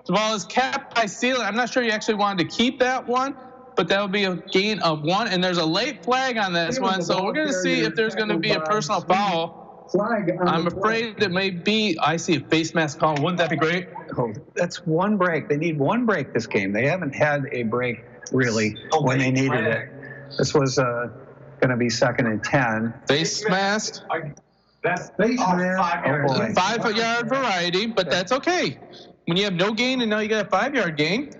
the ball is capped by Sealand. I'm not sure you actually wanted to keep that one, but that would be a gain of 1. And there's a late flag on this one, so we're going to see if there's going to be a personal foul. I'm afraid it may be. I see a face mask call. Wouldn't that be great? Oh, that's one break. They need one break this game. They haven't had a break, really, when they needed it. This was going to be 2nd and 10. Face mask. That's face mask. 5-yard variety, but that's okay. When you have no gain and now you got a 5-yard gain.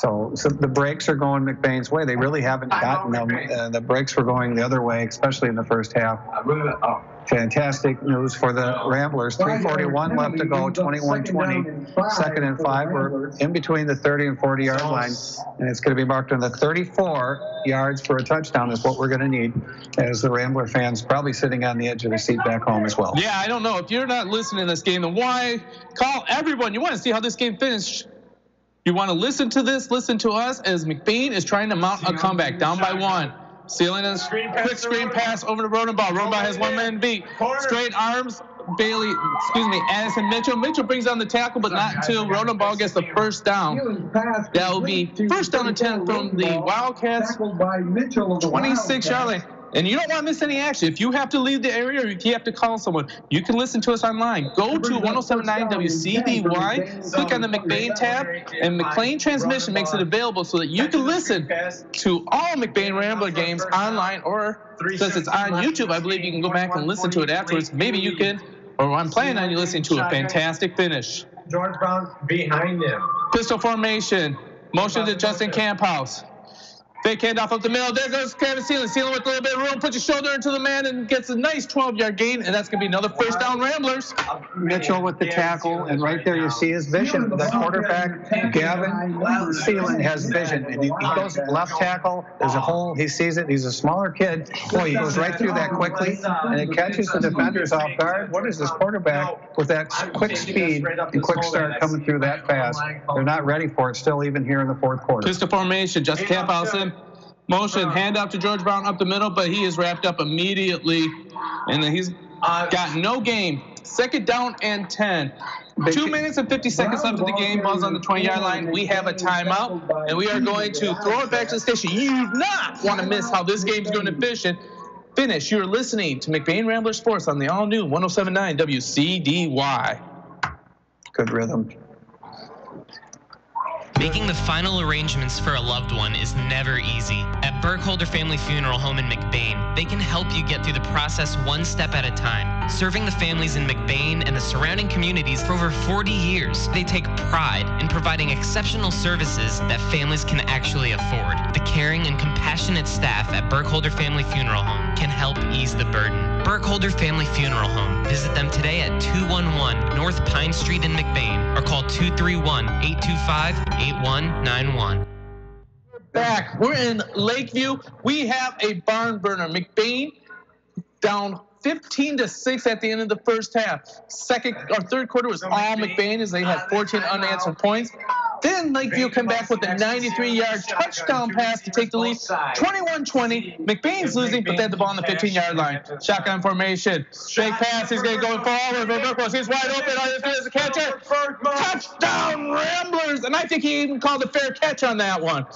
So the breaks are going McBain's way. They really haven't gotten them. The breaks were going the other way, especially in the first half. Fantastic news for the Ramblers. 3:41 left to go, 21-20. 2nd and 5. We're in between the 30 and 40-yard line, and it's going to be marked on the 34 yards for a touchdown is what we're going to need, as the Rambler fans probably sitting on the edge of their seat back home as well. Yeah, I don't know. If you're not listening to this game, then why call everyone? You want to see how this game finished. You want to listen to this, listen to us, as McBain is trying to mount a comeback, down by 1. Sealing a quick screen pass over to Rodenbaugh. Rodenbaugh has one man beat. Straight arms, Addison Mitchell. Mitchell brings down the tackle, but not until Rodenbaugh gets the first down. That will be first down and 10 from the Wildcats, 26-yard line. And you don't want to miss any action. If you have to leave the area or you have to call someone, you can listen to us online. Go to 107.9 Wcdy, click on the McBain tab, and McLean Transmission makes it available so that you can listen to all McBain Rambler games online, or since it's on YouTube, I believe you can go back and listen to it afterwards. Maybe you can, or I'm planning on you listening to a fantastic finish. George Brown behind him. Pistol formation, motion to Justin Camphouse. Fake handoff up the middle. There goes Kevin Sealand. Sealand with a little bit of room. Puts his shoulder into the man and gets a nice 12-yard gain. And that's going to be another first down Ramblers. Mitchell with the tackle. And right there you see his vision. The quarterback, Gavin Sealand, has vision. And he goes left tackle. There's a hole. He sees it. He's a smaller kid. Boy, he goes right through that quickly. And it catches the defenders off guard. What is this quarterback with that quick speed and quick start coming through that fast? They're not ready for it still, even here in the fourth quarter. Pistol formation. Justin Camphouse in. Motion, hand off to George Brown up the middle, but he is wrapped up immediately, and then he's got no game. 2nd down and 10. 2 minutes and 50 seconds left of the game. Ball's on the 20-yard line. We have a timeout, and we are going to throw it back to the station. You do not want to miss how this game is going to finish. You're listening to McBain Rambler Sports on the all-new 107.9 WCDY. Good rhythm. Making the final arrangements for a loved one is never easy. At Burkholder Family Funeral Home in McBain, they can help you get through the process one step at a time. Serving the families in McBain and the surrounding communities for over 40 years, they take pride in providing exceptional services that families can actually afford. The caring and compassionate staff at Burkholder Family Funeral Home can help ease the burden. Burkholder Family Funeral Home. Visit them today at 211 North Pine Street in McBain or call 231-825-8191. Back. We're in Lakeview. We have a barn burner. McBain down 15-6 at the end of the first half. Third quarter was all McBain as they had 14 unanswered points. Then Lakeview come back with a 93-yard touchdown pass to take the lead. 21-20. McBain's losing, but they had the ball on the 15-yard line. Shotgun formation. Fake pass. He's going to go forward. He's wide open. He's going to catch it. Touchdown Ramblers. And I think he even called a fair catch on that one.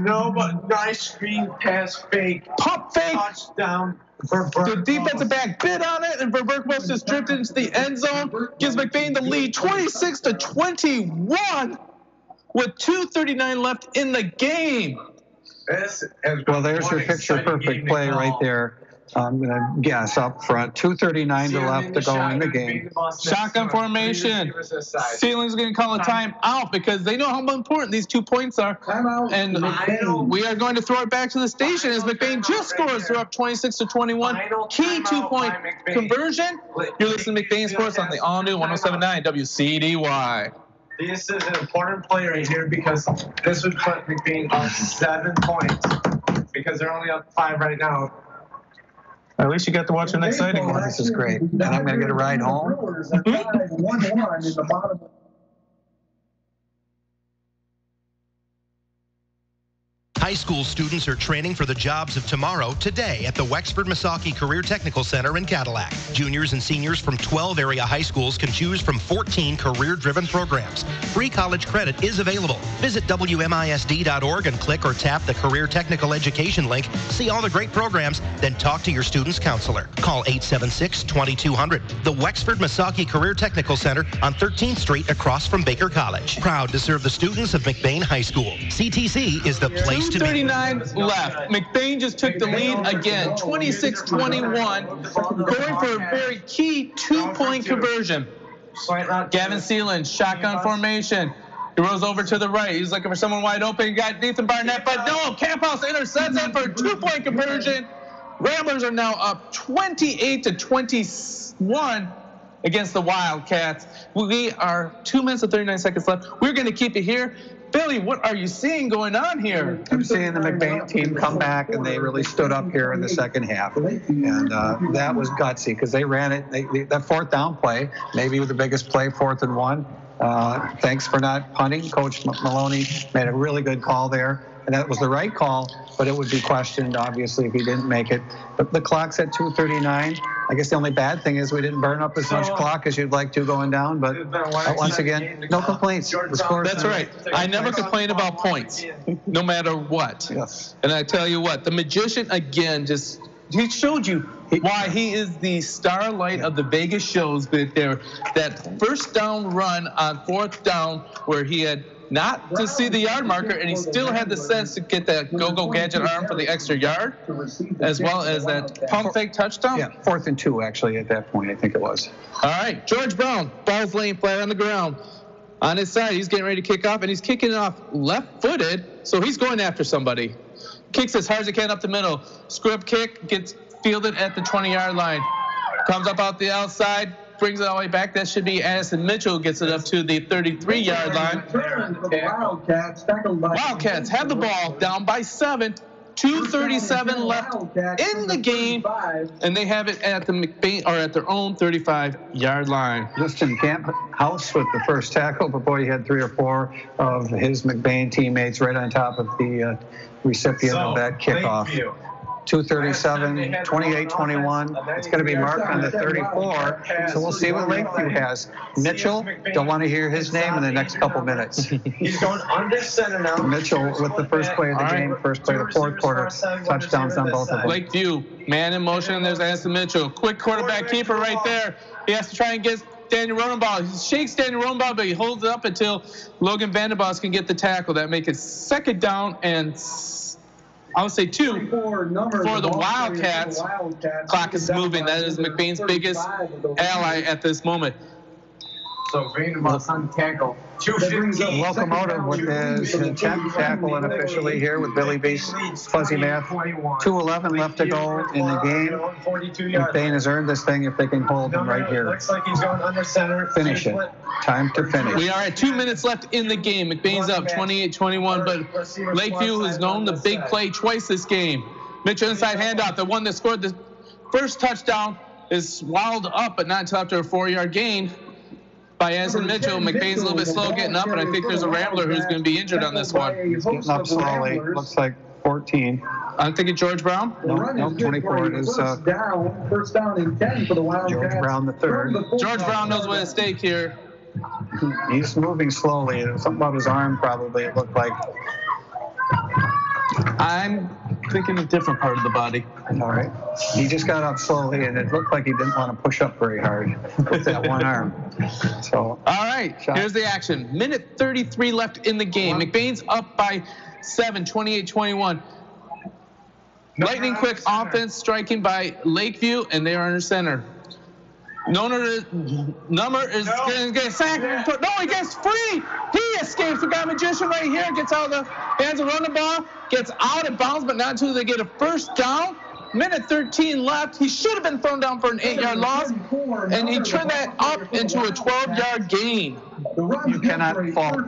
No, but nice screen pass fake. Pump fake. Touchdown. The defensive back bit on it, and Verberkmos just drifted into the end zone. Gives McBain the lead 26-21 with 2:39 left in the game. Well, there's your picture-perfect play right there. I'm going to guess up front. 2:39 left to go in the game. Shotgun formation. Sealand's going to call a timeout because they know how important these 2 points are. And we are going to throw it back to the station as McBain just scores. They're up 26-21. Key 2-point conversion. You're listening to McBain Sports on the all-new 107.9 WCDY. This is an important play right here because this would put McBain up 7 points because they're only up 5 right now. At least you got to watch an exciting one. This is great. And I'm going to get a ride home. 1-1 in the bottom. High school students are training for the jobs of tomorrow today at the Wexford Misaki Career Technical Center in Cadillac. Juniors and seniors from 12 area high schools can choose from 14 career-driven programs. Free college credit is available. Visit WMISD.org and click or tap the Career Technical Education link. See all the great programs, then talk to your student's counselor. Call 876-2200. The Wexford Misaki Career Technical Center on 13th Street across from Baker College. Proud to serve the students of McBain High School. CTC is the place to be. 2:39 left. McBain just took the lead again, 26-21, going for a very key two-point conversion. Gavin Seeland, shotgun formation. He rolls over to the right. He's looking for someone wide open. He got Nathan Barnett, but no, Camp House intercepts it for a two-point conversion. Ramblers are now up 28-21 against the Wildcats. We are 2 minutes and 39 seconds left. We're going to keep it here. Billy, what are you seeing going on here? I'm seeing the McBain team come back, and they really stood up here in the second half. And that was gutsy because they ran it. That fourth down play, maybe the biggest play, 4th and 1. Thanks for not punting. Coach Maloney made a really good call there. And that was the right call, but it would be questioned, obviously, if he didn't make it. But the clock's at 2:39. I guess the only bad thing is we didn't burn up as much clock as you'd like to going down. But once again, no complaints. That's right. I never complain about points, no matter what. Yes. And I tell you what, the magician, again, he showed you why he is the starlight of the Vegas shows. But there, that first down run on 4th down where he had not to see the yard marker, and he still had the sense to get that go-go gadget arm for the extra yard, as well as that pump fake touchdown. Yeah, 4th and 2, actually, at that point, I think it was. All right, George Brown, ball's laying flat on the ground. On his side, he's getting ready to kick off, and he's kicking it off left-footed, so he's going after somebody. Kicks as hard as he can up the middle. Scrub kick, gets fielded at the 20-yard line. Comes up out the outside, brings it all the way back. That should be Addison Mitchell, gets it up to the 33-yard line. Wildcats have the ball down by 7. 2:37 left in the game, and they have it at the McBain, or at their own 35-yard line. Justin Camp House with the first tackle, but boy, he had 3 or 4 of his McBain teammates right on top of the recipient of that kickoff. 2:37, 28-21. It's going to be marked on the 34. So we'll see what Lakeview has. Mitchell, don't want to hear his name in the next couple minutes. He's going under center now. Mitchell with the first play of the game, first play of the 4th quarter. Touchdowns on both of them. Lakeview, man in motion. There's Addison Mitchell. Quick quarterback keeper right there. He has to try and get Daniel Rodenbaugh. He shakes Daniel Rodenbaugh, but he holds it up until Logan Vandenbos can get the tackle. That makes it 2nd down and I would say 2 for the Wildcats. Clock is moving. That is McBain's biggest ally at this moment. So Vandenbos on tackle. 2:15. Locomotive with his 10th tackle unofficially here with Billy B's fuzzy math. 2:11 left to go in the game. McBain has earned this thing if they can hold him right here. Looks like he's going under center. Finish it. Time to finish. We are at 2 minutes left in the game. McBain's up 28-21, but Lakeview has known the big play twice this game. Mitchell inside handoff, the one that scored the first touchdown, is wilded up, but not until after a 4-yard gain by Addison Mitchell. McBain's a little bit slow getting up, and I think there's a Rambler who's going to be injured on this one. He's getting up slowly. Looks like 14. I'm thinking George Brown. No, 24. It is first down and 10 for the Wildcats. George Brown the 3rd. George Brown knows what's at stake here. He's moving slowly. Something about his arm, probably, it looked like. I'm thinking a different part of the body. All right. He just got up slowly, and it looked like he didn't want to push up very hard with that one arm. So. All right. Here's the action. Minute 33 left in the game. McBain's up by 7, 28-21. Lightning quick offense striking by Lakeview, and they are under center. Number is going to get sacked. No, he gets free. He escapes. We got a magician right here. Gets out of the hands of running ball. Gets out of bounds, but not until they get a first down. Minute 13 left. He should have been thrown down for an 8-yard loss, and he turned that up into a 12-yard gain. you cannot fault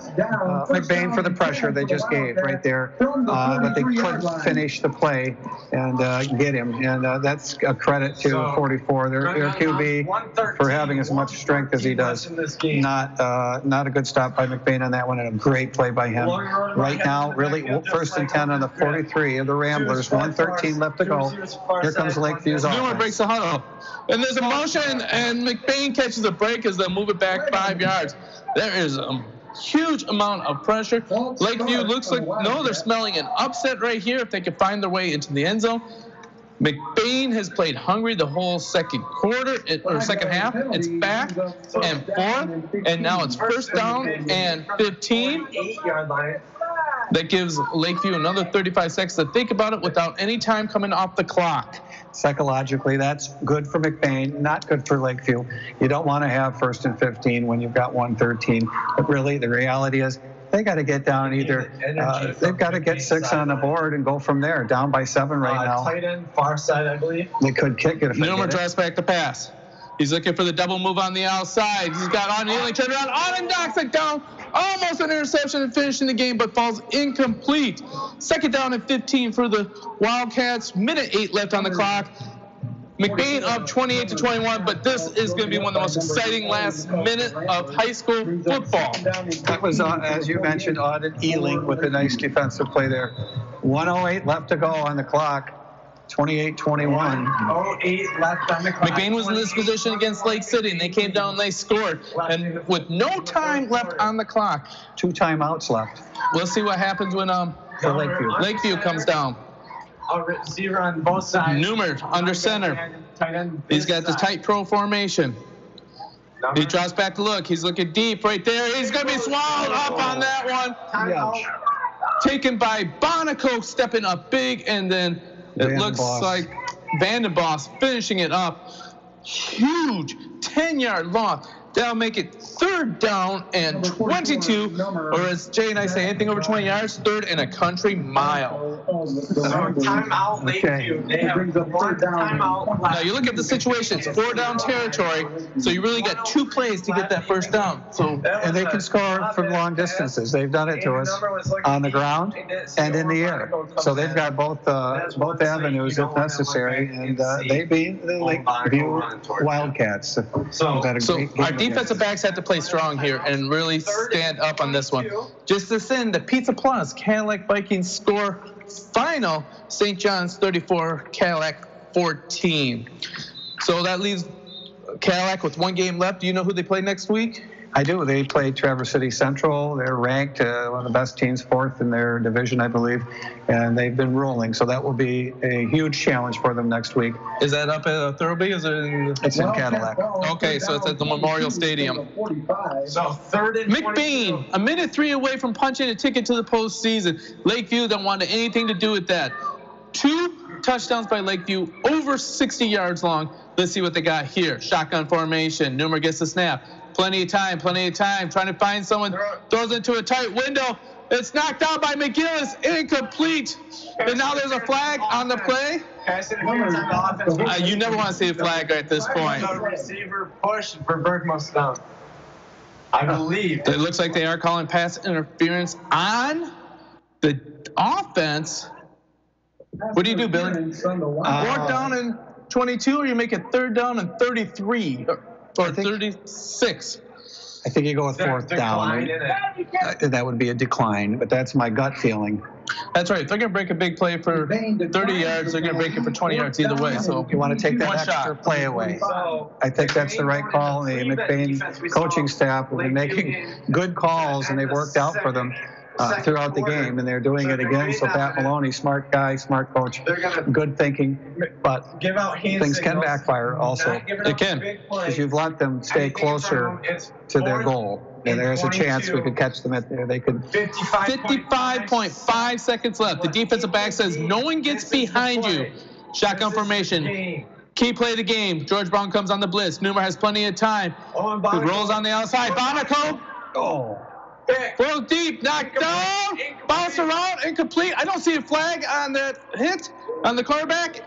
McBain for the pressure they just gave right there, but they couldn't finish the play and get him, and that's a credit to 44, their QB, for having as much strength as he does. Not a good stop by McBain on that one, and a great play by him. Right now, really, 1st and 10 on the 43 of the Ramblers, 1:13 left to go. Here comes Lakeview's offense. Newman breaks the huddle, and there's a motion, and McBain catches a break as they move it back 5 yards. There is a huge amount of pressure. Lakeview looks like, no, they're smelling an upset right here if they can find their way into the end zone. McBain has played hungry the whole second quarter, or second half. It's back and forth, and now it's 1st down and 15. 8-yard line. That gives Lakeview another 35 seconds to think about it without any time coming off the clock. Psychologically, that's good for McBain, not good for Lakeview. You don't want to have 1st and 15 when you've got 1:13. But really, the reality is they got to get down either. They've got to get 6 on the board and go from there. Down by 7 right now. Tight end, far side, I believe. They could kick it if they Newman drives back the pass. He's looking for the double move on the outside. He's got on kneeling, turn around, on and knocks it down. Almost an interception and finishing the game, but falls incomplete. 2nd down and 15 for the Wildcats. 1:08 left on the clock. McBain up 28-21, but this is going to be one of the most exciting last minute of high school football. That was, as you mentioned, Auden Ealing with a nice defensive play there. 1:08 left to go on the clock. 28-21. 1:08 left on the clock. McBain was in this position against Lake City, and they came down and they scored. And with no time left on the clock. 2 timeouts left. We'll see what happens when Lakeview comes down. A receiver on both sides. Newman under center. He's got the tight pro formation. He draws back to look. He's looking deep right there. He's going to be swallowed up on that one. Taken by Bonico, stepping up big, and then it looks like Vandenboss finishing it up. Huge 10-yard loss. That'll make it 3rd down and 22, or as Jay and I say, anything over 20 yards, 3rd and a country mile. Timeout, Lakeview. They have 1 timeout left. Now you look at the situation, it's 4-down territory, so you really got 2 plays to get that 1st down. So, and they can score from long distances. They've done it to us on the ground and in the air. So they've got both avenues if necessary, and they beat the Lakeview Wildcats. So our defensive backs had to play strong here and really stand up on this one. Just to send the Pizza Plus, Cadillac Vikings score final, St. John's 34, Cadillac 14. So that leaves Cadillac with 1 game left. Do you know who they play next week? I do. They play Traverse City Central. They're ranked one of the best teams, 4th in their division, I believe, and they've been rolling. So that will be a huge challenge for them next week. Is that up at Thurlby? It's in Cadillac. Okay, so it's at the Memorial Stadium. So 3rd and McBain, 1:03 away from punching a ticket to the postseason. Lakeview don't want anything to do with that. 2 touchdowns by Lakeview, over 60 yards long. Let's see what they got here. Shotgun formation. Newman gets the snap. Plenty of time, trying to find someone, throws into a tight window. It's knocked out by McGillis, incomplete. And now there's a flag on the play. You never want to see a flag at this point. Receiver push for Bergmus down. I believe. It looks like they are calling pass interference on the offense. What do you do, Billy? 4th down and 22, or you make it 3rd down and 33? Or 36. I think you go with 4th down. That would be a decline, but that's my gut feeling. That's right. If they're going to break a big play for 30 yards, they're going to break it for 20 yards either way. So you want to take that extra play away. I think that's the right call. The McBain coaching staff will be making good calls, and they've worked out for them throughout the game, and they're doing it again. So Pat Maloney, smart guy, smart coach, good thinking, but things can backfire also. It can, because you've let them stay closer to their goal. And there's a chance we could catch them at there. They could. 55.5 seconds left. The defensive back says no one gets behind you. Shotgun formation. Key play of the game. George Brown comes on the blitz. Newman has plenty of time. He rolls on the outside. Bonico. Full deep, knocked down, bounce around, incomplete. I don't see a flag on that hit on the quarterback.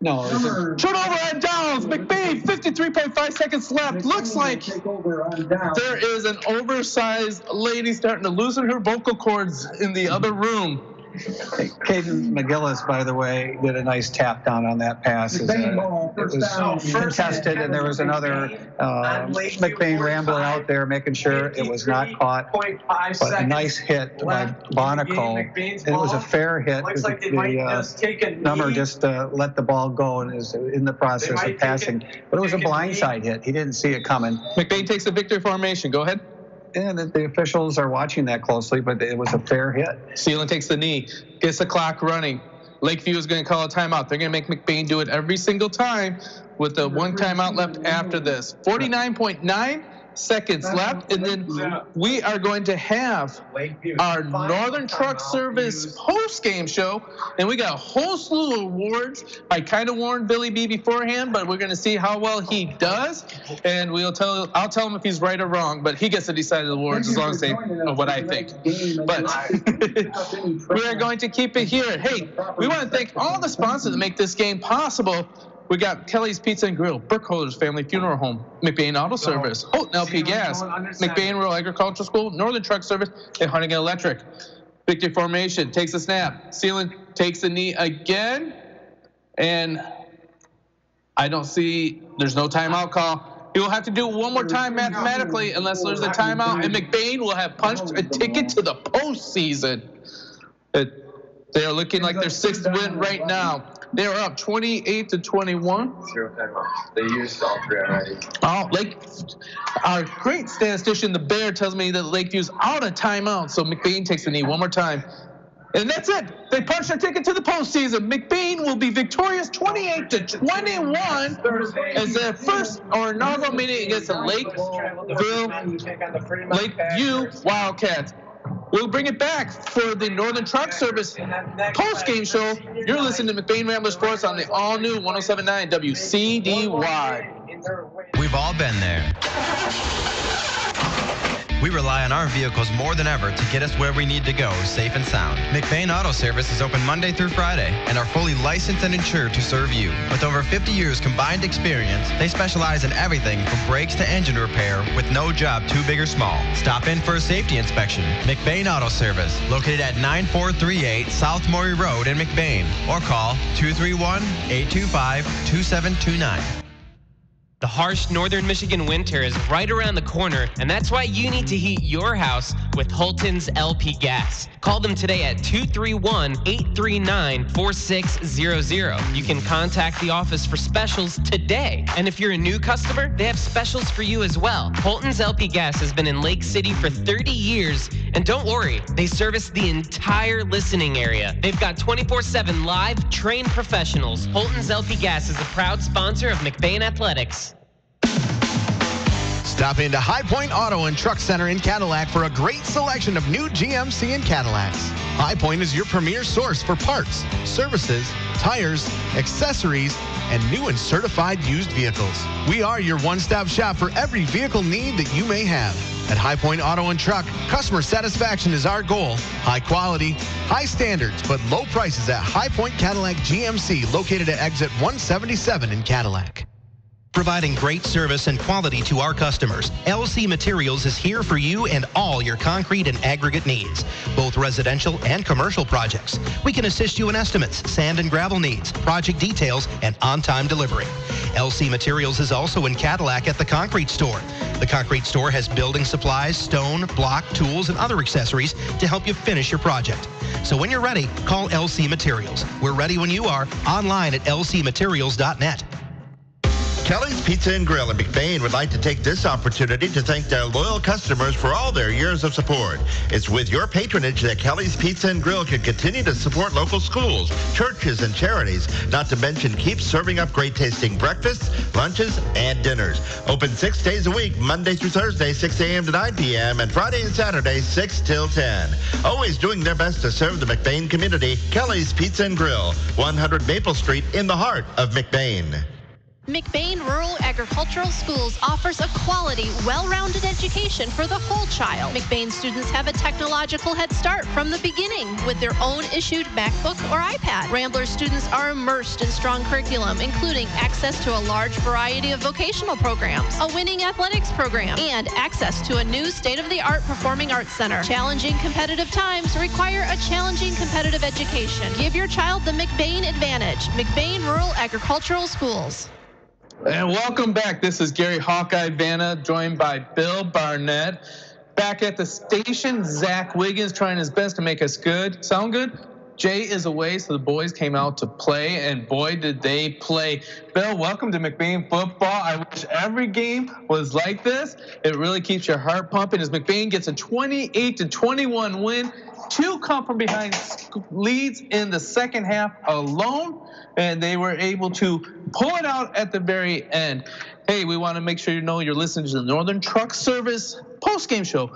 No. Turnover on downs. McBain, 53.5 seconds left. Looks like there is an oversized lady starting to loosen her vocal cords in the other room. Caden McGillis, by the way, did a nice tap down on that pass. It was contested, and there was another McBain Rambler out there making sure it was not caught. But a nice hit by Bonico. It was a fair hit. The number just let the ball go and is in the process of passing. But it was a blindside hit. He didn't see it coming. McBain takes the victory formation. Go ahead. And the officials are watching that closely, but it was a fair hit. Sealand takes the knee, gets the clock running. Lakeview is going to call a timeout. They're going to make McBain do it every single time with the one timeout left after this. 49.9 seconds left, and then we are going to have our Northern Truck Service post-game show, and we got a whole slew of awards. I kind of warned Billy B beforehand, but we're going to see how well he does, and I'll tell him if he's right or wrong, but he gets to decide the awards as long as they know what I think. But we are going to keep it here. Hey, we want to thank all the sponsors that make this game possible. We got Kelly's Pizza and Grill, Burkholder's Family Funeral Home, McBain Auto Service, Houghton LP Gas, McBain Rural Agricultural School, Northern Truck Service, and Huntington Electric. Victory formation, takes a snap. Sealand takes the knee again, and I don't see, there's no timeout call. He will have to do it one more time mathematically unless there's a timeout, and McBain will have punched a ticket to the postseason. They are looking like their sixth win right now. They are up 28-21. 0 timeouts. They used all 3 already. Oh, our great statistician, the Bear, tells me that Lakeview's out of timeout. So McBain takes the knee one more time. And that's it. They punched their ticket to the postseason. McBain will be victorious 28-21 as their first or inaugural meeting against the Lakeview Wildcats. We'll bring it back for the Northern Truck Service post-game show. You're listening to McBain Rambler Sports on the all-new 107.9 Wcdy. We've all been there. We rely on our vehicles more than ever to get us where we need to go, safe and sound. McBain Auto Service is open Monday through Friday and are fully licensed and insured to serve you. With over 50 years combined experience, they specialize in everything from brakes to engine repair with no job too big or small. Stop in for a safety inspection. McBain Auto Service, located at 9438 South Maury Road in McBain, or call 231-825-2729. The harsh northern Michigan winter is right around the corner, and that's why you need to heat your house with Holton's LP Gas. Call them today at 231-839-4600. You can contact the office for specials today. And if you're a new customer, they have specials for you as well. Holton's LP Gas has been in Lake City for 30 years, and don't worry, they service the entire listening area. They've got 24/7 live, trained professionals. Holton's LP Gas is a proud sponsor of McBain Athletics. Stop into High Point Auto and Truck Center in Cadillac for a great selection of new GMC and Cadillacs. High Point is your premier source for parts, services, tires, accessories, and new and certified used vehicles. We are your one-stop shop for every vehicle need that you may have. At High Point Auto and Truck, customer satisfaction is our goal. High quality, high standards, but low prices at High Point Cadillac GMC, located at exit 177 in Cadillac. Providing great service and quality to our customers, LC Materials is here for you and all your concrete and aggregate needs, both residential and commercial projects. We can assist you in estimates, sand and gravel needs, project details, and on-time delivery. LC Materials is also in Cadillac at the Concrete Store. The Concrete Store has building supplies, stone, block, tools, and other accessories to help you finish your project. So when you're ready, call LC Materials. We're ready when you are, online at lcmaterials.net. Kelly's Pizza and Grill in McBain would like to take this opportunity to thank their loyal customers for all their years of support. It's with your patronage that Kelly's Pizza and Grill can continue to support local schools, churches, and charities, not to mention keep serving up great tasting breakfasts, lunches, and dinners. Open 6 days a week, Monday through Thursday, 6 a.m. to 9 p.m., and Friday and Saturday, 6 till 10. Always doing their best to serve the McBain community, Kelly's Pizza and Grill, 100 Maple Street in the heart of McBain. McBain Rural Agricultural Schools offers a quality, well-rounded education for the whole child. McBain students have a technological head start from the beginning with their own issued MacBook or iPad. Rambler students are immersed in strong curriculum, including access to a large variety of vocational programs, a winning athletics program, and access to a new state-of-the-art performing arts center. Challenging competitive times require a challenging competitive education. Give your child the McBain advantage. McBain Rural Agricultural Schools. And welcome back. This is Gary Hawkeye Vanna, joined by Bill Barnett. Back at the station, Zach Wiggins trying his best to make us good. Sound good? Jay is away, so the boys came out to play, and boy, did they play. Bill, welcome to McBain football. I wish every game was like this. It really keeps your heart pumping as McBain gets a 28-21 win. 2 come from behind leads in the second half alone, and they were able to pull it out at the very end. Hey, we want to make sure you know you're listening to the Northern Truck Service postgame show.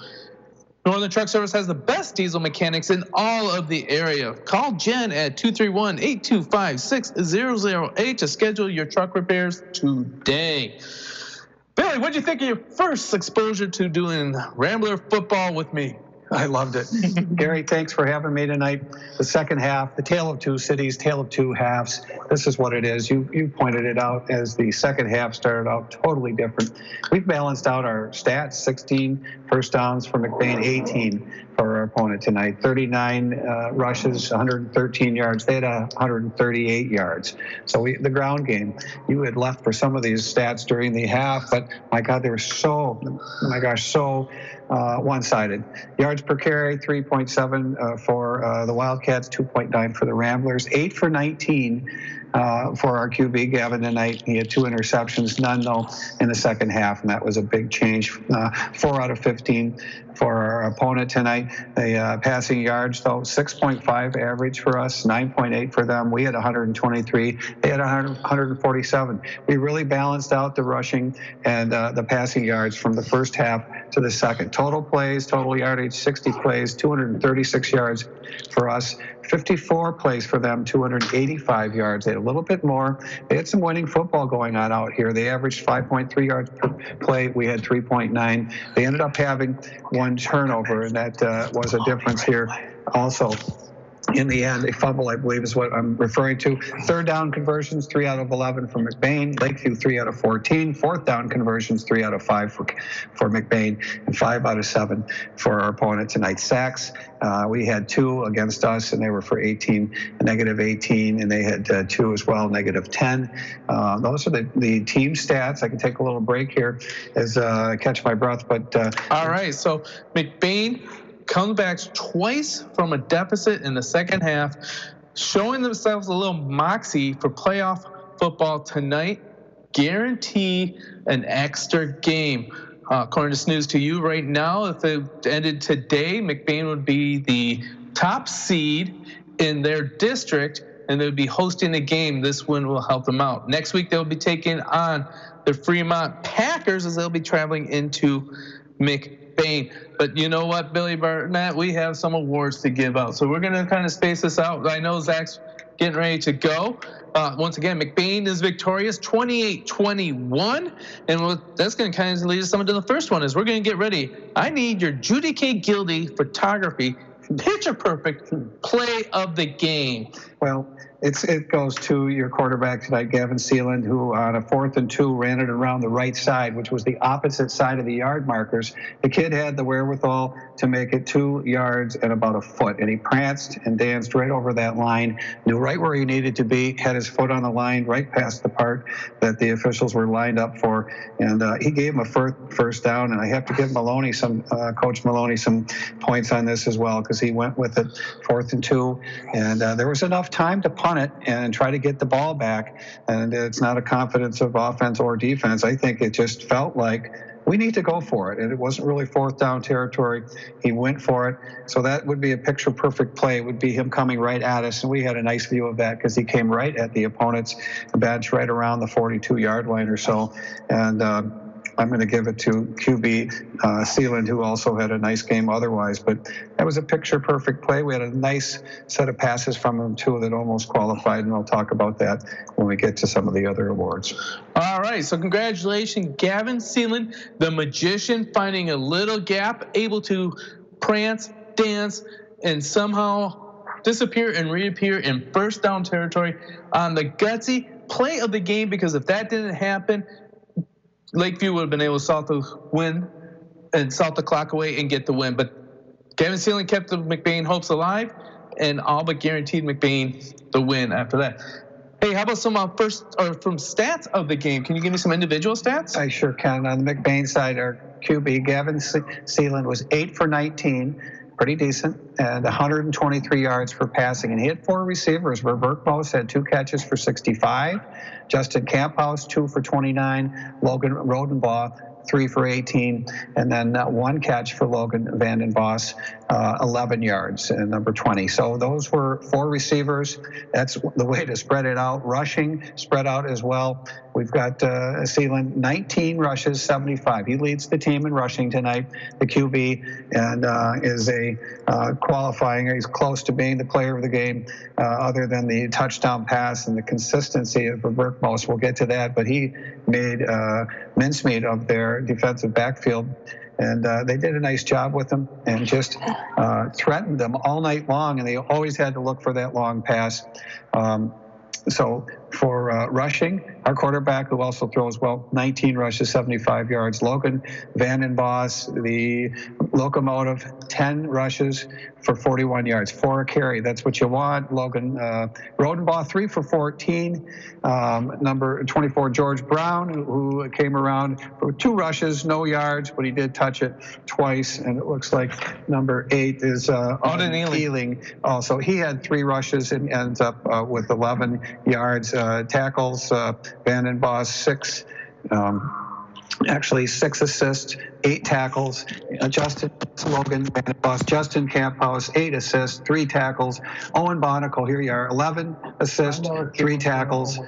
Northern Truck Service has the best diesel mechanics in all of the area. Call Jen at 231-825-6008 to schedule your truck repairs today. Billy, what'd you think of your first exposure to doing Rambler football with me? I loved it. Gary, thanks for having me tonight. The second half, the tale of two cities, tale of two halves. This is what it is. You pointed it out as the second half started out totally different. We've balanced out our stats, 16 first downs for McBain, 18 for our opponent tonight. 39 rushes, 113 yards. They had 138 yards. So the ground game, you had left for some of these stats during the half, but my God, they were so one-sided. Yards per carry, 3.7 for the Wildcats, 2.9 for the Ramblers, 8 for 19 for our QB, Gavin, tonight. He had 2 interceptions, none, though, in the second half, and that was a big change. 4 out of 15 for our opponent tonight. The passing yards, though, 6.5 average for us, 9.8 for them. We had 123. They had 147. We really balanced out the rushing and the passing yards from the first half to the second. Total plays, total yardage, 60 plays, 236 yards for us. 54 plays for them, 285 yards. They had a little bit more. They had some winning football going on out here. They averaged 5.3 yards per play. We had 3.9. They ended up having 1 turnover, and that was a difference here also. In the end, a fumble, I believe, is what I'm referring to. Third down conversions, 3 out of 11 for McBain. Lakeview, 3 out of 14. Fourth down conversions, 3 out of 5 for McBain, and 5 out of 7 for our opponent tonight. Sacks, we had 2 against us, and they were for 18, -18, and they had 2 as well, -10. Those are the team stats. I can take a little break here as I catch my breath, but all right, so McBain comes back twice from a deficit in the second half, showing themselves a little moxie for playoff football tonight. Guarantee an extra game. According to Snooze to You right now, if it ended today, McBain would be the top seed in their district, and they would be hosting the game. This win will help them out. Next week, they'll be taking on the Fremont Packers as they'll be traveling into McBain. But you know what, Billy Barnett, we have some awards to give out. So we're going to kind of space this out. I know Zach's getting ready to go. Once again, McBain is victorious, 28-21. And that's going to kind of lead us to the first one is we're going to get ready. I need your Judy K. Gildy photography, picture perfect play of the game. Well, it goes to your quarterback tonight, Gavin Seeland, who on a 4th and 2 ran it around the right side, which was the opposite side of the yard markers. The kid had the wherewithal to make it 2 yards and about a foot, and he pranced and danced right over that line, knew right where he needed to be, had his foot on the line right past the part that the officials were lined up for, and he gave him a first down. And I have to give Maloney Coach Maloney some points on this as well, because he went with it 4th and 2, and there was enough time to punt it and try to get the ball back. And it's not a confidence of offense or defense. I think it just felt like we need to go for it. And it wasn't really 4th down territory. He went for it. So that would be a picture perfect play. It would be him coming right at us. And we had a nice view of that because he came right at the opponent's bench, right around the 42-yard line or so. And I'm going to give it to QB Sealand, who also had a nice game otherwise. But that was a picture-perfect play. We had a nice set of passes from him, too, that almost qualified, and I'll talk about that when we get to some of the other awards. All right, so congratulations, Gavin Sealand, the magician, finding a little gap, able to prance, dance, and somehow disappear and reappear in first down territory on the gutsy play of the game, because if that didn't happen, Lakeview would have been able to salt the win and salt the clock away and get the win. But Gavin Sealand kept the McBain hopes alive and all but guaranteed McBain the win after that. Hey, how about some from stats of the game? Can you give me some individual stats? I sure can. On the McBain side, our QB, Gavin Sealand, was 8 for 19, pretty decent, and 123 yards for passing. And he had 4 receivers. Robert Moss had 2 catches for 65. Justin Camphouse, 2 for 29. Logan Rodenbaugh, 3 for 18, and then 1 catch for Logan Vandenbos, 11 yards, and number 20. So those were 4 receivers. That's the way to spread it out. Rushing spread out as well. We've got Sealand, 19 rushes, 75. He leads the team in rushing tonight, the QB, and is a qualifying. He's close to being the player of the game, other than the touchdown pass and the consistency of Robert Moss. We'll get to that, but he made mincemeat of their defensive backfield. And they did a nice job with them and just threatened them all night long, and they always had to look for that long pass. So for rushing, our quarterback, who also throws well, 19 rushes, 75 yards. Logan Vandenbos, the locomotive, 10 rushes for 41 yards, 4 a carry. That's what you want. Logan Rodenbaugh, 3 for 14. Number 24, George Brown, who came around for 2 rushes, no yards, but he did touch it twice. And it looks like number 8 is Auden Ealing. Also, he had 3 rushes and ends up with 11 yards. Tackles, Vandenbos, 6. Actually 6 assists, 8 tackles. Justin Camphouse, 8 assists, 3 tackles. Owen Bonicle, here you are, 11 assists, 3 tackles.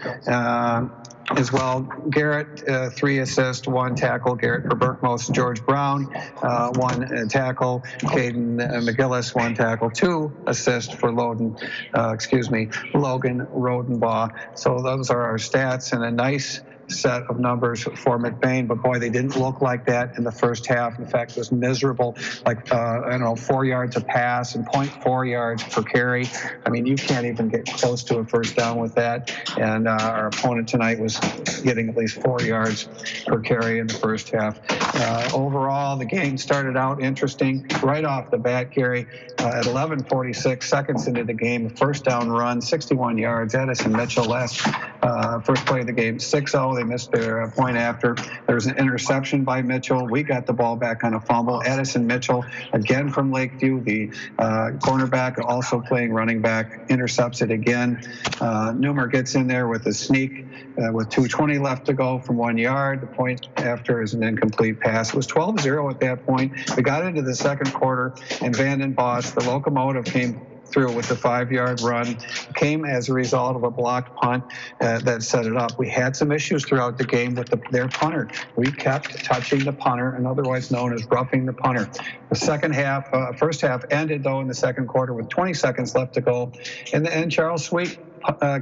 As well, Garrett, 3 assists, 1 tackle. Garrett for Berkmos. George Brown, 1 tackle. Caden McGillis, 1 tackle. 2 assists for Logan Rodenbaugh. So those are our stats, and a nice set of numbers for McBain, but boy, they didn't look like that in the first half. In fact, it was miserable, like, 4 yards a pass and 0.4 yards per carry. I mean, you can't even get close to a first down with that. And our opponent tonight was getting at least 4 yards per carry in the first half. Overall, the game started out interesting right off the bat, Gary. At 11:46 seconds into the game, first down run, 61 yards. Edison Mitchell first play of the game, 6-0. They missed their point after. There was an interception by Mitchell. We got the ball back on a fumble. Edison Mitchell, again from Lakeview, the cornerback, also playing running back, intercepts it again. Newmer gets in there with a sneak with 2:20 left to go from 1 yard. The point after is an incomplete pass. It was 12-0 at that point. We got into the second quarter, and Vandenbos, the locomotive, came through with the 5-yard run. Came as a result of a blocked punt that set it up. We had some issues throughout the game with their punter. We kept touching the punter, and otherwise known as roughing the punter. The first half ended, though, in the second quarter with 20 seconds left to go. And Charles Sweet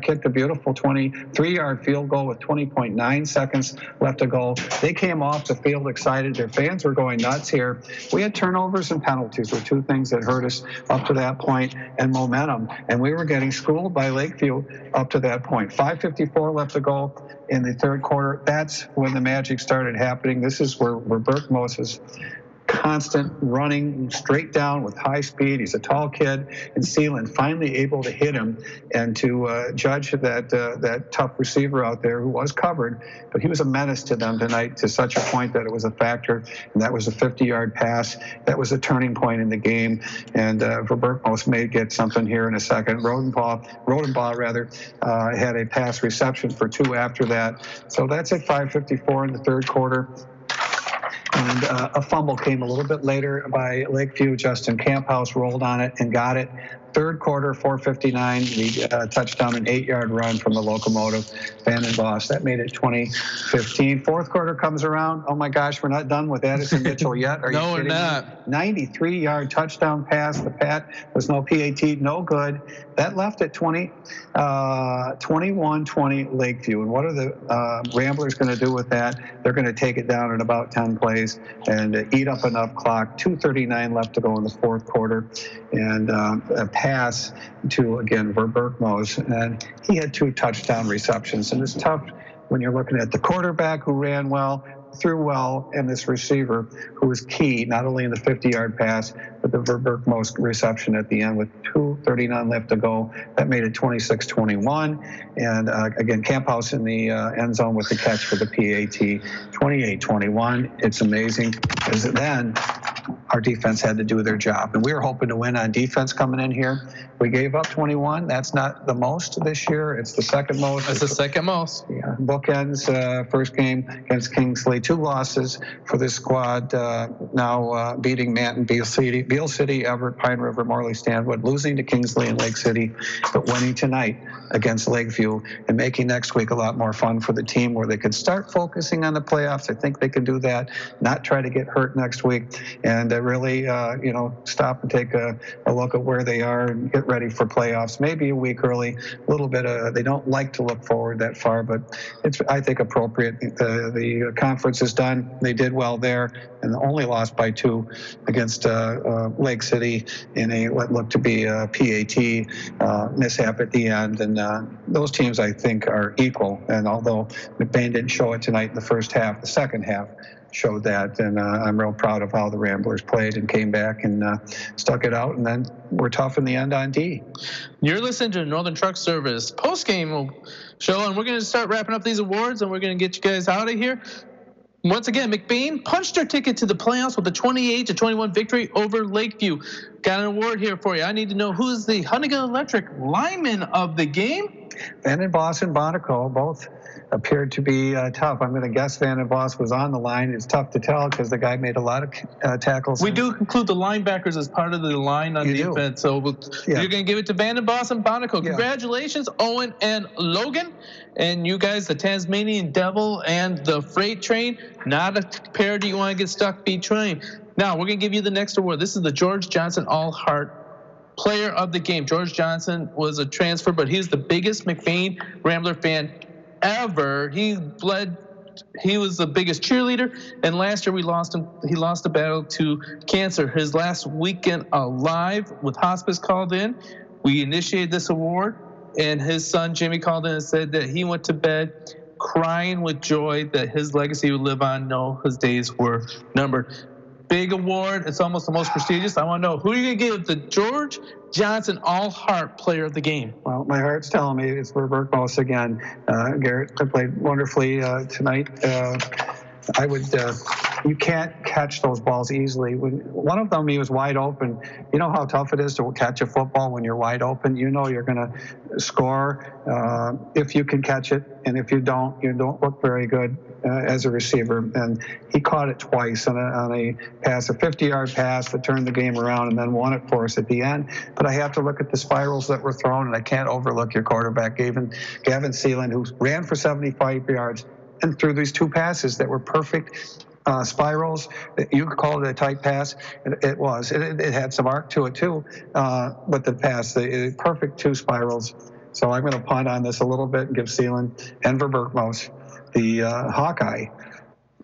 kicked a beautiful 23-yard field goal with 20.9 seconds left to go. They came off the field excited. Their fans were going nuts here. We had turnovers and penalties were 2 things that hurt us up to that point, and momentum. And we were getting schooled by Lakeview up to that point. 5:54 left to go in the third quarter. That's when the magic started happening. This is where Burke Moses constant running straight down with high speed. He's a tall kid, and Sealand finally able to hit him and to judge that tough receiver out there who was covered, but he was a menace to them tonight to such a point that it was a factor, and that was a 50-yard pass. That was a turning point in the game, and Verbertmos may get something here in a second. Rodenbaugh had a pass reception for 2 after that. So that's at 5:54 in the third quarter. And a fumble came a little bit later by Lakeview. Justin Camphouse rolled on it and got it. Third quarter, 4:59, the touchdown, an 8-yard run from the locomotive, Van den Bosch. That made it 20-15. Fourth quarter comes around. Oh, my gosh, we're not done with Addison Mitchell yet. Are you kidding me? No, we're not. 93-yard touchdown pass. The PAT was no PAT, no good. That left it 21-20 Lakeview. And what are the Ramblers going to do with that? They're going to take it down in about 10 plays and eat up enough clock. 2:39 left to go in the fourth quarter. And a pass to, again, Verbergmos. And he had 2 touchdown receptions. And it's tough when you're looking at the quarterback who ran well, threw well, and this receiver who was key, not only in the 50-yard pass, but the Verbergmos reception at the end with 2:39 left to go. That made it 26-21. And again, Camphouse in the end zone with the catch for the PAT, 28-21. It's amazing, because then our defense had to do their job. And we were hoping to win on defense coming in here. We gave up 21. That's not the most this year. It's the second most. That's the second most. Yeah. Bookends, first game against Kingsley. 2 losses for this squad. Now beating Manton, Beale City, Everett, Pine River, Morley, Stanwood, losing to Kingsley and Lake City, but winning tonight against Lakeview and making next week a lot more fun for the team, where they could start focusing on the playoffs. I think they can do that, not try to get hurt next week, and really, stop and take a look at where they are and get ready for playoffs. Maybe a week early, a little bit. They don't like to look forward that far, but it's, I think, appropriate. The conference is done. They did well there, and only lost by 2 against Lake City in what looked to be a PAT mishap at the end. And those teams, I think, are equal. And although McBain didn't show it tonight in the first half, the second half showed that. And I'm real proud of how the Ramblers played and came back and stuck it out. And then we're tough in the end on D. You're listening to Northern Truck Service post-game show, and we're going to start wrapping up these awards, and we're going to get you guys out of here. Once again, McBain punched their ticket to the playoffs with a 28-21 victory over Lakeview. Got an award here for you. I need to know who's the Huntington Electric lineman of the game. Van den Bosch and Bonico both appeared to be tough. I'm going to guess Van den Bosch was on the line. It's tough to tell because the guy made a lot of tackles. We do include the linebackers as part of the line on defense. So you're going to give it to Van den Bosch and Bonico. Congratulations, Owen and Logan. And you guys, the Tasmanian Devil and the Freight Train, not a pair that you want to get stuck between. Now, we're going to give you the next award. This is the George Johnson All-Heart Player of the Game. George Johnson was a transfer, but he's the biggest McBain Rambler fan ever. He was the biggest cheerleader, and last year he lost the battle to cancer. His last weekend alive with hospice called in. We initiated this award, and his son Jimmy called in and said that he went to bed crying with joy that his legacy would live on. No, his days were numbered. Big award. It's almost the most prestigious. I want to know, who are you going to give the George Johnson All-Heart Player of the Game? Well, my heart's telling me it's Verbergmos again. Garrett played wonderfully tonight. I would, you can't catch those balls easily. One of them, he was wide open. You know how tough it is to catch a football when you're wide open? You know you're going to score if you can catch it, and if you don't look very good as a receiver. And he caught it twice on a pass, a 50-yard pass that turned the game around and then won it for us at the end. But I have to look at the spirals that were thrown, and I can't overlook your quarterback, Gavin Seeland, who ran for 75 yards and threw these 2 passes that were perfect spirals. You could call it a tight pass. It was. It had some arc to it too, but the pass, the perfect 2 spirals. So I'm going to punt on this a little bit and give Seeland and Verbergmos the Hawkeye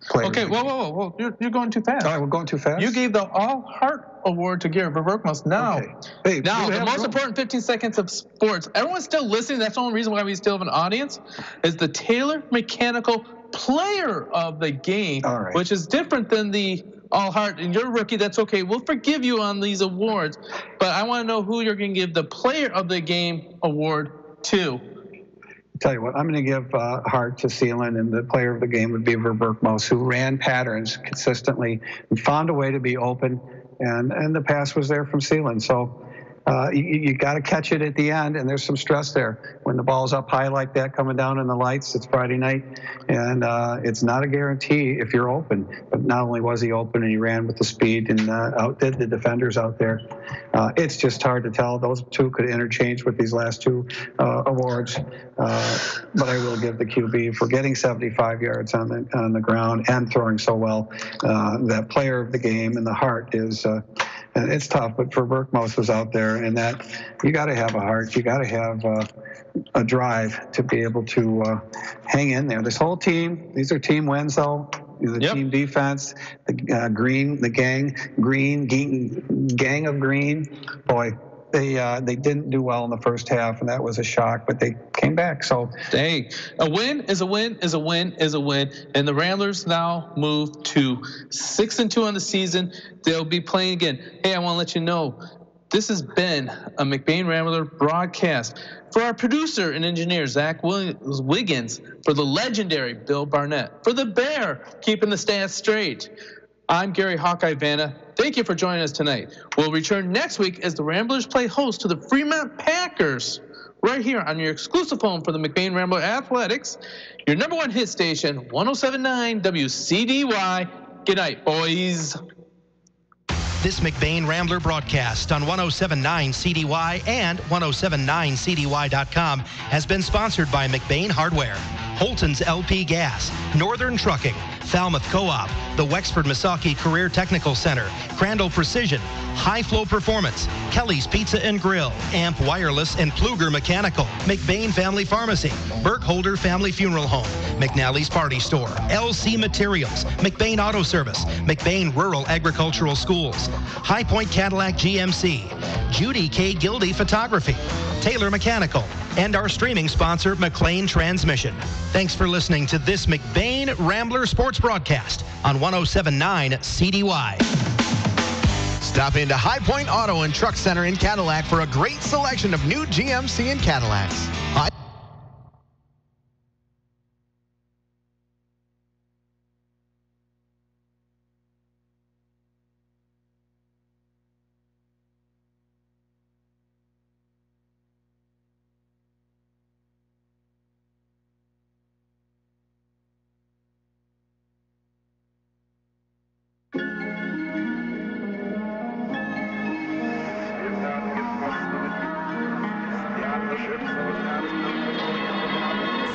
player. Okay, whoa. You're going too fast. All right, we're going too fast. You gave the All-Heart Award to Garrett Verbergmos. Now, okay. The most important 15 seconds of sports. Everyone's still listening. That's the only reason why we still have an audience. Is the Taylor Mechanical Player of the Game, which is different than the All-Heart. And you're a rookie. That's okay. We'll forgive you on these awards. But I want to know who you're going to give the Player of the Game award to. Tell you what, I'm going to give heart to Seeland, and the player of the game would be Verbergmos, who ran patterns consistently and found a way to be open, and the pass was there from Seeland. So you got to catch it at the end, and there's some stress there. When the ball's up high like that, coming down in the lights, it's Friday night, and it's not a guarantee if you're open. But not only was he open, and he ran with the speed and outdid the defenders out there. It's just hard to tell. Those two could interchange with these last two awards, but I will give the QB for getting 75 yards on the ground and throwing so well. That player of the game and the heart is. It's tough, but for Berkmos was out there, and that you got to have a heart, you got to have a drive to be able to hang in there. This whole team, these are team wins, though. The team defense, the gang of green. Boy, they didn't do well in the first half, and that was a shock. But they came back. So dang, a win is a win is a win is a win, and the Ramblers now move to 6-2 on the season. They'll be playing again. Hey, I want to let you know, this has been a McBain Rambler broadcast. For our producer and engineer, Zach Wiggins, for the legendary Bill Barnett, for the Bear, keeping the stats straight, I'm Gary Hawkeye Vanna. Thank you for joining us tonight. We'll return next week as the Ramblers play host to the Fremont Packers, right here on your exclusive home for the McBain Rambler Athletics, your #1 hit station, 107.9 WCDY. Good night, boys. This McBain Rambler broadcast on 107.9 CDY and 107.9CDY.com has been sponsored by McBain Hardware, Holton's LP Gas, Northern Trucking, Falmouth Co-op, the Wexford Misaki Career Technical Center, Crandall Precision, High Flow Performance, Kelly's Pizza and Grill, Amp Wireless and Pluger Mechanical, McBain Family Pharmacy, Burkholder Family Funeral Home, McNally's Party Store, LC Materials, McBain Auto Service, McBain Rural Agricultural Schools, High Point Cadillac GMC, Judy K. Gildy Photography, Taylor Mechanical, and our streaming sponsor, McLean Transmission. Thanks for listening to this McBain Rambler Sports broadcast on 107.9 CDY. Stop into High Point Auto and Truck Center in Cadillac for a great selection of new GMC and Cadillacs.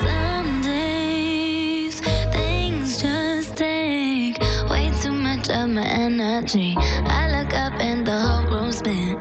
Some days things just take way too much of my energy. I look up and the whole room's spinning.